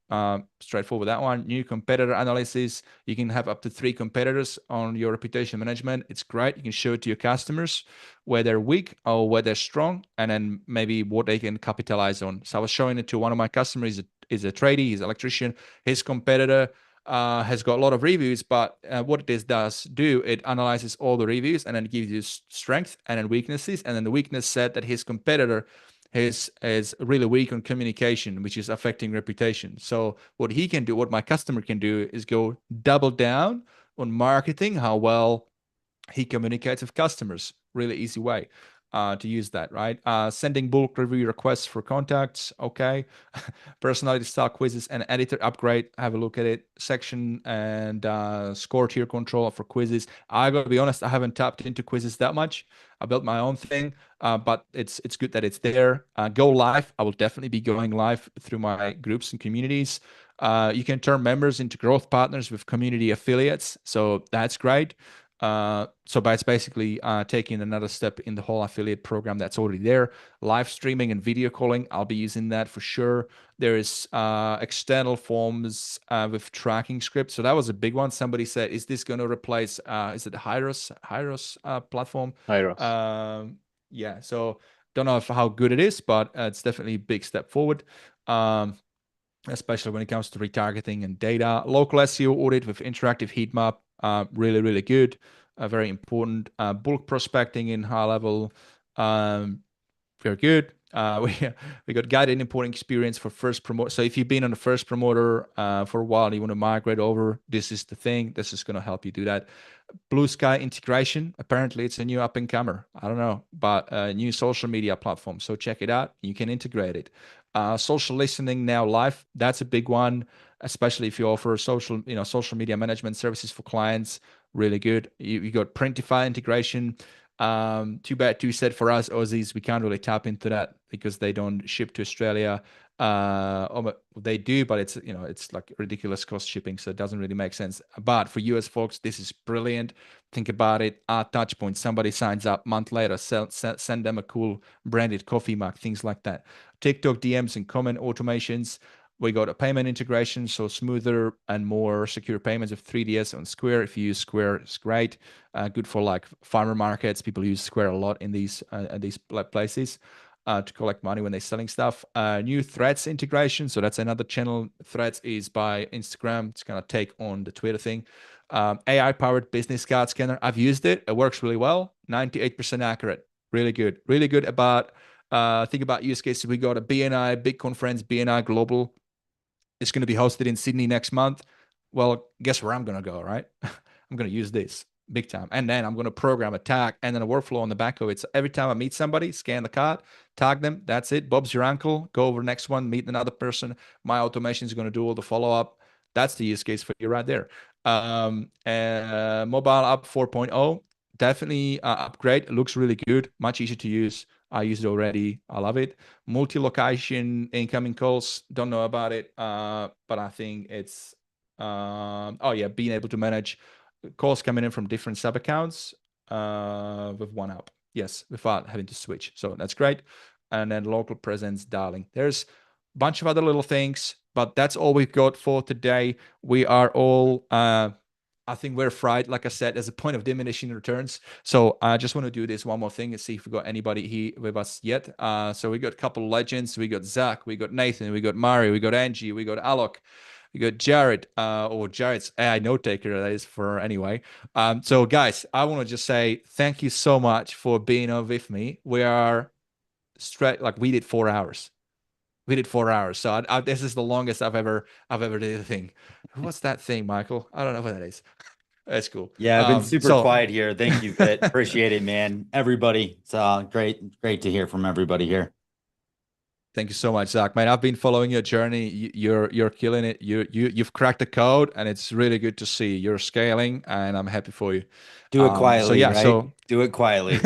straightforward that one. New competitor analysis. You can have up to 3 competitors on your reputation management. It's great. You can show it to your customers where they're weak or where they're strong, and then maybe what they can capitalize on. So I was showing it to one of my customers. He's a tradie, he's an electrician. His competitor has got a lot of reviews, but what this does do, it analyzes all the reviews and then gives you strength and then weaknesses. And then the weakness said that his competitor is really weak on communication, which is affecting reputation. So what he can do, what my customer can do, is go double down on marketing, how well he communicates with customers. Really easy way to use that, right? Sending bulk review requests for contacts. Okay. Personality style quizzes and editor upgrade. Have a look at it. Section and score tier control for quizzes. I gotta be honest, I haven't tapped into quizzes that much. I built my own thing, but it's good that it's there. Go live. I will definitely be going live through my groups and communities. You can turn members into growth partners with community affiliates. So that's great. So it's basically taking another step in the whole affiliate program that's already there. Live streaming and video calling, I'll be using that for sure. There is external forms with tracking scripts. So that was a big one. Somebody said, is this going to replace, is it the Hyros platform? Hyros. Yeah, so don't know how good it is, but it's definitely a big step forward. Especially when it comes to retargeting and data. Local SEO audit with interactive heat map, really, really good, very important. Bulk prospecting in HighLevel, very good. We got guided importing experience for first promoter. So if you've been on the first promoter for a while, and you want to migrate over, this is the thing. This is going to help you do that. Blue Sky integration. Apparently, it's a new up and comer. I don't know, but a new social media platform. So check it out. You can integrate it. Social listening now live. That's a big one, especially if you offer social media management services for clients. Really good. You got Printify integration. Too bad, too sad for us Aussies. We can't really tap into that because they don't ship to Australia. They do, but it's like ridiculous cost shipping, so it doesn't really make sense. But for US folks, this is brilliant. Think about it. Touch point. Somebody signs up, month later, send them a cool branded coffee mug, things like that. TikTok DMs and comment automations. We got a payment integration, so smoother and more secure payments of 3DS on Square. If you use Square, it's great. Good for like farmer markets. People use Square a lot in these places to collect money when they're selling stuff. New Threads integration, so that's another channel. Threads is by Instagram. It's gonna take on the Twitter thing. AI-powered business card scanner. I've used it. It works really well. 98% accurate. Really good. Really good about. Think about use cases. We got a BNI big conference, BNI Global. It's going to be hosted in Sydney next month. Well, guess where I'm going to go, right? I'm going to use this big time. And then I'm going to program a tag and then a workflow on the back of it. So every time I meet somebody, scan the card, tag them. That's it. Bob's your uncle. Go over the next one, meet another person. My automation is going to do all the follow-up. That's the use case for you right there. Mobile app 4.0. Definitely upgrade. It looks really good. Much easier to use. I use it already. I love it. Multi-location incoming calls. Don't know about it, but I think it's being able to manage calls coming in from different sub accounts with one app. Yes, without having to switch. So that's great. And then local presence dialing. There's a bunch of other little things, but that's all we've got for today. We are all I think we're fried, like I said, as a point of diminishing returns. So I just want to do this one more thing and see if we got anybody here with us yet. So we got a couple of legends. We got Zach, we got Nathan, we got Mari, we got Angie, we got Alok, we got Jared, or Jared's AI note taker, that is for anyway. So guys, I want to just say thank you so much for being on with me. We are straight, like we did 4 hours. We did 4 hours. So this is the longest I've ever did a thing. What's that thing, Michael? I don't know what that is. That's cool. Yeah, I've been super quiet here. Thank you, Fit. Appreciate it, man. Everybody, it's great to hear from everybody here. Thank you so much, Zach. Man, I've been following your journey. You're killing it. You've cracked the code, and it's really good to see. You're scaling, and I'm happy for you. Do it quietly, right? So do it quietly.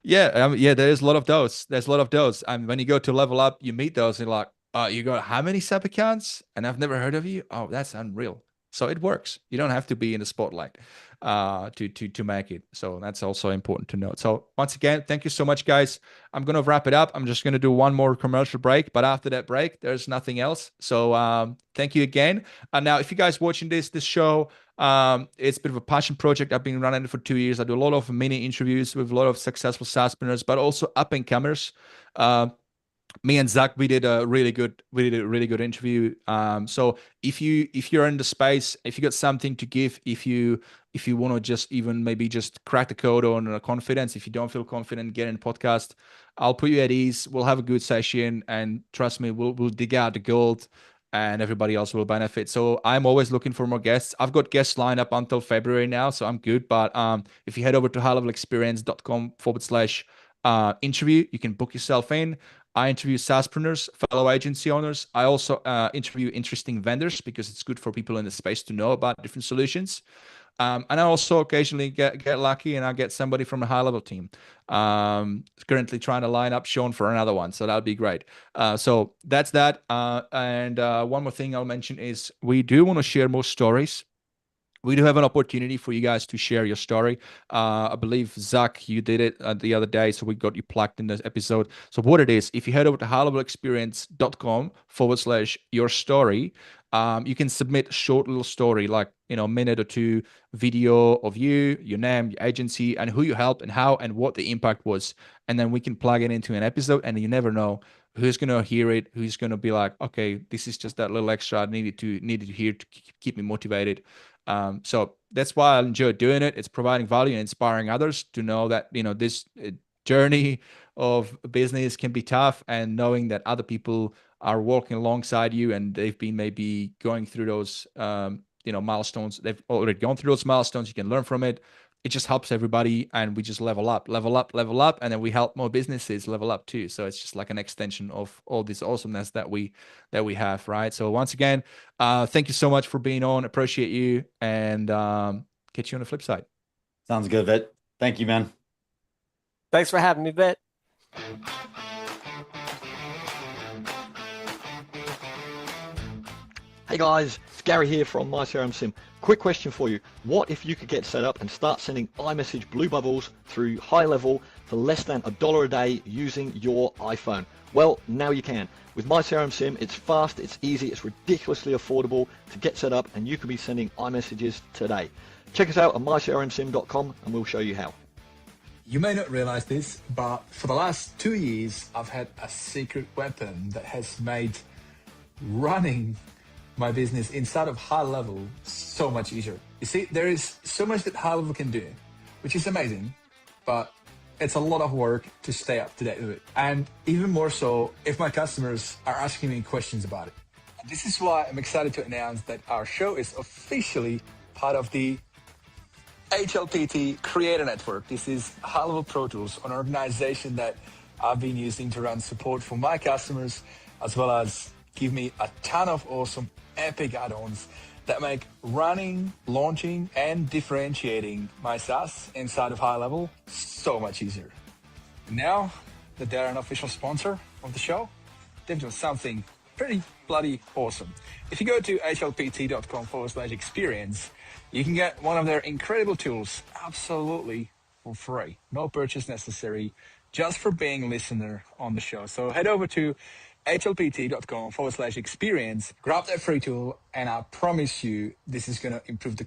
Yeah, there's a lot of those. There's a lot of those. And when you go to LevelUp, you meet those, and you're like, you got how many sub accounts? And I've never heard of you. Oh, that's unreal. So it works. You don't have to be in the spotlight to make it. So that's also important to note. So once again, thank you so much, guys. I'm going to wrap it up. I'm just going to do one more commercial break, but after that break, there's nothing else. So thank you again. And now, if you guys watching this show, it's a bit of a passion project. I've been running it for 2 years. I do a lot of mini interviews with a lot of successful SaaSpreneurs, but also up and comers. Me and Zach, we did a really good interview. So if you're in the space, if you got something to give, if you want to just even maybe just crack the code on confidence, if you don't feel confident, get in the podcast. I'll put you at ease. We'll have a good session, and trust me, we'll dig out the gold, and everybody else will benefit. So I'm always looking for more guests. I've got guests lined up until February now, so I'm good. But if you head over to highlevelexperience.com/interview, you can book yourself in. I interview SaaSpreneurs, fellow agency owners. I also interview interesting vendors because it's good for people in the space to know about different solutions. And I also occasionally get lucky and I get somebody from a HighLevel team. Currently trying to line up Sean for another one, so that'll be great. So that's that. And one more thing I'll mention is we do want to share more stories. We do have an opportunity for you guys to share your story. I believe, Zach, you did it the other day, so we got you plugged in this episode. So what it is, if you head over to highlevelexperience.com/your story, you can submit a short little story, like, a minute or two video of you, your name, your agency, and who you helped and how and what the impact was. And then we can plug it into an episode, and you never know who's going to hear it, who's going to be like, okay, this is just that little extra I needed to hear to keep me motivated. So that's why I enjoy doing it. It's providing value and inspiring others to know that, journey of business can be tough, and knowing that other people are walking alongside you and they've been maybe going through those milestones, they've already gone through those milestones, you can learn from it. It just helps everybody, and we just level up, and then we help more businesses level up too. So it's just like an extension of all this awesomeness that we have, right? So once again, thank you so much for being on. Appreciate you, and catch you on the flip side. Sounds good, Vit. Thank you, man. Thanks for having me, Vit. Hey guys, it's Gary here from MyCRMSim. Quick question for you. What if you could get set up and start sending iMessage blue bubbles through HighLevel for less than $1 a day using your iPhone? Well, now you can. With MyCRMSim, it's fast, it's easy, it's ridiculously affordable to get set up, and you can be sending iMessages today. Check us out at mycrmsim.com and we'll show you how. You may not realize this, but for the last 2 years, I've had a secret weapon that has made running my business inside of HighLevel so much easier. You see, there is so much that HighLevel can do, which is amazing, but it's a lot of work to stay up to date with it. And even more so if my customers are asking me questions about it. And this is why I'm excited to announce that our show is officially part of the HLPT Creator Network. This is HighLevel Pro Tools, an organization that I've been using to run support for my customers, as well as give me a ton of awesome epic add-ons that make running, launching, and differentiating my SaaS inside of HighLevel so much easier. And now that they're an official sponsor of the show, they've done something pretty bloody awesome. If you go to hlpt.com/experience, you can get one of their incredible tools absolutely for free. No purchase necessary, just for being a listener on the show. So head over to hlpt.com/experience, grab that free tool, and I promise you this is going to improve the